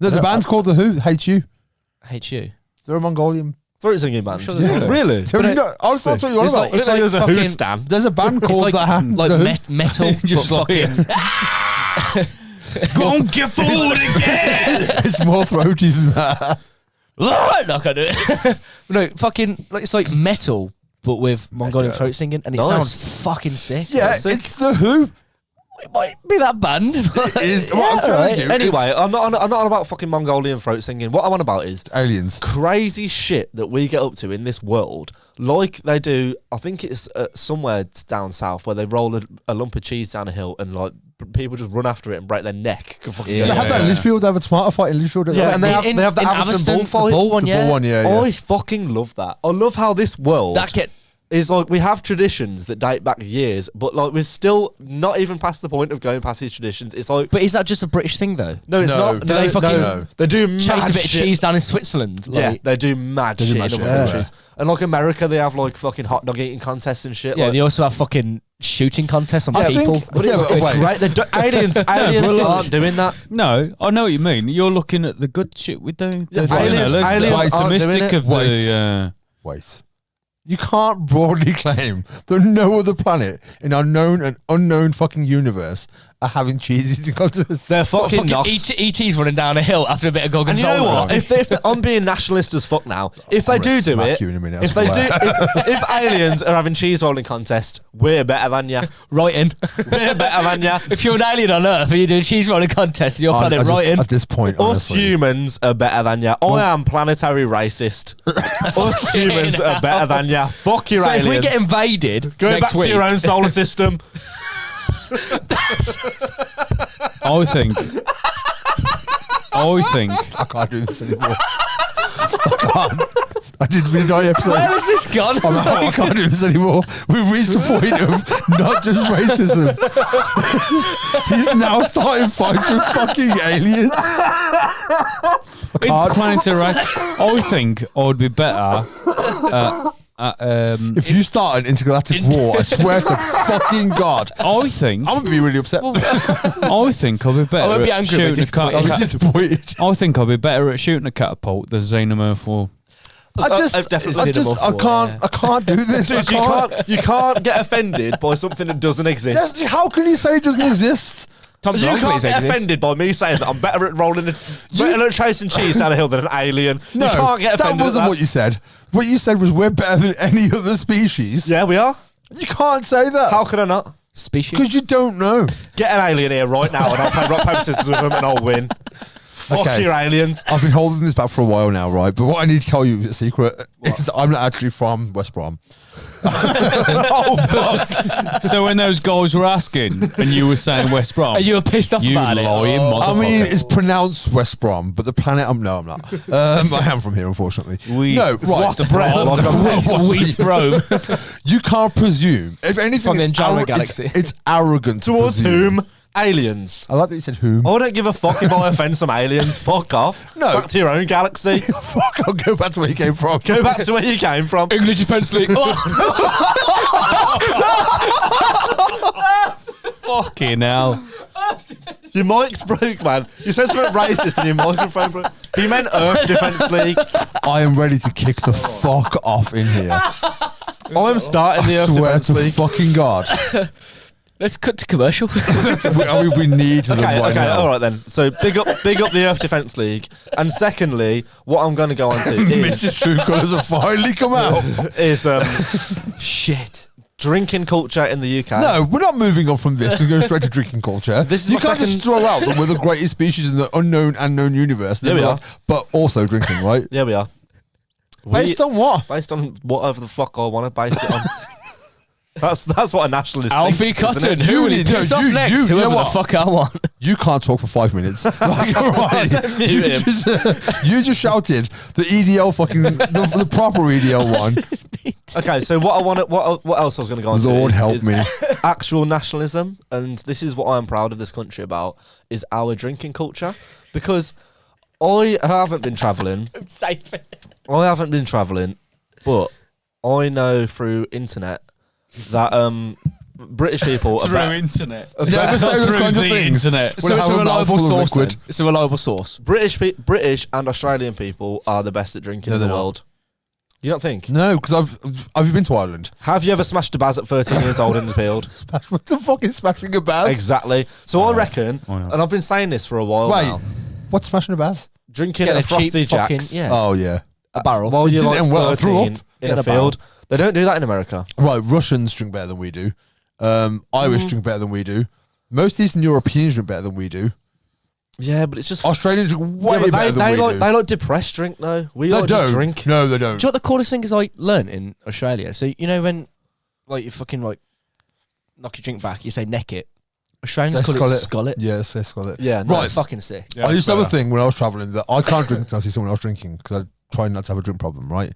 No, the band's called The Who. Hate you. Hate you. They're a Mongolian. throat singing band. sure there's Yeah. Really? Have you not- honestly, that's what you're on It's about. like- it's like There's a fucking- Who stan. There's a band It's called like The Who. metal, Just but like fucking. Go on, get food again. It's more throaty than that. I'm not gonna do it. No, fucking. Like, it's like metal, but with Mongolian throat singing, and it Nice. sounds fucking sick. Yeah, That's sick. it's The Who. It might be that band. It is. What I'm telling you. Anyway, I'm not on about fucking Mongolian throat singing. What I'm on about is Aliens. crazy shit that we get up to in this world, like they do. I think it's somewhere down south where they roll a lump of cheese down a hill and like people just run after it and break their neck. Yeah. They have that in Lichfield. They have a smarter fight in Lichfield. Yeah, and they have the in Aviston bullfight. the bull one, The yeah. bull one, yeah. I fucking love that. I love how this world That get is like we have traditions that date back years, but like we're still not even past the point of going past these traditions. It's like, But is that just a British thing though? no, it's No. not. Do they fucking- No. They do Chase mad a bit shit. of cheese down in Switzerland. Yeah, Like, they do mad They do shit mad in other shit, yeah. countries. And like America, they have like fucking hot dog eating contests and shit. yeah. like, They also have fucking shooting contests on I think- people. but Yeah, it's, but it's wait. great. They do, aliens aren't doing that. No, I know what you mean. You're looking at the good shit we do. Yeah, aliens aren't optimistic doing it. of the. Wait. You can't broadly claim that no other planet in our known and unknown fucking universe are having cheese eating contests. They're fucking not. ET's running down a hill after a bit of And you know gorgonzola. what? If I'm being nationalist as fuck now, if they I'm gonna do smack it, you in a minute, I if they do, swear. if aliens are having cheese rolling contest, we're better than you. Right in. We're better than you. If you're an alien on Earth and you're doing cheese rolling contests, you're I planet just- right in. At this point, Us honestly. humans are better than you. I am planetary racist. Us humans are better than you. Fuck your So aliens. if we get invaded Go back next to week, your own solar system. I think. I can't do this anymore. I can't. I did midnight episode. where has this gone? I can't do this anymore. We've reached the point of not just racism. He's now starting fights with fucking aliens. Interplanetary racism. I think I would be better. If you start an intergalactic war, I swear to fucking God, I think. I'm gonna be really upset. I think I'll be better won't be at angry, but shooting a cat. I'm disappointed. I think I'll be better at shooting a catapult than Xenomorph will. I I've definitely seen them before, I can't do this. I Dude, you can't get offended by something that doesn't exist. Yes, how can you say it doesn't exist? Tom You DeLonge can't please get exists. offended by me saying that I'm better at better at chasing cheese down a hill than an alien. No, you can't get that offended. wasn't at what you said. What you said was we're better than any other species. Yeah, we are. You can't say that. How can I not? Species. Because you don't know. Get an alien here right now, and I'll play rock paper scissors with them, and I'll win. Fuck Okay. your aliens. I've been holding this back for a while now, right? But what I need to tell you, a secret, is that I'm not actually from West Brom. So when those guys were asking and you were saying West Brom, And you were pissed off you about it. lying Oh. motherfucker. I mean, it's pronounced West Brom, but the planet, I'm not. I am from here, unfortunately. No, right. What's the Brom? Like a Wheat Bro. You can't presume. If anything, From the it's Andromeda Galaxy. It's arrogant to Towards presume. whom? Aliens. I like that you said whom. I don't give a fuck if I offend some aliens. Fuck off. No. Back to your own galaxy. Fuck, I'll go back to where you came from. Go back to where you came from. English Defence League. fucking hell. Your mic's broke, man. You said something racist and your microphone broke. He meant Earth Defence League. I am ready to kick the fuck off in here. I'm starting the I Earth swear Defence to League. fucking God. Let's cut to commercial. we need to them Okay, right okay, now. all right then. So big up the Earth Defence League. And secondly, what I'm going to go on to Mitch's true colours have finally come out. is Shit. drinking culture in the UK. No, we're not moving on from this and going straight to drinking culture. This is You my can't just throw out that we're the greatest species in the unknown and known universe. Yeah, we are. But also drinking, right? Yeah, we are. Based on what? Based on whatever the fuck I want to base it on. That's what a nationalist Alfie thinks, isn't Cotton. it? Who will You he need- piss no, off you- next? you know Whoever the what? fuck I want. You can't talk for 5 minutes. Like, right. Mute you, him. you just shouted the EDL fucking the proper EDL one. Okay, so what else I was going to go on to Lord is, help is me. actual nationalism, and this is what I'm proud of this country about, is our drinking culture, because I haven't been travelling. I haven't been travelling, but I know through internet that British people are Through better- internet. Never say those Through kinds of the things. internet. When So I it's a have a reliable mouthful of source then. liquid. It's a reliable source. British and Australian people are the best at drinking No, in the they're not. world. You don't think? No, because I've been to Ireland. Have you ever smashed a Bazz at 13 years old in the field? What the fuck is smashing a Bazz? Exactly. So I reckon, Why not? and I've been saying this for a while Wait, now, what's smashing a Bazz? drinking Get a a cheap Frosty fucking Jacks yeah. Oh yeah. A barrel. while It you're didn't like end well. I threw 13 up. in Get a a barrel. field. They don't do that in America. Right, Russians drink better than we do. Irish drink better than we do. Most Eastern Europeans drink better than we do. Yeah, but it's just Australians drink Yeah, way but better than we do. they like depressed drink though. We They like just don't drink. No, they don't. Do you know what the coolest thing is I learnt in Australia? So, you know when, like, you fucking, like, knock your drink back, you say neck it. Australians They call it skull it. Yes, they skull it. Yeah, Right. That's fucking sick. Yeah, I used to have a better. thing when I was traveling that I can't drink until I see someone else drinking because I try not to have a drink problem, right?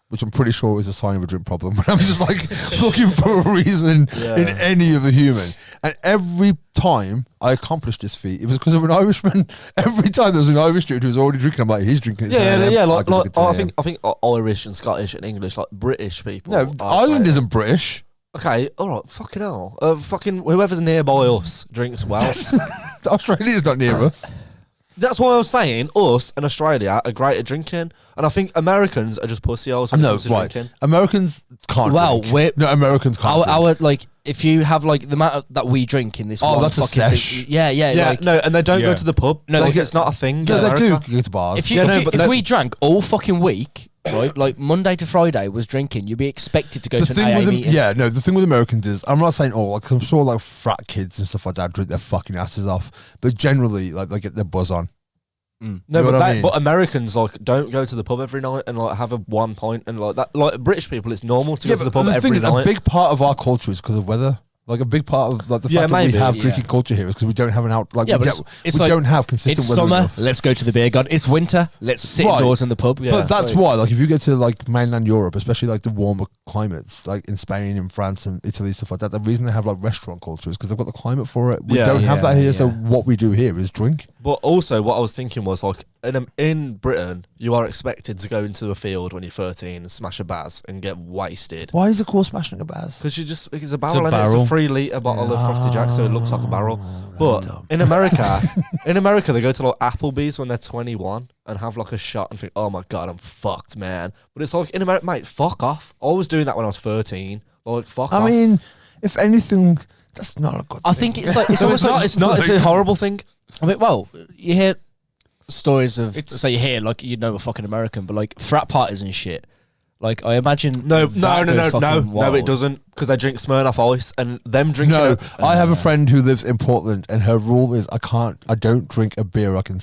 which I'm pretty sure is a sign of a drink problem. But I'm just like looking for a reason in any other human. And every time I accomplished this feat, it was because of an Irishman. Every time there was an Irish dude who was already drinking, I'm like, he's drinking. I think Irish and Scottish and English, like British people. No, Ireland isn't British. Okay, all right, fucking hell. Fucking whoever's nearby us drinks well. Australia's not near us. That's why I was saying us and Australia are great at drinking, and I think Americans are just pussy holes when it comes to drinking. Americans can't drink. Americans can't drink. Our like, if you have like the amount that we drink in this one that's fucking a sesh. thing, yeah, like, no, and they don't go to the pub. No, like, it's not a thing. No, in they America. do go to bars. If we drank all fucking week, right, like Monday to Friday was drinking, you'd be expected to go to an AA meeting. The thing with Americans is, I'm not saying like I'm sure like frat kids and stuff like that drink their fucking asses off, but generally like they get their buzz on. No, but Americans like don't go to the pub every night and like have a 1 point and like that. Like British people, it's normal to go to the pub every night. A big part of our culture is because of weather. Like a big part of like the fact that we have drinking culture here is because we don't have an out like we don't have consistent it's weather summer, enough. let's go to the beer garden. It's winter, let's sit indoors in the pub. Yeah. But that's why, like, if you get to like mainland Europe, especially like the warmer climates, like in Spain and France and Italy, stuff like that, the reason they have like restaurant culture is because they've got the climate for it. We don't have that here, so what we do here is drink. But also, what I was thinking was like in Britain, you are expected to go into a field when you're 13 and smash a Bazz and get wasted. Why is it called smashing a Bazz? Because it's a barrel and it's a 3 litre bottle of Frosty Jack, so it looks like a barrel. But in America, they go to like Applebee's when they're 21 and have like a shot and think, oh my God, I'm fucked, man. But it's like in America, mate, fuck off. I was doing that when I was 13. Like, fuck off. I mean, if anything, that's not a good thing. I think it's like, it's a horrible thing. I mean, well, you hear stories of, so you hear like, you know, a fucking American, but like frat parties and shit. Like, I imagine. No, it doesn't, because they drink Smirnoff Ice and them drinking. No, I have a friend who lives in Portland, and her rule is I don't drink a beer I can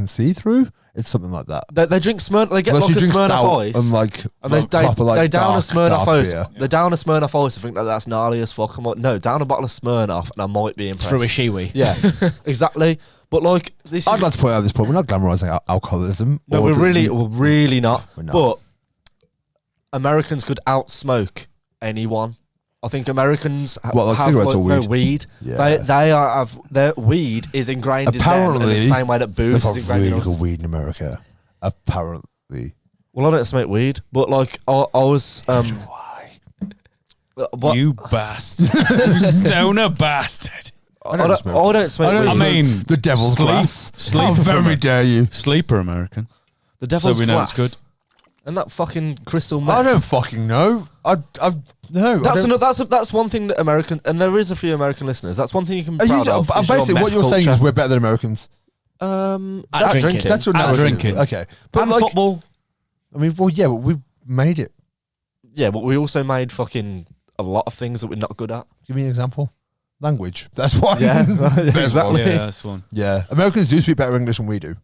see through. It's something like that. They drink Smirnoff. They get like a Smirnoff Ice and like they down a Smirnoff Ice. Beer. They down a Smirnoff Ice. I think that's gnarly as fuck. I'm like, no, down a bottle of Smirnoff, and I might be impressed. Through a shiwi. Yeah, exactly. But like this, I'd like to point out at this point, we're not glamorizing alcoholism. No, we're really not. But Americans could outsmoke anyone. I think Americans have cigarettes or weed? No, weed. Yeah. They have their weed is ingrained apparently, in them in the same way that booze is ingrained in us. Really good weed in America. Apparently. Well, I don't smoke weed, but like I was. Why? You bastard! You stoner bastard! I don't smoke weed. I mean, the devil's glass. How very dare you? Sleeper American. The devil's so we glass. know it's good. And that fucking crystal meth. I don't fucking know. No. That's one thing that American, and there is a few American listeners. That's one thing you can be proud of. Basically, what you're saying is we're better than Americans. At drinking. That's what drinking. Okay, but like, football. I mean, well, yeah, but we made it. Yeah, but we also made fucking a lot of things that we're not good at. Give me an example. Language. That's one. Yeah, exactly. Yeah, that's one. Yeah, Americans do speak better English than we do.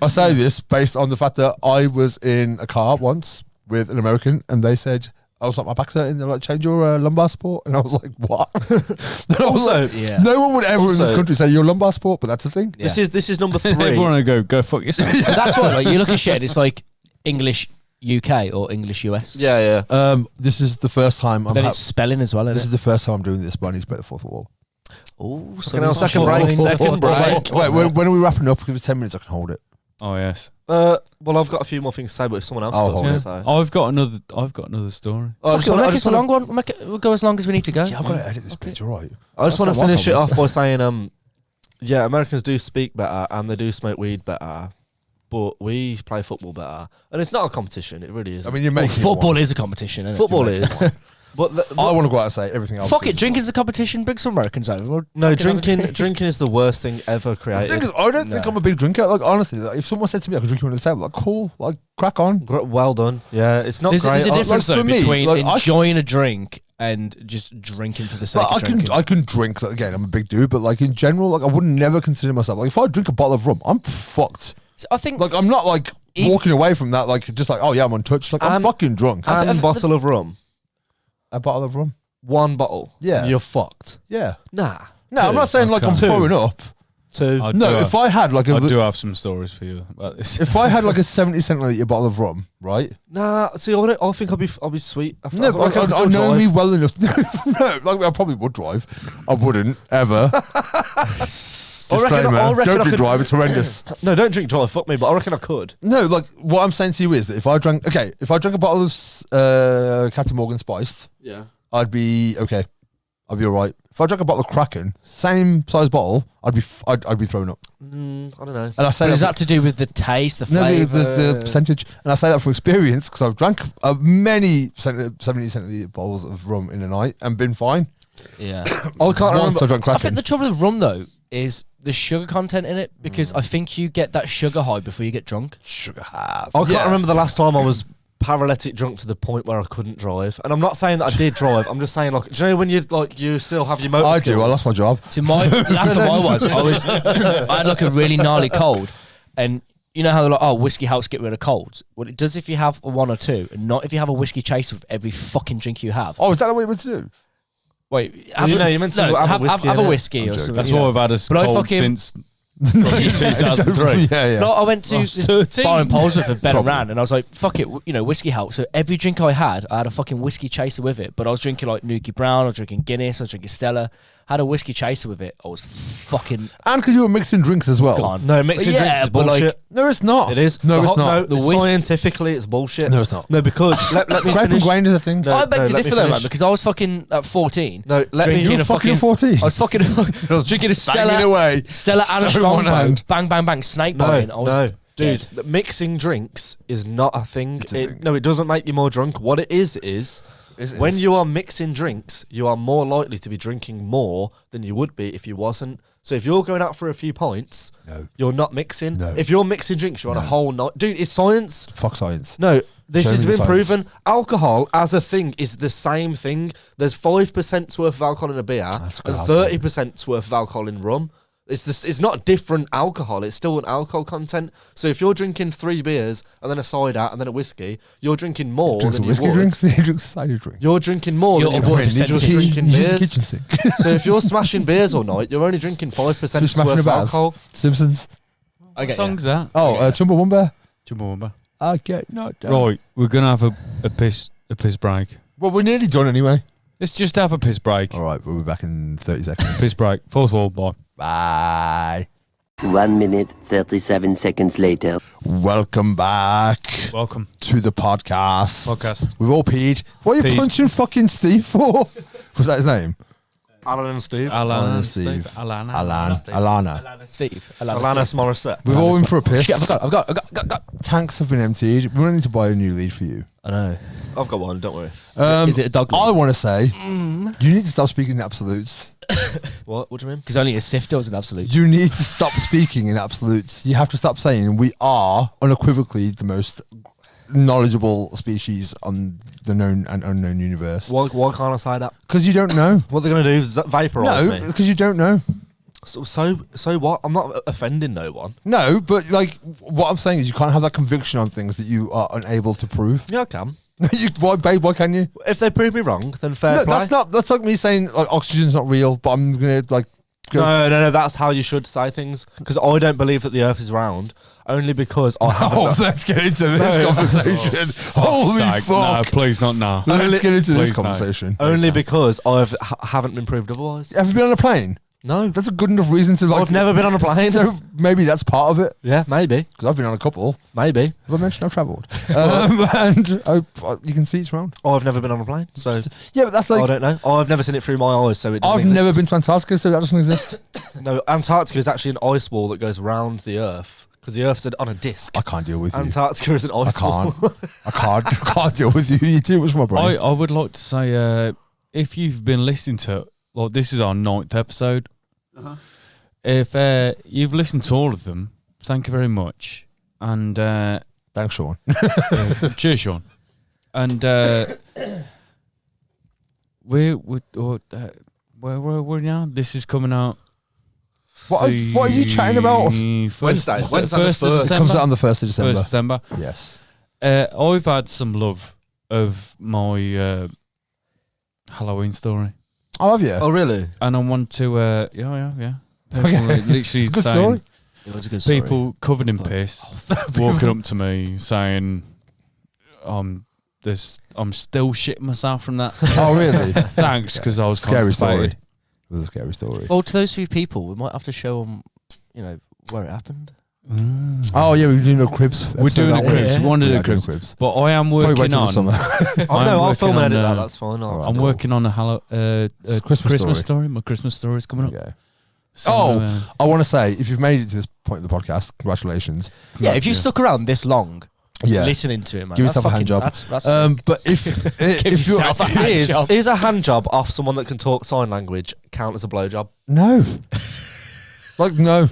I say this based on the fact that I was in a car once with an American, and they said, I was like, my back's hurting. They're like, change your lumbar support. And I was like, what? And I was like, no one would ever in this country say your lumbar support, but that's the thing. Yeah. This is number 3. Everyone would go fuck yourself. That's why, like, you look at shit, it's like English UK or English US. Yeah. This is the first time Then it's spelling as well, This is the first time I'm doing this, but I need to break the fourth wall. Oh, second break. Wait, when are we wrapping up? Give us 10 minutes, I can hold it. Oh yes. Well, I've got a few more things to say, but if someone else does, I've got another story. We'll make it a long one. We'll go as long as we need to go. Yeah, I've got to edit this bitch, all right. I just want to finish it off by saying, Americans do speak better and they do smoke weed better, but we play football better, and it's not a competition. It really is. I mean, you're making football is a competition. Isn't football is. But I want to go out and say everything else. Fuck it, drinking's a competition. Bring some Americans over. No, drinking is the worst thing ever created. The thing is, I don't think I'm a big drinker. Like, honestly, like, if someone said to me I could drink you on the table, like, cool, like, crack on. Well done. Yeah, it's not great. There's a difference like, though between like, enjoying a drink and just drinking for the sake of drinking. I can drink. Like, again, I'm a big dude, but like in general, like I would never consider myself like if I drink a bottle of rum, I'm fucked. So I think like I'm not like walking away from that like just like, oh yeah, I'm untouched. Like I'm fucking drunk. And a bottle of rum. A bottle of rum. One bottle. Yeah. You're fucked. Yeah. Nah. No, I'm not saying like I'm throwing up. 2. If I had like I do have some stories for you about this. if I had like a 70 centiliter bottle of rum, right? Nah, see, I think I'll be sweet. No, but I know me well enough. No, like I probably would drive. I wouldn't ever. Disclaimer: don't drink drive. It's horrendous. No, don't drink drive. Fuck me, but I reckon I could. No, like what I'm saying to you is that if I drank a bottle of Captain Morgan spiced, Yeah. I'd be okay. I'd be all right. If I drank a bottle of Kraken, same size bottle, I'd be thrown up. I don't know. And I say But is that to do with the taste, the no, flavour? the percentage, and I say that from experience because I've drank many 70 centiliter bottles of rum in a night and been fine. Yeah. I can't remember. I drank Kraken. I think the trouble with rum, though, is the sugar content in it, because I think you get that sugar high before you get drunk. Sugar half. I can't remember the last time I was paralytic drunk to the point where I couldn't drive. And I'm not saying that I did drive. I'm just saying, like, do you know when you still have your motor I skills? do. I lost my job. So last time I was I had like a really gnarly cold, and you know how they're like, whiskey helps get rid of colds. Well, it does if you have a 1 or 2, and not if you have a whiskey chaser with every fucking drink you have. Oh, is that what you meant to do? Wait, you're meant to have a whiskey. Have a whiskey or something. That's you know. what I've had as But I cold fucking- since 2003. Yeah. No, I went to this 13. bar in Polesworth for Ben and Probably. Ran, and I was like, fuck it, whiskey helps. So every drink I had a fucking whiskey chaser with it. But I was drinking like Nuki Brown, I was drinking Guinness, I was drinking Stella. Had a whiskey chaser with it. I was fucking And because you were mixing drinks as well. gone. No, mixing Yeah, drinks is but, like, bullshit. No, it's not. It is. No, it's hot- not. No, The scientifically, it's bullshit. No, it's not. No, because let me Grape and finish. grind is a thing. No, I beg to let me differ though, man, finish. because I was fucking at 14. No, let me. drinking You're a fucking fucking 14. I was fucking drinking a Banging Stella, away. Stella and a Stone in one Strongbow. hand. Bang, bang, bang, snake biting. I was No, dude, dead. mixing drinks is not a thing. It's a thing. No, it doesn't make you more drunk. What it is when you are mixing drinks, you are more likely to be drinking more than you would be if you wasn't. So if you're going out for a few pints, you're not mixing. No. If you're mixing drinks, you're on a whole night. Dude, it's science. Fuck science. No, this Show has me the been science. proven. Alcohol as a thing is the same thing. There's 5% worth of alcohol in a beer That's good and alcohol. 30% worth of alcohol in rum. It's not different alcohol. It's still an alcohol content. So if you're drinking 3 beers and then a cider and then a whiskey, you're drinking more Drinks than a you whiskey would. drinks. You drink cider drink. You're drinking more You're than you would upgrading just it. drinking Use the beers. kitchen sink. So if you're smashing beers all night, you're only drinking 5% You're smashing worth a of Bazz. alcohol. Simpsons. Okay, What song's that? Oh, Chumbawamba. Chumbawamba. I get not done. Right, we're gonna have a piss break. Well, we're nearly done anyway. Let's just have a piss break. All right, we'll be back in 30 seconds. Piss break. Fourth wall, bye. Bye. 1 minute, 37 seconds later. Welcome back Welcome. to the podcast. Podcast. We've all peed. What are you Peed. punching fucking Steve for? Was that his name? Alan and Steve. Alan and Steve. Steve. Alana. Alana. Steve. Alanis Morissette. We've all been for a piss. Shit, I've got. Tanks have been emptied. We need to buy a new lead for you. I know. I've got one, don't worry. Is it a dog? I want to say, you need to stop speaking in absolutes. What do you mean? Because only a sifter was an absolute. You need to stop speaking in absolutes. You have to stop saying we are unequivocally the most knowledgeable species on the known and unknown universe. Why can't I say that? Because you don't know. What they're going to do is vaporise No, me. because you don't know. So what? I'm not offending no one. No, but like what I'm saying is you can't have that conviction on things that you are unable to prove. Yeah, I can. Why, babe? Why can you? If they prove me wrong, then fair No, play. that's not. That's like me saying like oxygen's not real, but I'm gonna like go. No, that's how you should say things. Because I don't believe that the Earth is round, only because I haven't. Oh, let's get into this conversation. Holy Sag, no, fuck! please not now. Let's get into this Please no. conversation. Only because haven't been proved otherwise. Have you been on a plane? No, That's a good enough reason to like. I've never been on a plane. So maybe that's part of it. Yeah, maybe, Because I've been on a couple. maybe. Have I mentioned I've travelled? And you can see it's round. I've never been on a plane, so Yeah, but that's I like. don't know. I've never seen it through my eyes, so it doesn't I've exist. never been to Antarctica, so that doesn't exist. No, Antarctica is actually an ice wall that goes round the Earth because the Earth's on a disc. I can't deal with you. Antarctica is an I ice wall. can't. I can't deal with you. You're too much for my brain. I would like to say, if you've been listening to, like, this is our 9th episode. If you've listened to all of them, thank you very much. And Thanks, Sean. cheers, Sean. And where now? This is coming out. What are you chatting about? Wednesday the 1st of first. It comes out December. on the 1st of December. 1st December. Yes. I've had some love of my Halloween story. Oh, have you? Oh, really? And I want to, yeah. People literally It's a good saying, story. It was a good story. people covered in piss walking up to me saying, I'm still shitting myself from that. Oh, really? Thanks, because I was Scary story. constipated. It was a scary story. Well, to those few people, we might have to show them, where it happened. Oh, yeah, we're doing a cribs. We're doing a episode, cribs. Yeah. We want to do Yeah, a doing cribs. But I am Probably wait working till the on. summer. Oh no, I'll film and working edit on, that. That's fine. Alright. I'm Cool. working on a Christmas story. My Christmas story is coming up. Yeah. So, Oh, I want to say, if you've made it to this point of the podcast, congratulations. Yeah, if you stuck around this long, Yeah. listening to it, man, Give that's yourself a hand fucking- job. That's But if you're yourself a hand job. Is a hand job off someone that can talk sign language count as a blowjob? no, like no.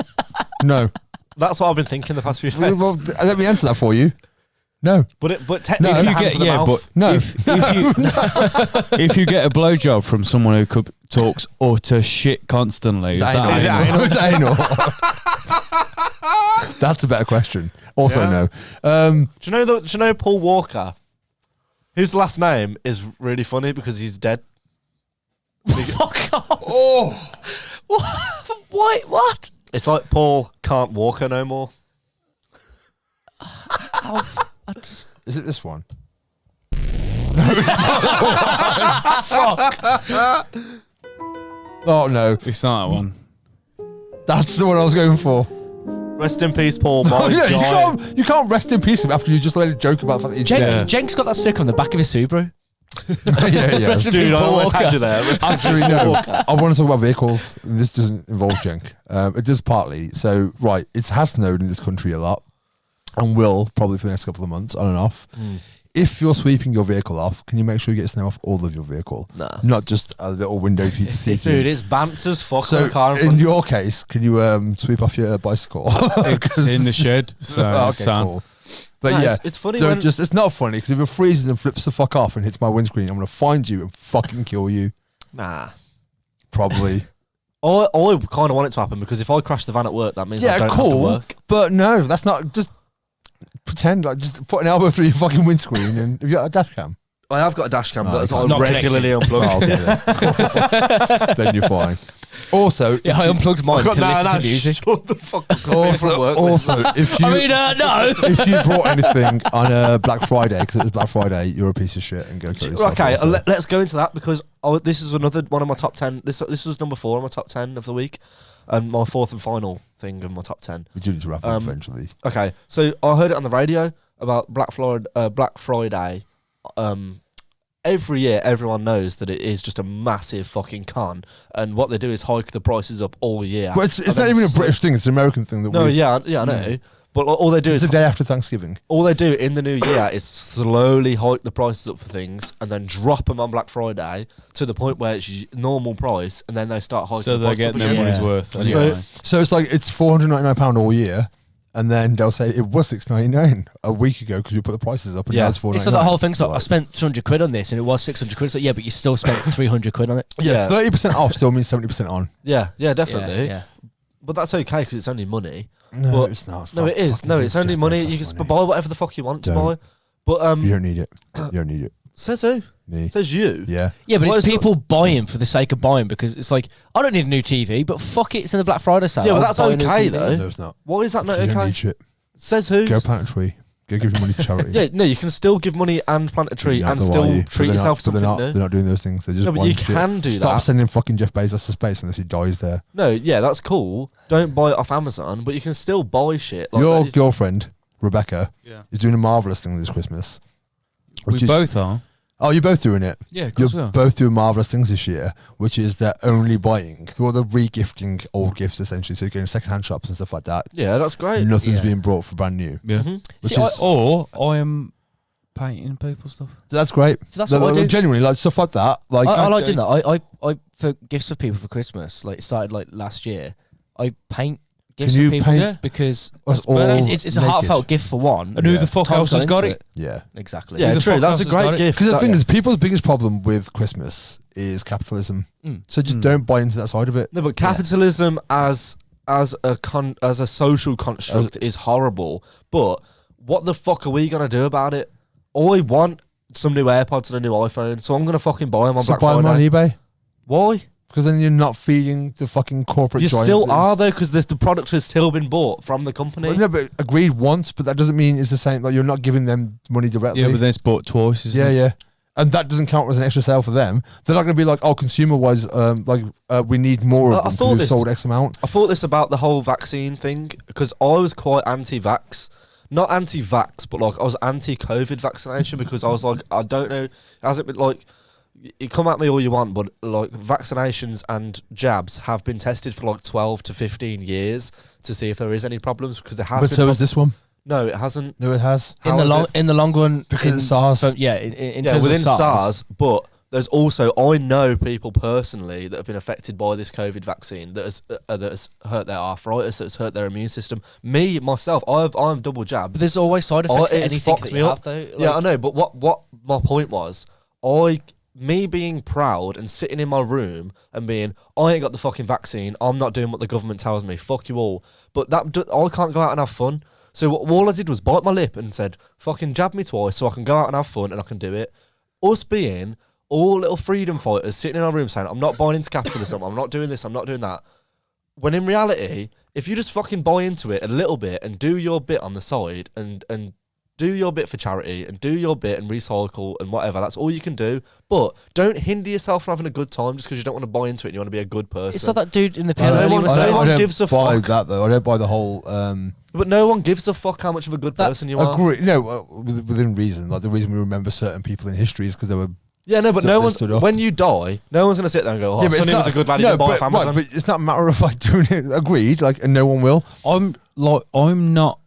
That's what I've been thinking the past few days. Well, let me answer that for you. No, But technically, if the you hands in the mouth. but no. if you get a blowjob from someone who talks utter shit constantly, is that It's anal? It's anal. That's a better question. Also, Yeah. no. Do you know Paul Walker? His last name is really funny because he's dead. Fuck off. Oh. What? It's like Paul can't walker no more. Is it this one? Oh no, It's not that one. that's the one I was going for. Rest in peace, Paul. My Yeah, guy. you can't rest in peace after you just let a joke about the fact that he's Jenk, dead. Jenk's got that sticker on the back of his Subaru. yeah. Rest in Dude, peace, I Paul always Walker. had you there. Rest in Actually, peace, Paul no. Walker. I want to talk about vehicles. This doesn't involve Jenk. It does partly. So, right, it has snowed in this country a lot and will probably for the next couple of months, on and off. If you're sweeping your vehicle off, can you make sure you get snow off all of your vehicle? Nah. Not just a little window for you to see through. Dude, it's bants as fuck on So, the car in in front. your case, can you sweep off your bicycle? It's in the shed. So Okay, it's sound. cool. But Nah, yeah, it's funny so when- it's not funny because if it freezes and flips the fuck off and hits my windscreen, I'm gonna find you and fucking kill you. Nah. Probably. I kind of want it to happen because if I crash the van at work, that means I Yeah, don't have to cool. work. But no, that's not. Just pretend like just put an elbow through your fucking windscreen and have you got a dash cam? I have got a dash cam, Oh, but it's I not regularly unplug. Oh, okay, then. Then you're fine. Also, Yeah, I unplugged mine to Nah, listen to music. Shut the fuck up. From work, also, if you No. if you brought anything on a Black Friday because it was Black Friday, you're a piece of shit and go kill yourself. Okay, also. let's go into that because this is another one of my top 10. This was number 4 on my top 10 of the week, and my 4th and final thing of my top 10. We do need to wrap up eventually. Okay, so I heard it on the radio about Black Friday. Every year, everyone knows that it is just a massive fucking con, and what they do is hike the prices up all year. But it's And not then even a British thing; it's an American thing. That No, we've- yeah, I know. But all they do It's is the day after Thanksgiving. all they do in the new year is slowly hike the prices up for things, and then drop them on Black Friday to the point where it's normal price, and then they start hiking. So the they're prices up getting their again. money's worth. So- Anyway. So it's like it's £499 all year, and then they'll say it was $699 a week ago because we put the prices up, and Yeah. now it's $499. It's like that whole thing. So I Like, spent 300 quid on this and it was 600 quid. So yeah, but you still spent 300 quid on it. yeah, Yeah. 30% off still means 70% on. Yeah, definitely. Yeah. But that's okay because it's only money. No, But- it's not. No, it is. No, it's only Jeff money. Bezos You can money. buy whatever the fuck you want to Don't. buy. But You don't need it. You don't need it. says who? Me. Says you. Yeah. Yeah, but Why it's is people buying for the sake of buying because it's like, I don't need a new TV, but fuck it, it's in the Black Friday sale. Yeah, but I'll that's buy a new okay, TV. though. No, it's not. Why is that not You don't okay? need shit. Says who? Go plant a tree. Go give your money to charity. Yeah, no, you can still give money and plant a tree You don't and know still why you- treat but they're yourself not, something but new. they're not doing those things. They're just No, but buying you shit. can do Stop that. sending fucking Jeff Bezos to space unless he dies there. No, yeah, that's cool. Don't buy it off Amazon, but you can still buy shit. Like Your that. girlfriend, Rebecca, Yeah. is doing a marvellous thing this Christmas. We both are. Oh, you're both doing it? Yeah, of You're course we are. both doing marvellous things this year, which is they're only buying, well, they're re-gifting old gifts essentially. So you're going to second-hand shops and stuff like that. Yeah, that's great. Nothing's Yeah. being brought for brand new. Yeah. Mhm. Which See, is, Or I am painting people's stuff. that's great. So that's what I do. Genuinely, like stuff like that. Like, I like Okay. doing that. I for gifts for people for Christmas, like it started like last year. I paint gifts Can for you people paint because us all it's a naked? heartfelt gift for one. And who Yeah. the fuck Time's else has gone got into it? yeah. Exactly. Yeah, Who the true. fuck That's else a has got great it? gift. Because the That- thing is, people's biggest problem with Christmas is capitalism. Mm. So just don't buy into that side of it. No, but capitalism as a social construct is horrible. But what the fuck are we gonna do about it? I want some new AirPods and a new iPhone, so I'm gonna fucking buy them on So Black buy them on Friday. eBay. Why? Because then you're not feeding the fucking corporate You giant. still are though, because the product has still been bought from the company. Well, no, but agreed once, but that doesn't mean it's the same. Like you're not giving them money directly. Yeah, but then it's bought twice. Isn't yeah, it? yeah. And that doesn't count as an extra sale for them. They're not going to be like, oh, consumer-wise, we need more of I them thought because we've this- sold X amount. I thought this about the whole vaccine thing because I was quite anti-vax. Not anti-vax, but like I was anti-COVID vaccination because I was like, I don't know, has it been like, you come at me all you want, but like vaccinations and jabs have been tested for like 12 to 15 years to see if there is any problems because there has But been. so is this one. No, it hasn't. No, it has. How is it? In the long run, Because it's SARS. So, yeah, in Yeah, terms within of SARS, but there's also, I know people personally that have been affected by this COVID vaccine that has hurt their arthritis, that has hurt their immune system. Me, myself, I'm double jabbed. But there's always side effects to It anything fucks that me you up. have, though. Yeah, I Like, know, but what my point was, me being proud and sitting in my room and being, I ain't got the fucking vaccine, I'm not doing what the government tells me, fuck you all. But I can't go out and have fun. So all I did was bite my lip and said, fucking jab me twice so I can go out and have fun and I can do it. Us being all little freedom fighters sitting in our room saying, I'm not buying into capitalism, I'm not doing this, I'm not doing that. When in reality, if you just fucking buy into it a little bit and do your bit on the side and do your bit for charity and do your bit and recycle and whatever, that's all you can do. But don't hinder yourself from having a good time just because you don't want to buy into it and you want to be a good person. it's like that dude in the No PLL. one- was no saying- one I don't gives a buy fuck. that though. I don't buy the whole. But no one gives a fuck how much of a good person you are. Agree. No, within reason. Like the reason we remember certain people in history is because they were. Yeah, no, but Stood- no they one's, stood up. when you die, no one's going to sit there and go, oh, Yeah, but Sonny it's was a not- good lad, he no, didn't buy but, off Amazon. right, but it's not a matter of like doing it. Agreed. Like, and no one will. I'm not,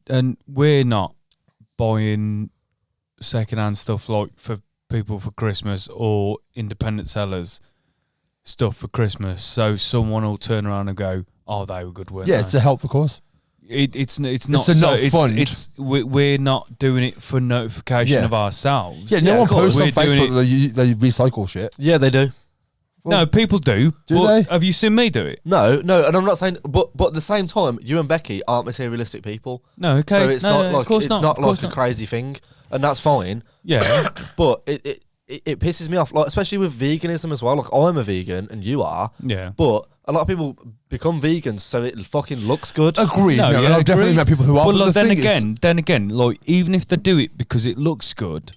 and we're not buying secondhand stuff like for people for Christmas or independent sellers stuff for Christmas. So someone will turn around and go, "Oh, they were good, weren't Yeah, they?" it's to help the cause. It's not to so, not fund. We're not doing it for notification Yeah. of ourselves. Yeah, Yeah, no one of course. posts on We're doing Facebook that they recycle shit. Yeah, they do. No, people do. Do but they? have you seen me do it? No, and I'm not saying, but at the same time, you and Becky aren't materialistic people. No, okay. So it's No, not no, of like course it's not, not of course like a not. crazy thing, and that's fine. Yeah. But it pisses me off, like especially with veganism as well. Like I'm a vegan and you are, Yeah. but a lot of people become vegans so it fucking looks good. Agreed. No, yeah, and I've definitely agreed. met people who are. But But like, the thing then again, like even if they do it because it looks good,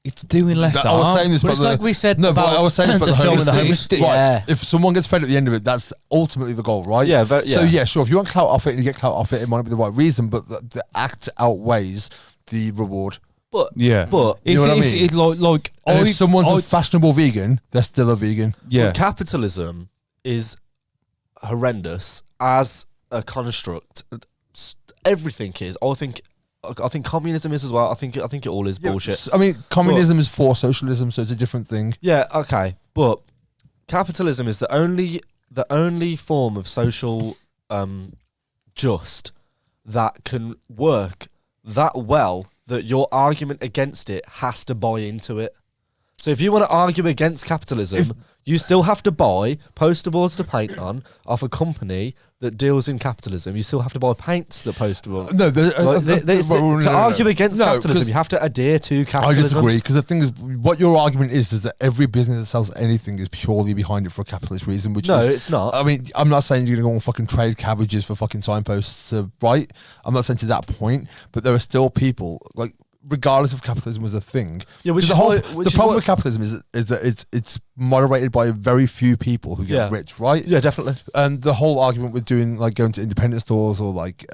it's doing less I was harm. saying this, But about it's the, like we said No, about but I was saying this about the film homeless and the thing. homeless thing. Right, Yeah. if someone gets fed at the end of it, that's ultimately the goal, right? Yeah, So yeah. yeah, sure. If you want clout off it and you get clout off it, it might not be the right reason, but the act outweighs the reward. But Yeah. but You know what I mean? Like And if someone's I- a fashionable vegan, they're still a vegan. yeah. but capitalism is horrendous as a construct. Everything is. I think communism is as well. I think it all is bullshit. I mean, communism is for socialism, so it's a different thing. Yeah, okay, but capitalism is the only form of social just that can work that well that your argument against it has to buy into it. So if you want to argue against capitalism, you still have to buy poster boards to paint on off a company that deals in capitalism. You still have to buy paints that poster boards. No, To argue against No, capitalism, 'cause you have to adhere to I capitalism. disagree because the thing is, what your argument is that every business that sells anything is purely behind it for a capitalist reason. Which No, is, it's not. I mean, I'm not saying you're going to go and fucking trade cabbages for fucking signposts, right? I'm not saying to that point, but there are still people like. Regardless of capitalism was a thing, Yeah, which 'Cause is the whole why- the which is problem why- with capitalism is that it's moderated by very few people who get Yeah. rich, right? Yeah, definitely. And the whole argument with doing like going to independent stores or like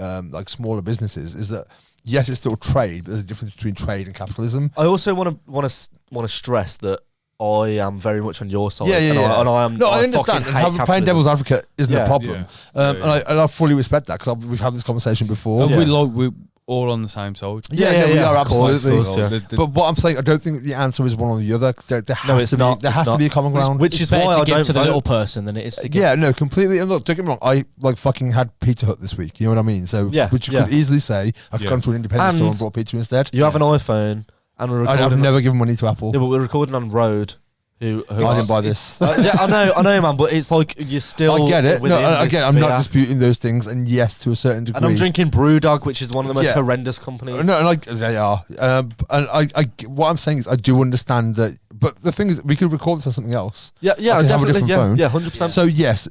smaller businesses is that yes, it's still trade, but there's a difference between trade and capitalism. I also want to stress that I am very much on your side. Yeah, yeah, and yeah. and I am. No, I fucking understand. And hate having playing capitalism. devil's advocate isn't Yeah. a problem, and I fully respect that because we've had this conversation before. And Yeah. we're all on the same side. Yeah, we are of course, absolutely. of course, yeah. But what I'm saying, I don't think the answer is one or the other. 'Cause there has it's to be not. there It's has to not. be a common ground. Which It's is better why to I give don't to the vote. little person than it is to give. Yeah, no, completely. And look, don't get me wrong. I like fucking had Pizza Hut this week. You know what I mean? So, Yeah, which you yeah. could easily say I could Yeah. gone to an independent And store and brought pizza instead. You have an iPhone, and we're recording. I've never given money to Apple. Yeah, but we're recording on Road. Who I didn't buy this. yeah, I know, man. But it's like you're still. I get it. No, within this again, I'm not sphere. disputing those things. And yes, to a certain degree. And I'm drinking BrewDog, which is one of the most Yeah. horrendous companies. No, and like they are. And I what I'm saying is, I do understand that but the thing is, we could record this on something else. Yeah, I can have a definitely. different Yeah, phone. yeah, 100%. So yes,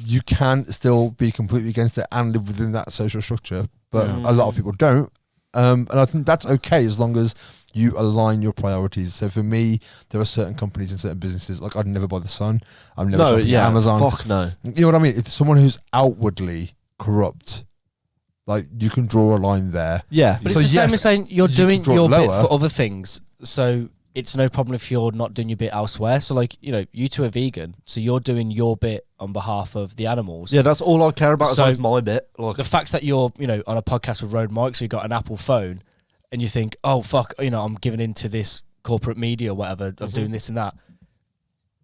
you can still be completely against it and live within that social structure, but a lot of people don't. And I think that's okay as long as you align your priorities. So for me, there are certain companies and certain businesses, like I'd never buy the Sun. I'm never shopping at Amazon. Fuck no. You know what I mean? If someone who's outwardly corrupt, like you can draw a line there. Yeah. But So it's the same yes, as saying you're you doing can draw your it bit lower. for other things. So it's no problem if you're not doing your bit elsewhere. So like, you know, you two are vegan, so you're doing your bit on behalf of the animals. Yeah, that's all I care about. So is my bit. Like, The fact that you're, you know, on a podcast with Rode Mike, so you've got an Apple phone, and you think, oh fuck, you know, I'm giving into this corporate media or whatever of doing this and that.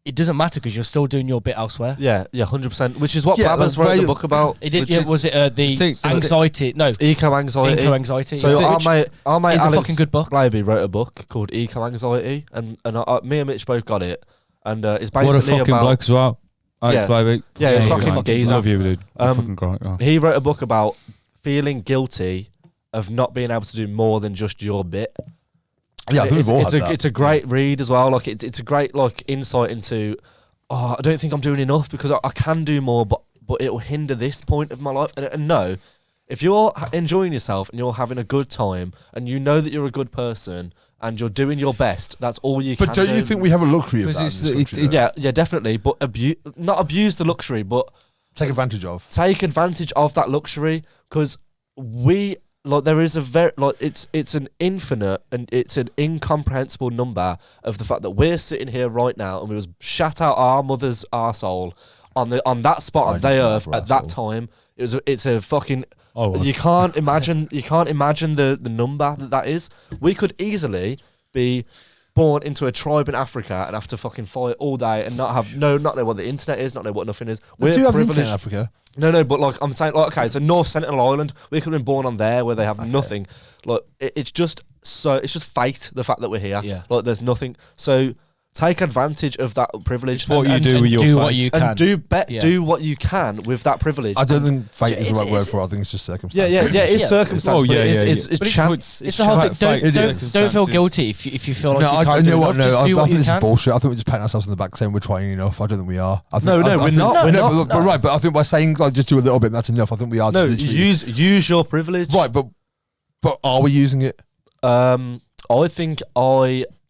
It doesn't matter because you're still doing your bit elsewhere. yeah, 100%. Which is what Yeah, Bazz like, wrote the book about. It did. which Yeah, is was it the think- anxiety? No, eco anxiety. Inco anxiety. So yeah. our mate is a Alex fucking good book. Glaby wrote a book called Eco Anxiety, and me and Mitch both got it, and it's What a basically fucking about. bloke as well. Alex Yeah. baby. Yeah, he's fucking fucking geezer. Love you, dude. Fucking great. Oh. He wrote a book about feeling guilty of not being able to do more than just your bit. Yeah, I think we've all had that. It's a great read as well. Like it's a great like insight into. Oh, I don't think I'm doing enough because I can do more, but it will hinder this point of my life. And no, if you're enjoying yourself and you're having a good time and you know that you're a good person and you're doing your best, that's all you can do. But don't you think we have a luxury of that? Because in this country, though? Yeah, definitely. But not abuse the luxury, but Take advantage of. take advantage of that luxury because there is a very it's an infinite and it's an incomprehensible number of the fact that we're sitting here right now and we was shat out our mother's arsehole on that spot on the earth at that time. It's a fucking you can't imagine the number that is. We could easily be born into a tribe in Africa and have to fucking fight all day and not know what the internet is, not know what nothing is. They We're do have privileged. internet in Africa. No, but like I'm saying, like okay, so North Sentinel Island, we could have been born on there where they have nothing. Like it's just fate. The fact that we're here, Yeah. like there's nothing. So take advantage of that privilege. It's what you and do with your do fate. what you can. and Yeah. do what you can with that privilege. I don't think fate is the right It's- word for it. I think it's just circumstance. Yeah, it's Yeah. circumstance. Oh, but yeah, it's, yeah, it's, yeah. it's But chance. It's the whole thing. chance. Don't feel Circumstances. guilty if you feel like No, you I can't do know what. enough. No, Just I do what think you this is can. bullshit. I think we're just patting ourselves on the back saying we're trying enough. I don't think we are. I think, No, I we're think- not. We're no, not. But right, but I think by saying like just do a little bit, that's enough. I think we are. No, just literally- use your privilege. right, but are we using it? I think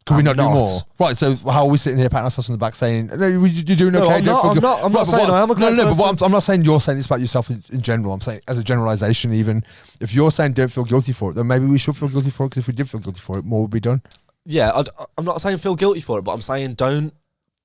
Could we am not do more? Right, so how are we sitting here patting ourselves on the back saying, no, you're doing No, okay? I'm don't not- feel I'm good." not- I'm not Right, but saying I am a No, great no, but person. I'm not saying you're saying this about yourself in general. I'm saying as a generalization even. If you're saying don't feel guilty for it, then maybe we should feel guilty for it because if we did feel guilty for it, more would be done. Yeah, I'm not saying feel guilty for it, but I'm saying don't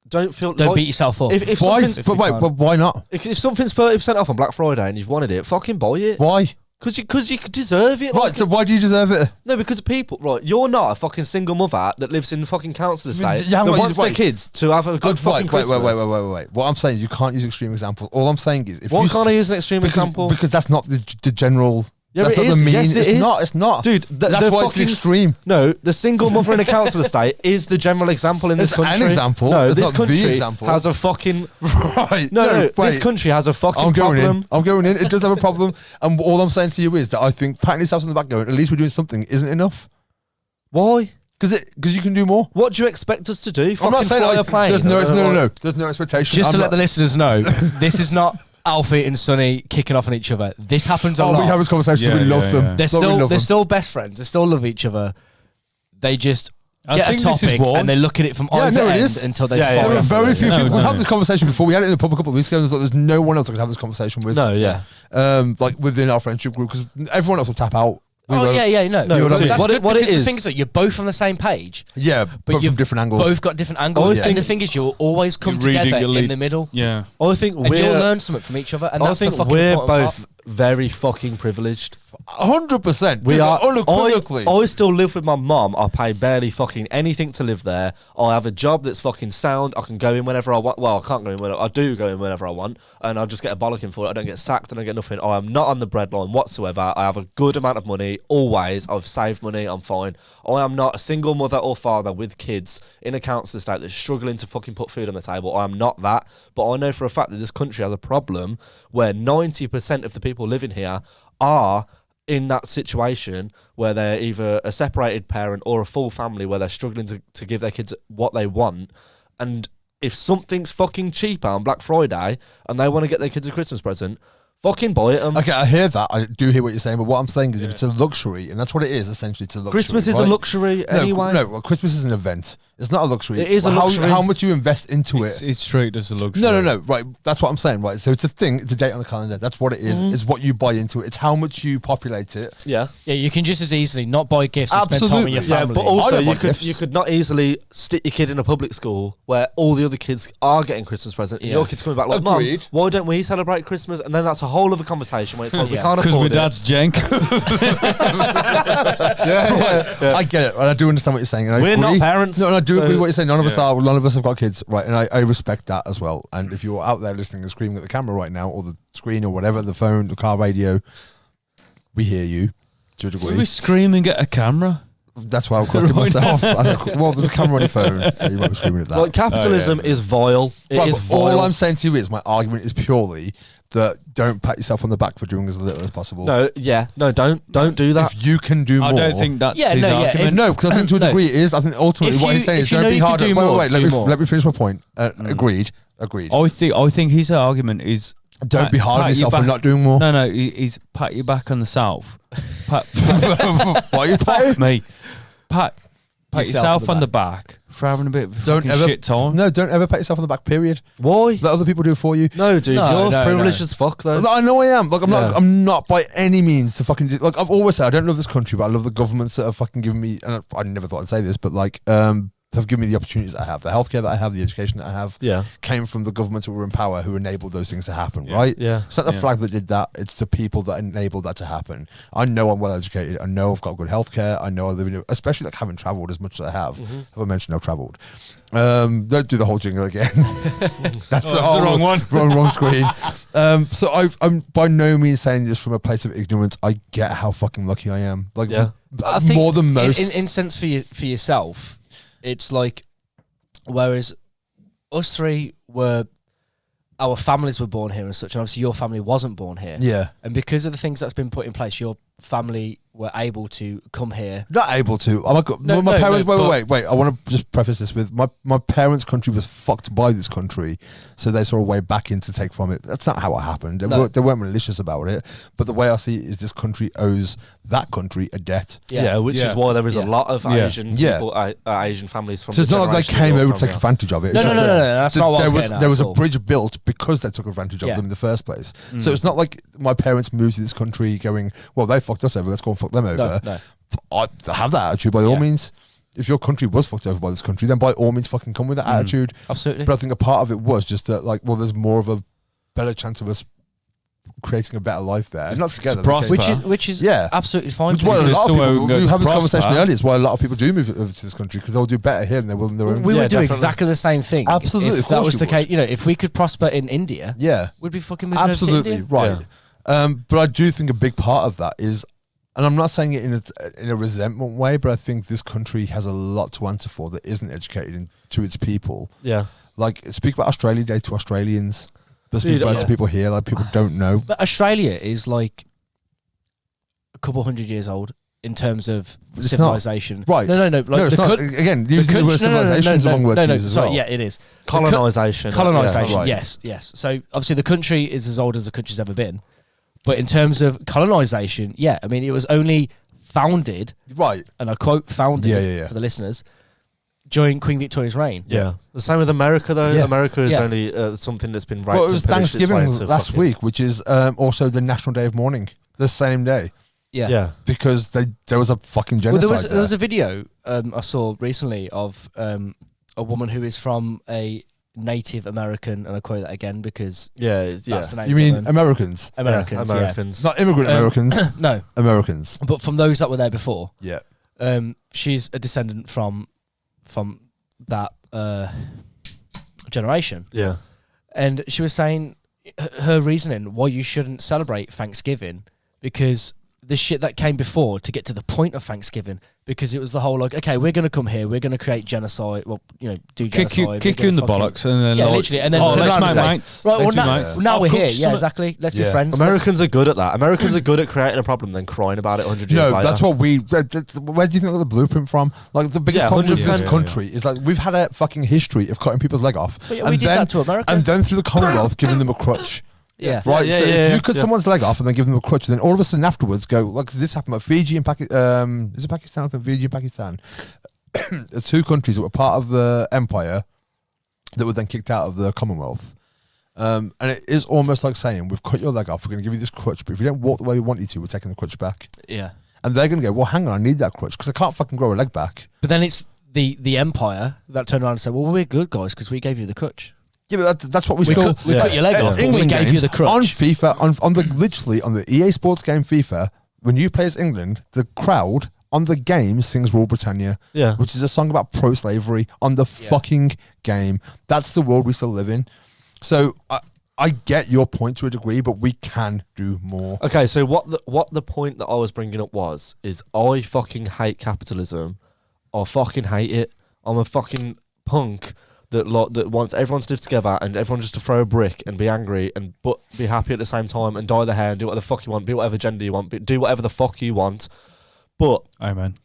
feel. Don't like, beat yourself up. If Why? something's But wait, but why not? if something's 30% off on Black Friday and you've wanted it, fucking buy it. Why? Because you deserve it. Right, like- so why do you deserve it? no, because of people. Right, you're not a fucking single mother that lives in fucking council estate you haven't that got- wants their wait. kids to have a good fucking wait, Christmas. wait. What I'm saying is you can't use extreme examples. All I'm saying is if Why you can't I use an extreme example? Because that's not the general. Yeah, that's it not is. the mean. Yes, it it's is. not. It's not, Dude, that's why it's extreme. No, the single mother in a council estate is the general example in this It's an country. example, No, it's this not the country example. has a fucking Right? no. This wait. country has a fucking I'm going problem. in. I'm going in. It does have a problem. And all I'm saying to you is that I think patting yourself on the back going, at least we're doing something, isn't enough. Why? Because you can do more. What do you expect us to do? I'm Fucking not saying fly a like, plane? there's no. There's no expectation. Just to I'm let the listeners know, this is not Alfie and Sonny kicking off on each other. This happens a Oh, lot. we have this conversation. Yeah, we love yeah, them. yeah. They're still best friends. They still love each other. They just I get a think this is topic one. and they look at it from Yeah, either no, it end is. until they Yeah, fight. There are very few No, people. We've no. had this conversation before. We had it in the pub a couple of weeks ago. There's no one else I could have this conversation with. No, yeah. Like within our friendship group, because everyone else will tap out. We Oh won't. yeah, no. No, You know what I But mean? that's What good it- what it because is- the thing is that you're both on the same page, Yeah, but you've from different angles. both got different angles. I And the think- thing is, you'll always come You're reading together your in lead. the middle, Yeah. I think and you'll we're. learn something from each other. And I that's the think fucking we're important both part. very fucking privileged. 100%. We are unequivocally. I still live with my mum. I pay barely fucking anything to live there. I have a job that's fucking sound. I can go in whenever I want. Well, I can't go in whenever I do go in whenever I want, and I just get a bollocking for it. I don't get sacked. I don't get nothing. I am not on the breadline whatsoever. I have a good amount of money always. I've saved money. I'm fine. I am not a single mother or father with kids in a council estate that's struggling to fucking put food on the table. I am not that. But I know for a fact that this country has a problem where 90% of the people living here are in that situation where they're either a separated parent or a full family where they're struggling to give their kids what they want, and if something's fucking cheaper on Black Friday and they want to get their kids a Christmas present, fucking buy it. Okay, I hear that. I do hear what you're saying, but what I'm saying is if it's a luxury, and that's what it is, essentially, it's a luxury. Christmas is a luxury anyway. No, well, Christmas is an event. It's not a luxury. It is a luxury. How much you invest into it. It's treated as a luxury. No. Right. That's what I'm saying. Right. So it's a thing. It's a date on the calendar. That's what it is. It's what you buy into it. It's how much you populate it. Yeah. Yeah, you can just as easily not buy gifts and spend time with your family. Yeah, but also I don't buy you could not easily stick your kid in a public school where all the other kids are getting Christmas presents. And your kid's coming back like, Mum, Agreed. why don't we celebrate Christmas? And then that's a whole other conversation where it's like we can't Because my afford it. dad's Jenk. I get it. And I do understand what you're saying. And I We're agree. not parents, No, and I do so- agree with what you're saying. None of us are. None of us have got kids, right? And I respect that as well. And if you're out there listening and screaming at the camera right now, or the screen, or whatever, the phone, the car radio, we hear you to a Were degree. we screaming at a camera? That's why I corrected myself. I was like, well, there's a camera on your phone, so you might be screaming at that. Like capitalism is vile. It Right, is but vile. all I'm saying to you is my argument is purely that don't pat yourself on the back for doing as little as possible. don't do that. If you can do more, I don't think that's Yeah, his no, yeah, argument. no, because I think to a No. degree it is. I think ultimately If what you- he's saying if is you don't know be you can harder. do Wait, more, wait, do more. let me finish my point. Agreed. I think his argument is Don't be hard on pat your yourself for back- not doing more. No, he's pat your back on the south. Pat Why are you patting? me. Pat Yourself yourself on the back for having a bit of Don't fucking ever shit time. No, don't ever pat yourself on the back. Period. Why? Let other people do it for you. No, dude, No, you're no, privileged no. as fuck though. I know I am. Like Yeah. I'm not by any means to fucking like I've always said I don't love this country, but I love the governments that have fucking given me. And I never thought I'd say this, but like have given me the opportunities that I have, the healthcare that I have, the education that I have. Yeah. Came from the governments who were in power who enabled those things to happen. Right. Yeah. It's not the flag that did that. It's the people that enabled that to happen. I know I'm well educated. I know I've got good healthcare. I know I live in, especially like having travelled as much as I have. Have I mentioned I've travelled? Don't do the whole jingle again. That's the wrong one. wrong screen. So I'm by no means saying this from a place of ignorance. I get how fucking lucky I am. Like Yeah. I think more than most. In sense for yourself, it's like, whereas us three were, our families were born here and such, and obviously your family wasn't born here. Yeah. And because of the things that's been put in place, your family were able to come here. Not able to. Oh my God. No, my no, parents. no, wait. I want to just preface this with my parents' country was fucked by this country, so they saw a way back in to take from it. That's not how it happened. They weren't malicious about it. But the way I see it is, this country owes that country a debt. Yeah, which is why there is a lot of Yeah. Asian Yeah. people, Asian families from. So it's the not like they generation came you're over to from, take advantage of it. No, It's no, just no, that that's not what I was getting at there was at a all. bridge built because they took advantage of Yeah. them in the first place. So it's not like my parents moved to this country going, well, they fucked us over, let's go and fuck them over. No. I have that attitude by all Yeah. means. If your country was fucked over by this country, then by all means fucking come with that attitude. Absolutely. But I think a part of it was just that, like, well, there's more of a better chance of us creating a better life there. And not together. prosper. Which is Yeah. absolutely fine. Which is why a Because lot of somewhere we people, can go we to have this prosper. conversation earlier, it's why a lot of people do move over to this country, because they'll do better here than they will in their own. we Yeah, would do definitely. exactly the same thing. Absolutely, If of that course was you the would. case, if we could prosper in India, Yeah. we'd be fucking moving over to Absolutely India. right. But I do think a big part of that is, and I'm not saying it in a resentment way, but I think this country has a lot to answer for that isn't educated to its people. Yeah. Like, speak about Australia Day to Australians, but speak Dude, about it yeah. to people here, like people don't know. But Australia is like a couple hundred years old in terms of It's civilization. Right. No. Like No, it's the not. coun- Again, the using the word country- civilization is a wrong word to use as sorry, well. yeah, it is. Colonization. Colonization, Yeah. Right. yes. So obviously the country is as old as the country's ever been. But in terms of colonization, yeah, I mean, it was only founded, Right. and I quote founded Yeah. for the listeners, during Queen Victoria's reign. Yeah. The same with America, though. Yeah. America is Yeah. only something that's been raped. Well, it was and pushed its way Thanksgiving into last fucking- week, which is also the National Day of Mourning, the same day, Yeah. Yeah. because there was a fucking Well, genocide there was a video I saw recently of a woman who is from a Native American, and I quote that again because Yeah. that's the name. You of mean them. Americans? Americans? Yeah, Americans. Not immigrant Americans, No, Americans. but from those that were there before. Yeah. She's a descendant from that generation, Yeah. and she was saying her reasoning why you shouldn't celebrate Thanksgiving because the shit that came before to get to the point of Thanksgiving, because it was the whole like, okay, we're going to come here, we're going to create genocide, well, do genocide. Kick you in the bollocks, and then literally, and then turn let's around and make say, mates. right, well, Let's be now, mates. now we're I've here, cooked yeah, some- exactly, let's be friends. Americans are good at that. Americans are good at creating a problem, then crying about it 100 years No, later. that's what we. Where do you think I got the blueprint from? Like the biggest Yeah, problem with 100%. this country is like we've had a fucking history of cutting people's leg off, But yeah, we did that to America. and then through the Commonwealth giving them a crutch. Yeah. Right, Yeah, so yeah, if yeah, you cut yeah. someone's leg off and then give them a crutch, and then all of a sudden afterwards go, like this happened, like Fiji and Pakistan. Is it Pakistan? I think Fiji and Pakistan. There's two countries that were part of the empire that were then kicked out of the Commonwealth. And it is almost like saying, we've cut your leg off, we're going to give you this crutch, but if you don't walk the way we want you to, we're taking the crutch back. Yeah. And they're going to go, well, hang on, I need that crutch because I can't fucking grow a leg back. But then it's the empire that turned around and said, well, we're good guys because we gave you the crutch. Yeah, but that's what we We still. cut your leg off, but we England gave you games the crutch. on FIFA, on the literally on the EA Sports game FIFA. When you play as England, the crowd on the game sings "Rule Britannia," Yeah. which is a song about pro-slavery on the fucking game. That's the world we still live in. So I get your point to a degree, but we can do more. Okay, so what the point that I was bringing up is I fucking hate capitalism. I fucking hate it. I'm a fucking punk that wants everyone to live together and everyone just to throw a brick and be angry and but be happy at the same time and dye their hair and do whatever the fuck you want, be whatever gender you want, do whatever the fuck you want. But Amen.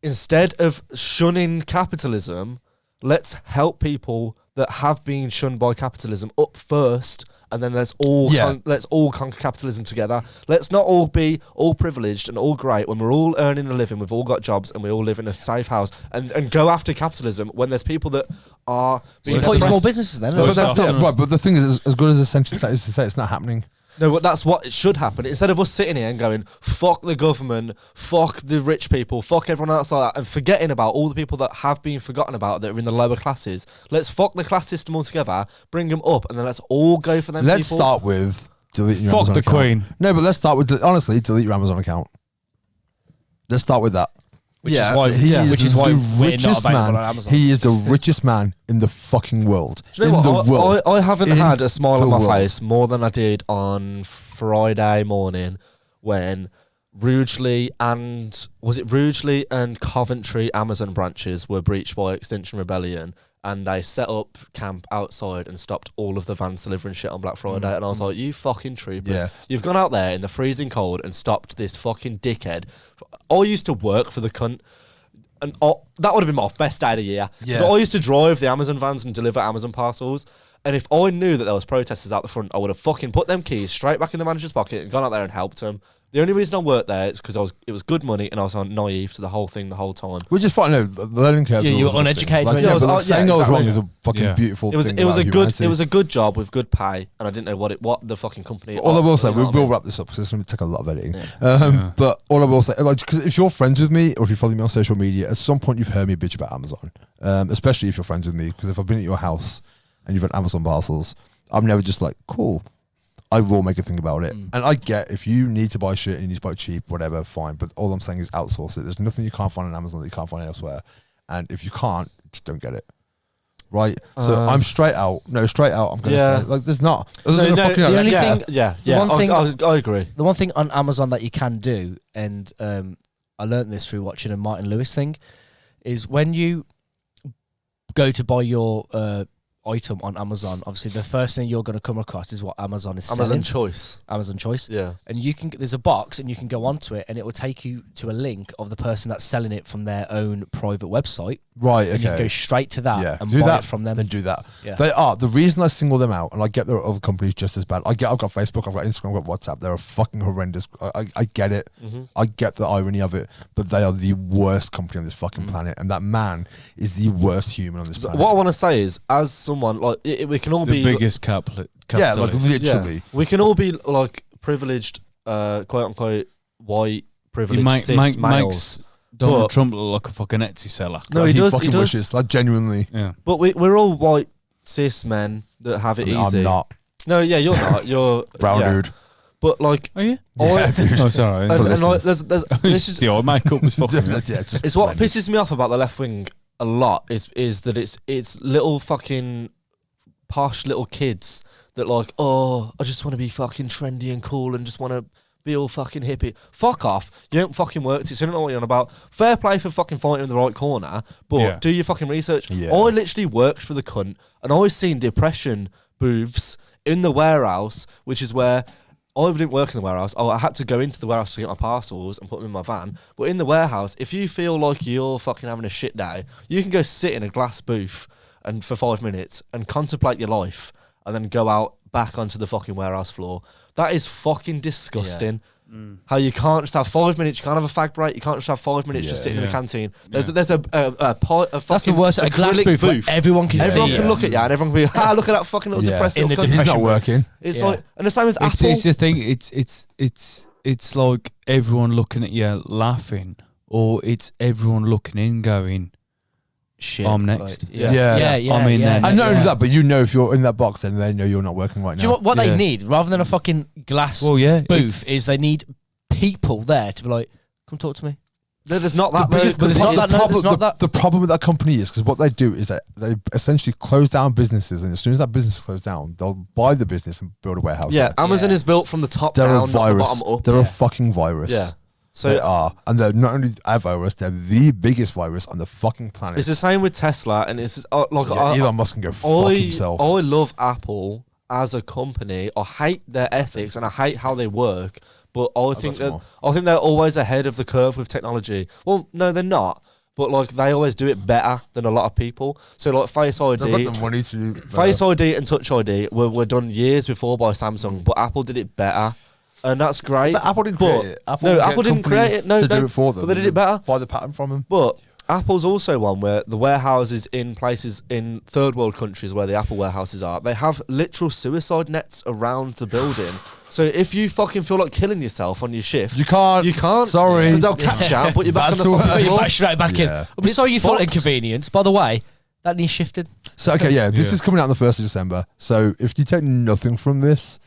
instead of shunning capitalism, let's help people that have been shunned by capitalism up first, and then let's all conquer capitalism together. Let's not all be all privileged and all great when we're all earning a living, we've all got jobs, and we all live in a safe house, and go after capitalism when there's people that are being Support your small oppressed. businesses then. Well, But that's that's not right. But the thing is, as good as the sentence is to say, it's not happening. No, but that's what should happen. Instead of us sitting here and going, fuck the government, fuck the rich people, fuck everyone else like that, and forgetting about all the people that have been forgotten about that are in the lower classes, let's fuck the class system altogether, bring them up, and then let's all go for them Let's people. start with deleting your Fuck Amazon the account. Queen. No, but let's start with honestly delete your Amazon account. Let's start with that. Which is why the we're not richest available man. on Amazon. He is the richest man in the fucking world. Do you know in what? the world. I haven't In had a smile on the my world. face more than I did on Friday morning when Rugeley and Coventry Amazon branches were breached by Extinction Rebellion, and they set up camp outside and stopped all of the vans delivering shit on Black Friday. And I was like, you fucking troopers. Yeah. You've gone out there in the freezing cold and stopped this fucking dickhead. I used to work for the cunt. And that would have been my best day of the year. Yeah. So I used to drive the Amazon vans and deliver Amazon parcels. And if I knew that there was protesters out the front, I would have fucking put them keys straight back in the manager's pocket and gone out there and helped them. The only reason I worked there is because it was good money and I was naive to the whole thing the whole time. Which is fine. No, the learning curve. Yeah, is you always were a good uneducated thing. Like, when yeah, you but were- like, saying I was exactly. wrong is a fucking Yeah. beautiful It was thing. it was a about good humanity. job with good pay, and I didn't know what the fucking company. All I will say, you know we what I will mean? wrap this up because it's going to take a lot of editing. Yeah. But all I will say, like, because if you're friends with me or if you follow me on social media, at some point you've heard me bitch about Amazon, especially if you're friends with me. Because if I've been at your house and you've had Amazon parcels, I'm never just like, cool. I will make a thing about it. And I get if you need to buy shit and you need to buy it cheap, whatever, fine. But all I'm saying is outsource it. There's nothing you can't find on Amazon that you can't find elsewhere. And if you can't, just don't get it. Right? So I'm straight out. No, straight out. I'm going to Yeah. say, like, there's not. Other than a fucking the only yeah, thing- yeah, the yeah. one thing- I agree. The one thing on Amazon that you can do, and I learned this through watching a Martin Lewis thing, is when you go to buy your item on Amazon, obviously the first thing you're going to come across is what Amazon is Amazon selling. choice. Amazon Choice. Yeah. And you can there's a box and you can go onto it and it will take you to a link of the person that's selling it from their own private website. Right, And you can go okay. straight to that Yeah, and do buy that, it from them. then do that. Yeah. They are. The reason I single them out, and I get there are other companies just as bad. I've got Facebook, I've got Instagram, I've got WhatsApp. They're fucking horrendous. I get it. I get the irony of it, but they are the worst company on this fucking planet. And that man is the worst human on this planet. What I want to say is, as someone like we can all The be biggest yeah, capitalist. like literally. we can all be like privileged, quote unquote, white privileged He cis makes males. Donald But- Trump look like a fucking Etsy seller. No, Like, he does. fucking He does. wishes, like genuinely. Yeah. But we're all white cis men that have it I mean, easy. I'm not No, yeah, you're not. You're brown yeah. dude. But like, Oh yeah. Yeah, dude. Oh sorry. and, For and like, listeners. there's This this is the old makeup was fucking. Yeah, just it's what blended. pisses me off about the left wing a lot is that it's little fucking posh little kids that like, oh, I just want to be fucking trendy and cool and just want to be all fucking hippie. Fuck off. You don't fucking work it, so you don't know what you're on about. Fair play for fucking fighting in the right corner, but do your fucking research. Yeah. I literally worked for the cunt, and I was seeing depression booths in the warehouse, which is where I didn't work in the warehouse. I had to go into the warehouse to get my parcels and put them in my van. But in the warehouse, if you feel like you're fucking having a shit day, you can go sit in a glass booth and for 5 minutes and contemplate your life, and then go out back onto the fucking warehouse floor. That is fucking disgusting. How you can't just have 5 minutes, you can't have a fag break, you can't just have 5 minutes just sitting in the canteen. There's a fucking That's the worst. A glass acrylic booth. Everyone can Everyone see can it. look at you and everyone can be, look at that fucking little depressed In little the cunt. He's not working. It's Yeah. like, and the same with It's, Apple. it's the thing. It's like everyone looking at you laughing, or it's everyone looking in going, Shit. I'm next. Like, Yeah. I'm in there And not only yeah. that, but you know if you're in that box, then they know you're not working right now. Do you know what Yeah. they need? Rather than a fucking glass Well, yeah, booth, is they need people there to be like, come talk to me. There's not The that biggest- but the there's not pro- that- the no, problem- there's not the- that- the problem with that company is because what they do is that they essentially close down businesses, and as soon as that business closes down, they'll buy the business and build a warehouse. Yeah, there. Amazon is built from the top They're down, a not the virus. bottom up. They're a fucking virus. Yeah. They So are, and they're not only a virus, they're the biggest virus on the fucking planet. it's the same with Tesla, and it's like Yeah, Elon Musk can go fuck himself. I love Apple as a company. I hate their ethics and I hate how they work, but I think some that they're always ahead of the curve with technology. Well, no, they're not. But like they always do it better than a lot of people. So like Face They've ID, got the money to do Face ID and Touch ID were done years before by Samsung, but Apple did it better. And that's great. But Apple didn't But- create it. no, get Apple didn't create companies it. No, to no, do it for them. but they did it better. Buy the patent from them. But Apple's also one where the warehouses in places in third world countries where the Apple warehouses are, they have literal suicide nets around the building. So if you fucking feel like killing yourself on your shift, You can't. You can't. Sorry. Because they'll catch you and put you back on That's the what- fucking Put you floor. back straight back in. Yeah. I'm It's sorry you felt fucked. inconvenienced. By the way, that needs shifted. So okay, yeah, this is coming out on the 1st of December. So if you take nothing from this,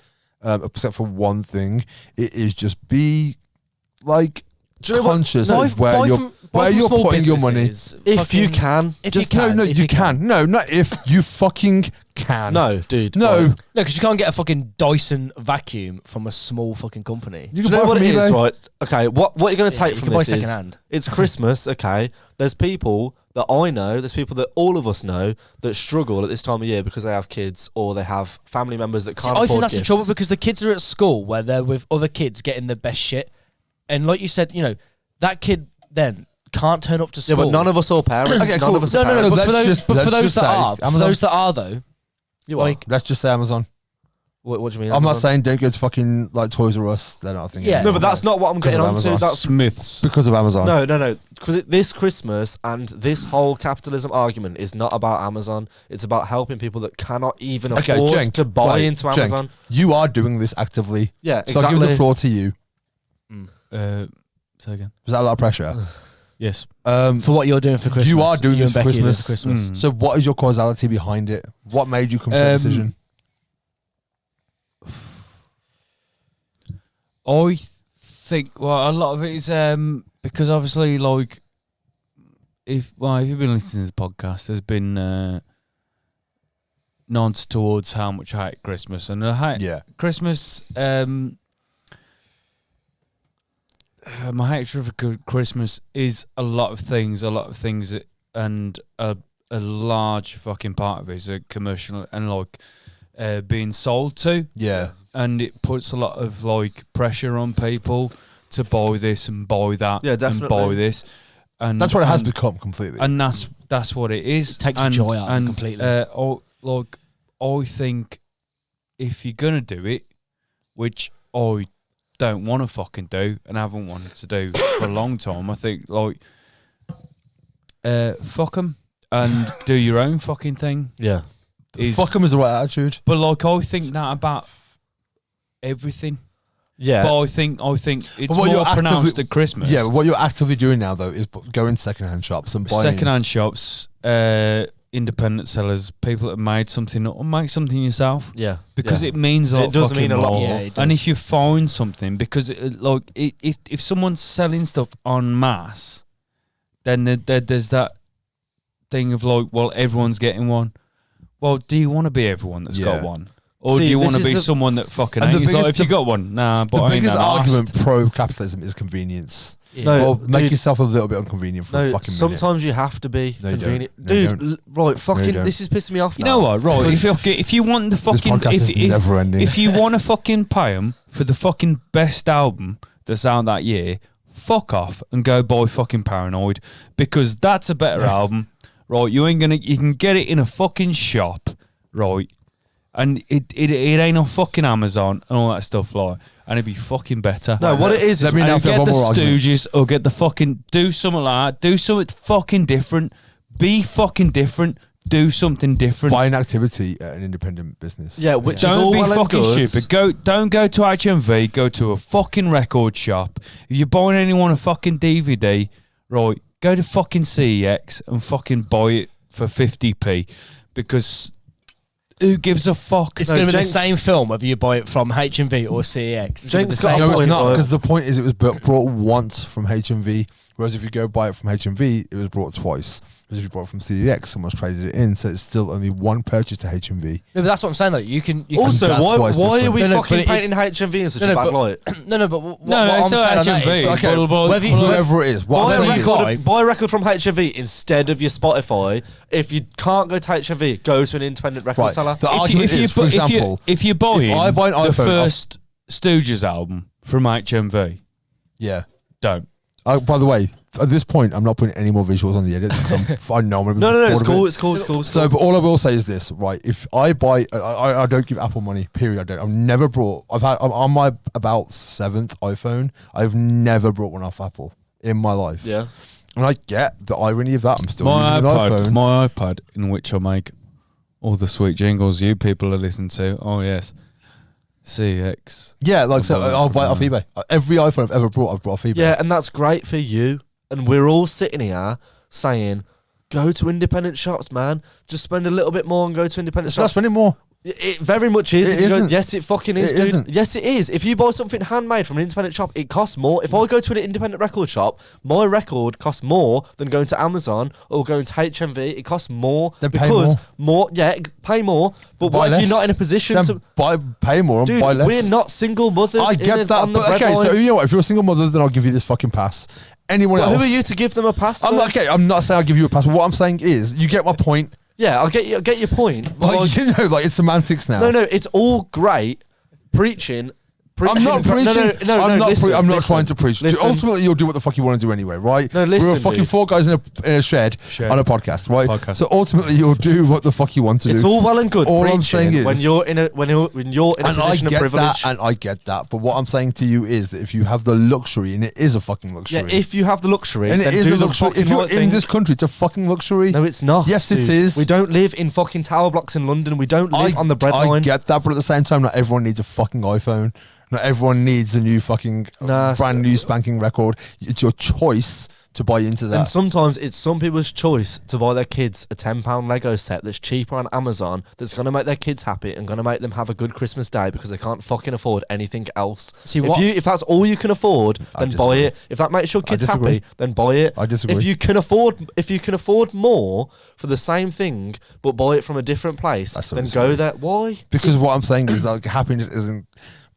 except for one thing, it is just be like Do you know what? conscious Buy- of where buy you're from- buy from you're small putting your money. businesses. If you Fucking- can. If Just you can. no, if you can. No, not if you fucking can. No, dude. no. like, No, because you can't get a fucking Dyson vacuum from a small fucking company. You do can you know buy what from it is, eBay. right? Okay, what you're going to take you from can buy this second is hand. it's Christmas. Okay, there's people that I know, there's people that all of us know that struggle at this time of year because they have kids or they have family members that See, can't I afford think that's the gifts. trouble because the kids are at school where they're with other kids getting the best shit, and like you said, you know, that kid then can't turn up to Yeah, school. but none of us are parents. Okay, none cool. of us No, are no, no. parents. So But for let's those, just- but for let's those just that say are, for Amazon. those that are though, You are. like, Let's just say Amazon. What do you mean? I'm not Amazon? saying don't go to fucking like Toys R Us. They're not a thing. Yeah. No, but that's not what I'm Because getting of onto. Amazon. That's Smiths. because of Amazon. no. This Christmas and this whole capitalism argument is not about Amazon. It's about helping people that cannot even Okay, afford Jenk, to buy right, into Jenk, Amazon. you are doing this actively. Yeah, So exactly. I'll give the floor to you. Say again. Was that a lot of pressure? Yes. for what you're doing for Christmas, You are doing you this and for Becky are doing Christmas. So what is your causality behind it? What made you come to that decision? I think a lot of it is because obviously like if you've been listening to the podcast, there's been nods towards how much I hate Christmas and I hate Yeah. Christmas. My hatred for Christmas is a lot of things, and a large fucking part of it is a commercial and like being sold to. Yeah. And it puts a lot of like pressure on people to buy this and buy that, Yeah, and definitely. buy this, and That's what it has and, become completely. and that's what it is. It takes the and, joy out of it and, completely. I think if you're gonna do it, which I don't want to fucking do and haven't wanted to do for a long time, I think like fuck 'em and do your own fucking thing. Yeah. Fuck them is the right attitude. But like I think that about everything. Yeah. But I think it's what more you're pronounced actively- at Christmas. Yeah, but what you're actively doing now though is going to secondhand shops and buying. Second-hand shops, independent sellers, people that made something or make something yourself, Yeah. because yeah. it means a lot. It does fucking mean a lot more. more. Yeah, it And does. if you find something, because if someone's selling stuff en masse, then there's that thing of like, well, everyone's getting one. Well, do you want to be everyone that's got Yeah. one? Or do See, you want to this be is the- someone that fucking And the hates? Like, biggest- if you got one, nah, but The I ain't biggest that argument arsed. pro capitalism is convenience. No, Or make dude, yourself a little bit inconvenient for a no, fucking minute. sometimes you have to be No, you don't. convenient. No, you Dude, don't. right, fucking, don't. this is pissing me off You now. know what, right? If you want the This fucking, podcast is never ending. if you want to fucking pay them for the fucking best album that's out that year, fuck off and go buy fucking Paranoid, because that's a better album, right? You can get it in a fucking shop, right? And it ain't on fucking Amazon and all that stuff, like, and it'd be fucking better. No, what it is Let me know And if you get have the one more argument. Stooges or get the fucking, do something like that, do something fucking different, be fucking different, do something different. Buy an activity at an independent business. Yeah, which is all Don't be well and fucking good. stupid. Don't go to HMV. Go to a fucking record shop. If you're buying anyone a fucking DVD, right? Go to fucking CEX and fucking buy it for 50p, because who gives a fuck? It's No, going to be the Jenk's- same film whether you buy it from HMV or CEX. It's gonna be Jenk's the got same a No, it's point, not, though. because the point is it was brought once from HMV, whereas if you go buy it from HMV, it was brought twice. Whereas if you bought it from CEX, someone's traded it in, so it's still only one purchase to HMV. No, but that's what I'm saying. Though you can Also, that's why why it's are different. we No, no, fucking but painting HMV in such No, a no, bad but- light? no, but what No, I'm it's not saying on that HMV. is, like, Okay, whether you, Whoever it is, what Buy I'm a, saying is, record. buy a record from HMV instead of your Spotify. If you can't go to HMV, go to an independent record right, seller. the argument is, for example, if you're buying if I buy an the iPhone first Stooges album from HMV, yeah. don't. By the way, at this point, I'm not putting any more visuals on the edits because I know I'm gonna be No, bored it's of cool, it. it's cool, it's cool. So, but all I will say is this, right? If I buy, I don't give Apple money. Period. I don't. I've never brought. I'm on my about 7th iPhone. I've never brought one off Apple in my life. Yeah. And I get the irony of that. I'm still My using an iPhone. iPad, in which I make all the sweet jingles you people are listening to. Oh yes, CX. Yeah, like so, I'll buy it off eBay. Every iPhone I've ever brought, I've brought off eBay. Yeah, and that's great for you. And we're all sitting here saying, go to independent shops, man. Just spend a little bit more and go to independent It's not shops. spending more. It very much is. It If you go- isn't. yes, it fucking is, It dude. isn't. Yes, it is. If you buy something handmade from an independent shop, it costs more. If I go to an independent record shop, my record costs more than going to Amazon or going to HMV. It costs more Then pay because pay more. But Buy what if less. you're not in a position Then to? pay more and Dude, buy less. we're not single mothers. I get that, on the but okay. breadline. So you know what? If you're a single mother, then I'll give you this fucking pass. Anyone But else? who are you to give them a pass? I'm though? not, okay. I'm not saying I'll give you a pass. But what I'm saying is, you get my point. Yeah, I get your point. but Like, you know, like it's semantics now. no, it's all great preaching. I'm not preaching. No, I'm not. listen, I'm not listen, trying to preach. listen. Ultimately, you'll do what the fuck you want to do anyway, right? No, listen, We're fucking dude. 4 guys in a shed on a podcast, right? Podcast. So ultimately, you'll do what the fuck you want to It's do. all well and good. All I'm preaching saying is- when you're in a And I position of get privilege. that, and I get that. But what I'm saying to you is that if you have the luxury, and it is a fucking luxury, Yeah, if you have the luxury, and it then is do a the luxury. fucking If you're right in thing. this country, it's a fucking luxury. No, it's not. Yes, it dude. is. We don't live in fucking tower blocks in London. We don't live on the I breadline. get that, but at the same time, not everyone needs a fucking iPhone. Not everyone needs a new fucking brand new spanking record. It's your choice to buy into that. And sometimes it's some people's choice to buy their kids a £10 Lego set that's cheaper on Amazon, that's going to make their kids happy and going to make them have a good Christmas day because they can't fucking afford anything else. See, If that's all you can afford, I then buy disagree. it. If that makes your kids disagree. happy, then buy it. I disagree. If you can afford more for the same thing but buy it from a different place, I still then disagree. go there. Why? Because what I'm saying is like happiness isn't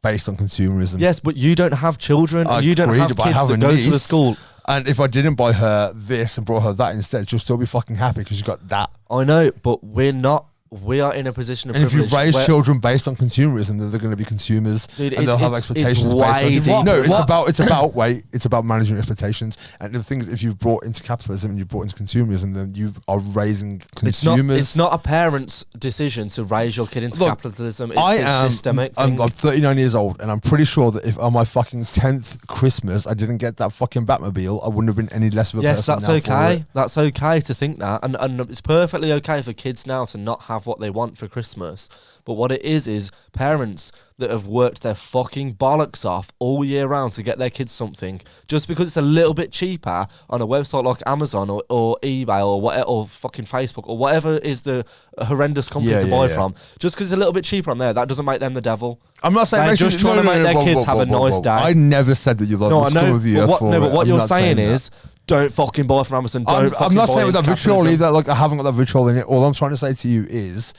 based on consumerism. Yes, but you don't have children. I And you don't agreed, have but I kids have that a go to a niece. school. And if I didn't buy her this and brought her that instead, she'll still be fucking happy because she got that. I know, but we're not. We are in a position of And if you privilege. raise where- children based on consumerism, then they're going to be consumers, Dude, and they'll have it's expectations way based on. deep. No, it's What- about managing expectations. And the thing is, if you've brought into capitalism and you've brought into consumerism, then you are raising consumers. It's not a parent's decision to raise your kid into Look, capitalism. It's I a am. systemic I'm thing. 39 years old, and I'm pretty sure that if on my fucking 10th Christmas I didn't get that fucking Batmobile, I wouldn't have been any less of a Yes, person. that's now for okay. it. That's okay to think that, and it's perfectly okay for kids now to not have what they want for Christmas. But what it is parents that have worked their fucking bollocks off all year round to get their kids something, just because it's a little bit cheaper on a website like Amazon or eBay or whatever, or fucking Facebook or whatever is the horrendous company to buy from. Just because it's a little bit cheaper on there, that doesn't make them the devil. I'm not saying They're make just trying to make their kids have a nice day. I never said that you're like the scum of the earth for but it. what I'm you're not saying that. is, don't fucking buy from Amazon. Don't I'm not buy saying with that into vitriol capitalism. either. Like I haven't got that vitriol in it. All I'm trying to say to you is,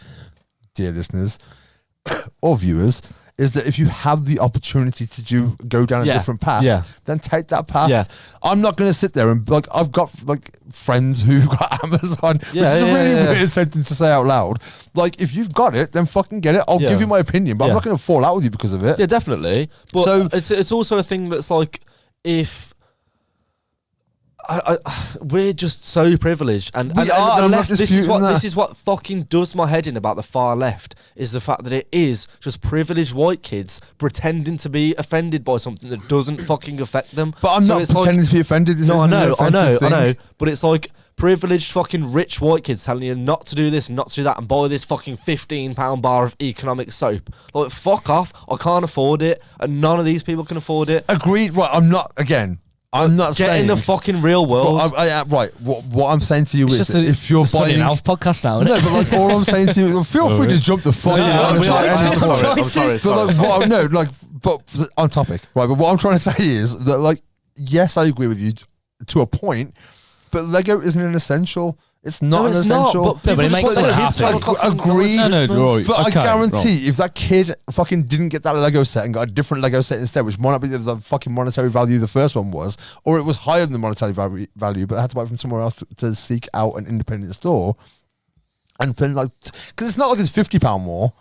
dear listeners, or viewers is that if you have the opportunity to go down a different path, then take that path. Yeah. I'm not going to sit there and like I've got like friends who got Amazon, which is a really weird sentence to say out loud. Like if you've got it, then fucking get it. I'll give you my opinion, but I'm not going to fall out with you because of it. Yeah, definitely. But So- it's also a thing that's like if. We're just so privileged, and We and are, the I'm not left. This is disputing what that. this is what fucking does my head in about the far left is the fact that it is just privileged white kids pretending to be offended by something that doesn't fucking affect them. But I'm So not it's like- pretending to be offended. This No, I isn't an know, offensive thing. but it's like privileged fucking rich white kids telling you not to do this, not to do that, and buy this fucking £15 bar of economic soap. Like, fuck off! I can't afford it, and none of these people can afford it. Agreed. Right. I'm not Get saying in the fucking real world. But right. What I'm saying to you It's is just that if you're Sonny buying and Alf podcast now, isn't no, it? but like all I'm saying to you, feel free to jump the fuck. I'm on. sorry. But but on topic, right? But what I'm trying to say is that, like, yes, I agree with you to a point, but Lego isn't an essential. It's not an essential. but it makes it happen. Agreed. Right. But Okay, I guarantee if that kid fucking didn't get that Lego set and got a different Lego set instead, which might not be the fucking monetary value the first one was, or it was higher than the monetary value, but had to buy it from somewhere else to seek out an independent store, and then like, because it's not like it's £50 more.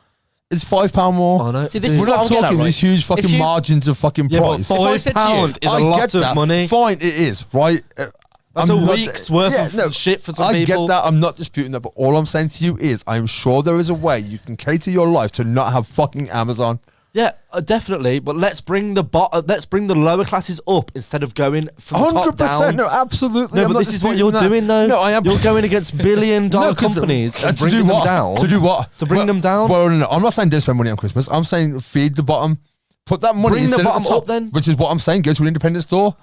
It's £5 more. Oh, no. See, this is We're what not I'm getting talking at, these right? huge fucking If you- margins of fucking Yeah, but price. £5 is a I lot get of that. money. Fine, it is, right? That's I'm a not- week's worth of shit for some I people. get that. I'm not disputing that, but all I'm saying to you is I'm sure there is a way you can cater your life to not have fucking Amazon. Yeah, definitely. But let's bring the lower classes up instead of going from top down. No, absolutely. No, I'm but not this is what disputing you're that. doing, though. No, I am. You're going against billion-dollar No, 'cause, companies and to do bringing them what? down. To do what? To bring them down? Well, no, I'm not saying don't spend money on Christmas. I'm saying feed the bottom. Put that money Bring the instead of bottom top, up then. which is what I'm saying. Go to an independent store.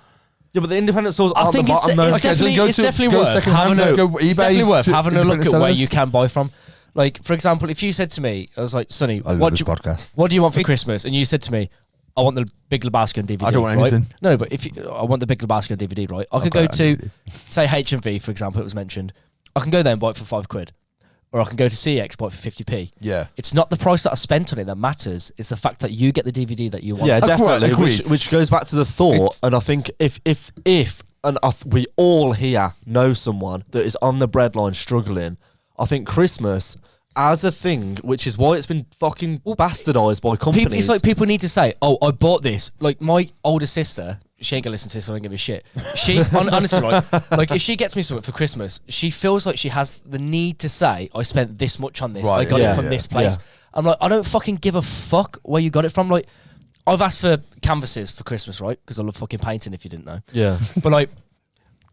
Yeah, but the independent stores I aren't think the bottom, though. it's definitely, then it's definitely go worth second-hand, having a, go eBay it's definitely worth to having a look at independent where sellers. you can buy from. Like, for example, if you said to me, I was like, Sonny, I love what this do you, podcast. what do you want for Christmas? And you said to me, I want the Big Lebowski on DVD. I don't want right? anything. No, but if I want the Big Lebowski on DVD, right? I could Okay, go to, say, H&V, for example, it was mentioned. I can go there and buy it for £5. Or I can go to CX, buy it for 50p. Yeah. It's not the price that I spent on it that matters. It's the fact that you get the DVD that you want. Yeah, Agreed, definitely. agreed. Which goes back to the thought, and I think if we all here know someone that is on the breadline struggling, I think Christmas as a thing, which is why it's been fucking bastardized by companies. It's like people need to say, "Oh, I bought this." Like my older sister, she ain't gonna listen to this, so I don't give a shit. She honestly, like if she gets me something for Christmas, she feels like she has the need to say, "I spent this much on this. Right, I got yeah, it from yeah, this place." yeah. I'm like, I don't fucking give a fuck where you got it from. Like, I've asked for canvases for Christmas, right? Because I love fucking painting. If you didn't know, yeah. but like,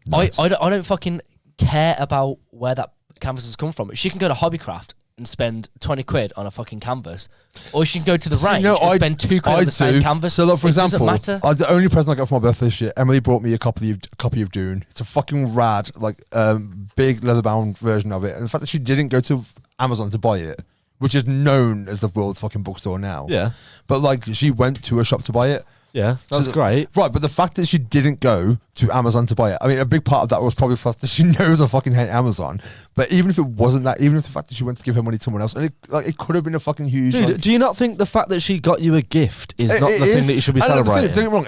Nice. I don't fucking care about where that canvas has come from. She can go to Hobbycraft and spend 20 quid on a fucking canvas, or she can go to the range and spend 2 quid on the same canvas. So, like, for it doesn't example, matter. the only present I got for my birthday this year, Emily brought me a copy of Dune. It's a fucking rad, like, big leather-bound version of it. And the fact that she didn't go to Amazon to buy it, which is known as the world's fucking bookstore now. Yeah. But, like, she went to a shop to buy it. Yeah, that's So- great. Right, but the fact that she didn't go to Amazon to buy it, I mean, a big part of that was probably the fact that she knows I fucking hate Amazon. But even if it wasn't that, even if the fact that she went to give her money to someone else, and it could have been a fucking huge. Dude, like, do you not think the fact that she got you a gift is not the thing that you should be and the thing is, celebrating? don't get me wrong.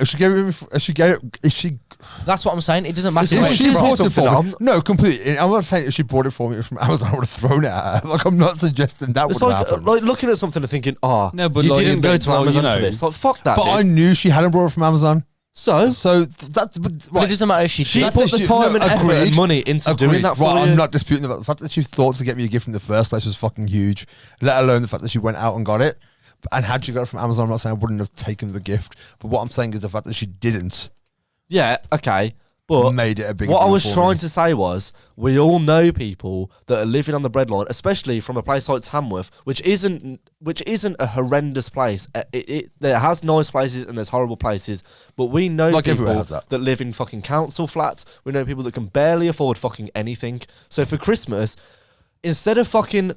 If she That's what I'm saying. It doesn't matter. If what If she it's she from. bought it something for me, on- no, completely. I'm not saying if she bought it for me from Amazon, I would have thrown it at her. Like, I'm not suggesting that It's would have like, happened. like looking at something and thinking, No, but you like, didn't but go it's to like, Amazon you know- for this. Like, fuck that, but dude. I knew she hadn't brought it from Amazon. So So that. But it doesn't matter if she she did. put the time and effort and money into doing that for Right, you. I'm not disputing that. The fact that she thought to get me a gift in the first place was fucking huge. Let alone the fact that she went out and got it. And had she got it from Amazon, I'm not saying I wouldn't have taken the gift. But what I'm saying is the fact that she didn't Yeah, okay. But made it a big what I deal was for trying me. to say was, we all know people that are living on the breadline, especially from a place like Tamworth, which isn't a horrendous place. There has nice places and there's horrible places, but we know Like everywhere people has that. live in fucking council flats. We know people that can barely afford fucking anything. So for Christmas, instead of fucking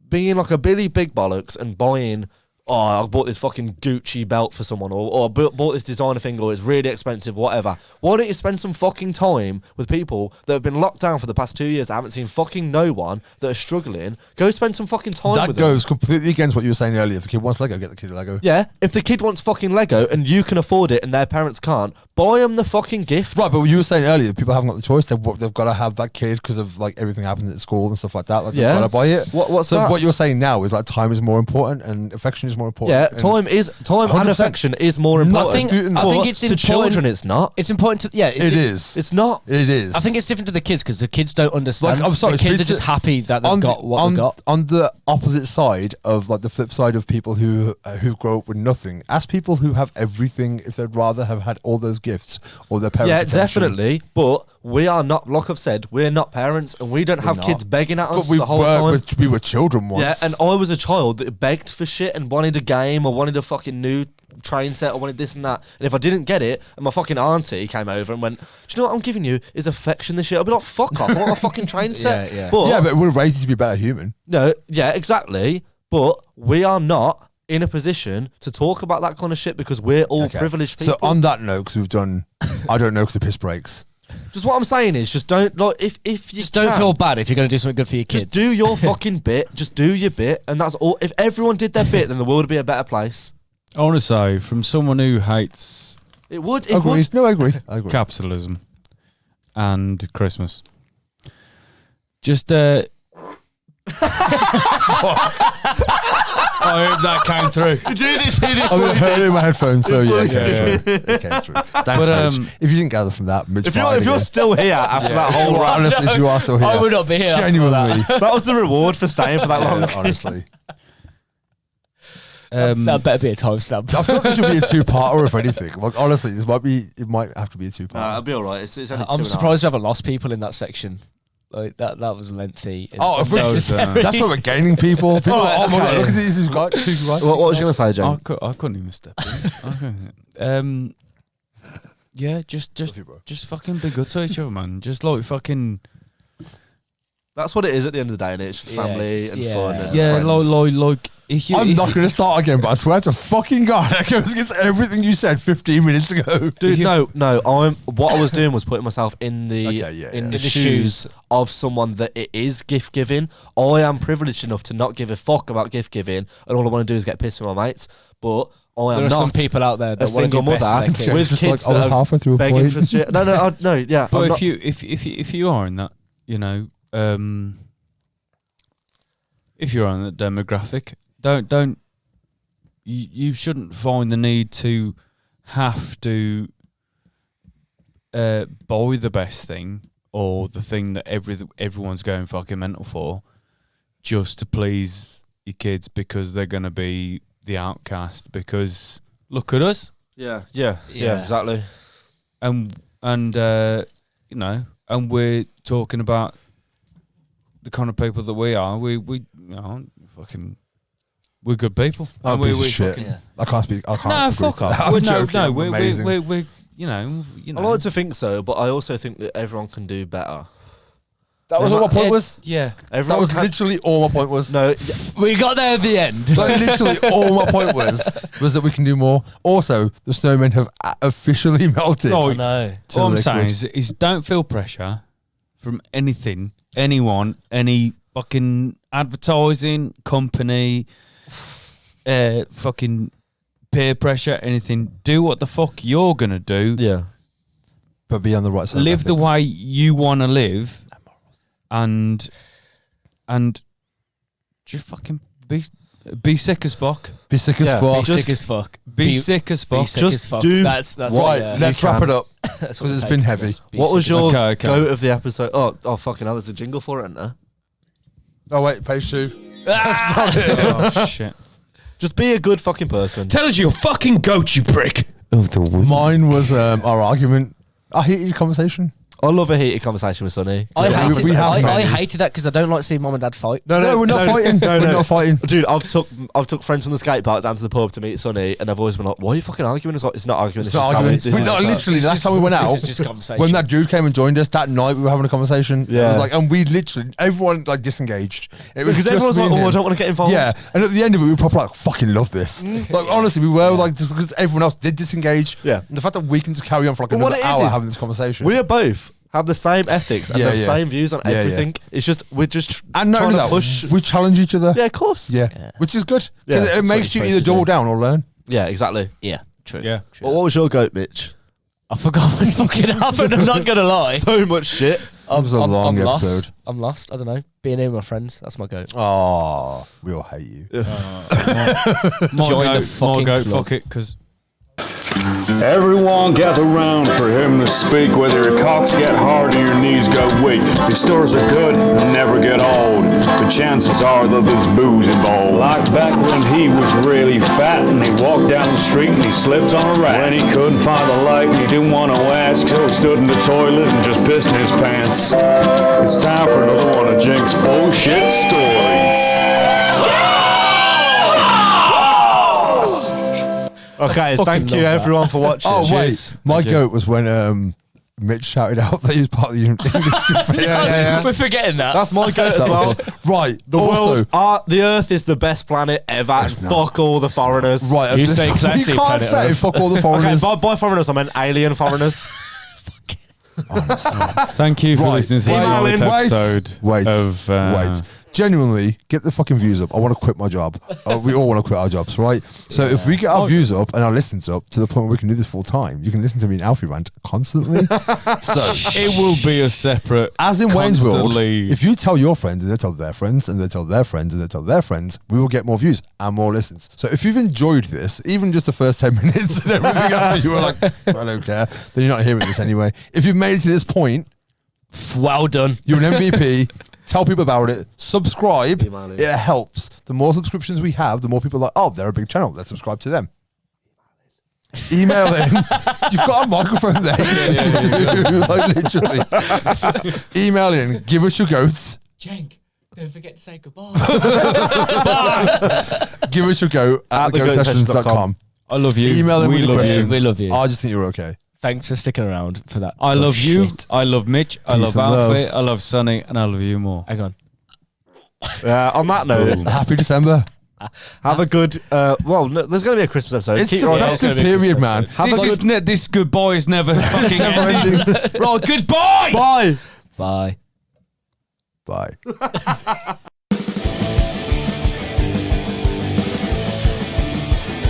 being like a Billy Big Bollocks and buying I bought this fucking Gucci belt for someone, or bought this designer thing, or it's really expensive, whatever. Why don't you spend some fucking time with people that have been locked down for the past 2 years that haven't seen fucking no one, that are struggling? Go spend some fucking time with them. That goes completely against what you were saying earlier. If the kid wants Lego, get the kid a Lego. Yeah, if the kid wants fucking Lego and you can afford it and their parents can't, buy them the fucking gift. Right, but you were saying earlier, people haven't got the choice. They've got to have that kid because of like everything happens at school and stuff like that. Like, Yeah. they've got to buy it. What's so that? what you're saying now is like time is more important and affection is more important. Yeah, and time and 100%. affection is more important. I think it's to important. children, it's not. It's important to it is. It's not. It is. I think it's different to the kids because the kids don't understand. Like, I'm sorry, the kids are it's- just happy that they've got what they've got. On the opposite side of like the flip side of people who grow up with nothing, ask people who have everything if they'd rather have had all those gifts or their parents. Yeah, affection. definitely. But we are not, like I've said, we're not parents, and we don't have not. kids begging at But us we the whole time. we were children once. Yeah, and I was a child that begged for shit and wanted a game or wanted a fucking new train set or wanted this and that. And if I didn't get it, and my fucking auntie came over and went, "Do you know what I'm giving you is affection this shit?" I'd be like, "Fuck off! I want a fucking train set." Yeah. But we're raised to be a better human. No, yeah, exactly. But we are not in a position to talk about that kind of shit because we're all Okay. privileged people. So on that note, because we've done, I don't know, because the piss breaks. just what I'm saying is, just don't like if you Just don't can, feel bad if you're going to do something good for your kids. Just do your fucking bit. Just do your bit, and that's all. If everyone did their bit, then the world would be a better place. I want to say, from someone who hates It would. It Agreed. would. No, I agree. I agree. capitalism and Christmas, just I hope that came through. You did it. I mean, I heard it in my headphones, so yeah, it came Yeah. through. It came through. Thanks, But, Mitch. If you didn't gather from that, Mitch, If you're still here after that whole well, rant, honestly, if you are still here, I would not be here after genuinely, that was the reward for staying for that long. honestly. That better be a timestamp. I feel like this should be a two-parter, if anything. Like, honestly, it might have to be a two-parter. It'll be all right. It's only I'm 2.5. surprised we haven't lost people in that section. Like that was lengthy. and Oh, if we- unnecessary. That's why we're gaining people. People Oh, are, oh my okay. god, look at these guys. Two guys. What was you gonna say, Jenk? I couldn't even step in. Yeah, just fucking be good to each other, man. Just like fucking That's what it is at the end of the day, and it's family and fun. And yeah, friends. like if you. I'm if not you- going to start again, but I swear to fucking God, that goes against everything you said 15 minutes ago. Dude, no. What I was doing was putting myself in the In the the shoes of someone that it is gift giving. I am privileged enough to not give a fuck about gift giving, and all I want to do is get pissed with my mates. But I am There are not some people out there a that want to single do best for mother their kids. with Just kids like, I was that are halfway through a begging point. for shit. No, yeah. But I'm if not- you if you are in that, you know, if you're on that demographic, don't you shouldn't find the need to have to buy the best thing or the thing that everyone's going fucking mental for just to please your kids because they're gonna be the outcast. Because look at us, yeah, Yeah. exactly. and you know, and we're talking about the kind of people that we are. We you know, fucking, we're good people. I'm a And we piece of shit. Yeah. I can't speak. I can't. No, agree fuck to that. off. I'm We're, joking. I'm amazing. we're you know. I like to think so, but I also think that everyone can do better. That was what my point was. Yeah. That Everyone was can, literally all my point was. no. We got there at the end. Like, literally all my point was that we can do more. Also, the snowmen have officially melted. Oh, I know. to What I'm the saying liquid. is don't feel pressure from anything, anyone, any fucking advertising company, fucking peer pressure, anything. Do what the fuck you're gonna do. Yeah. But be on the right side. of Live the ethics. way you want to live, and just fucking be sick as fuck. Be sick as Yeah, fuck. Be sick as fuck. Be sick as fuck. Be sick Just as fuck. do- That's Right, yeah. let's you wrap can. it up. That's because what it's the been take heavy. was. Be What was sick as your Okay. goat of the episode? Oh, fucking hell! There's a jingle for it, isn't there? Oh wait, page 2. Oh shit! Just be a good fucking person. Tell us your fucking goat, you prick. Of the week. Mine was our argument. I hated your conversation. I love a heated conversation with Sonny. I many. hated that because I don't like seeing mum and dad fight. No, we're not fighting. We're not fighting. Dude, I've took friends from the skate park down to the pub to meet Sonny, and I've always been like, "Why are you fucking arguing?" It's like, it's not arguing. It's not arguing. Literally, last time we went out, This is just conversation. when that dude came and joined us that night, we were having a conversation. It was like, and we literally, everyone like disengaged. It was because just everyone's me like, and "Oh, I him. don't want to get involved." Yeah, and at the end of it, we were proper like, fucking love this. Like, honestly, we were like, just because everyone else did disengage. Yeah. And the fact that we can just carry on for like But what another it is hour is having this conversation. we are both have the same ethics and Yeah, the yeah. same views on Yeah, everything. It's just we're just and not trying only to that, push. we challenge each other. Yeah, of course. Yeah. Which is good. Yeah, Because that's it what makes you're you supposed either to double do. down or learn. Yeah, exactly. Yeah, true. Yeah. Well, what was your goat, Mitch? I forgot what fucking happened. I'm not gonna lie. So much shit. It was a long lost. episode. I'm lost. I don't know. Being here with my friends. That's my goat. Oh, we all hate you. Join the fucking goat, club. fuck it, because Everyone gather round for him to speak. Whether your cocks get hard or your knees go weak. His stories are good and never get old, but chances are that there's booze involved. Like back when he was really fat and he walked down the street and he slipped on a rat. When he couldn't find the light and he didn't want to ask, so he stood in the toilet and just pissed in his pants. It's time for another one of Jenk's bullshit stories. Okay, fucking thank you love that. everyone for watching. Oh, Cheers. wait. My goat was when Mitch shouted out that he was part of the English defence. We're forgetting that. That's my goat as well. Right. The also, the Earth is the best planet ever. And It's not. fuck all the foreigners. right. You this- say classy You can't planet say Earth. fuck all the Okay, foreigners. by foreigners I meant alien foreigners. thank you for Right. listening to the Wait. 9th episode Wait. of Wait. Genuinely, get the fucking views up. I want to quit my job. We all want to quit our jobs, right? So if we get our views up and our listens up to the point where we can do this full time, you can listen to me and Alfie rant constantly. So It will be a separate. as in Wayne's World, constantly- if you tell your friends and they tell their friends and they tell their friends and they tell their friends, we will get more views and more listens. So if you've enjoyed this, even just the first 10 minutes and everything after you were like, I don't care, then you're not hearing this anyway. If you've made it to this point, Well done. you're an MVP. Tell people about it. Subscribe. Email it. It helps. The more subscriptions we have, the more people are like, oh, they're a big channel. Let's subscribe to them. Email in. You've got a microphone there. Like, literally. Email in. Give us your goats. Jenk, don't forget to say goodbye. Give us your goat at thegoatsessions.com. I love you. Email in we with your love questions. you. We love you. I just think you're okay. Thanks for sticking around for that. I tough love you. shit. I love Mitch. I Peace love and love. Alfie. I love Sonny, and I love you more. Hang on. On that note, Happy December. have a good. Well, no, there's going to be a Christmas episode. It's Keep the your eye out. festive period, man. Have a good. This goodbye is never fucking Never ending. ending. Right, goodbye. Bye. Bye. Bye.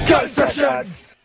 Goat Sessions!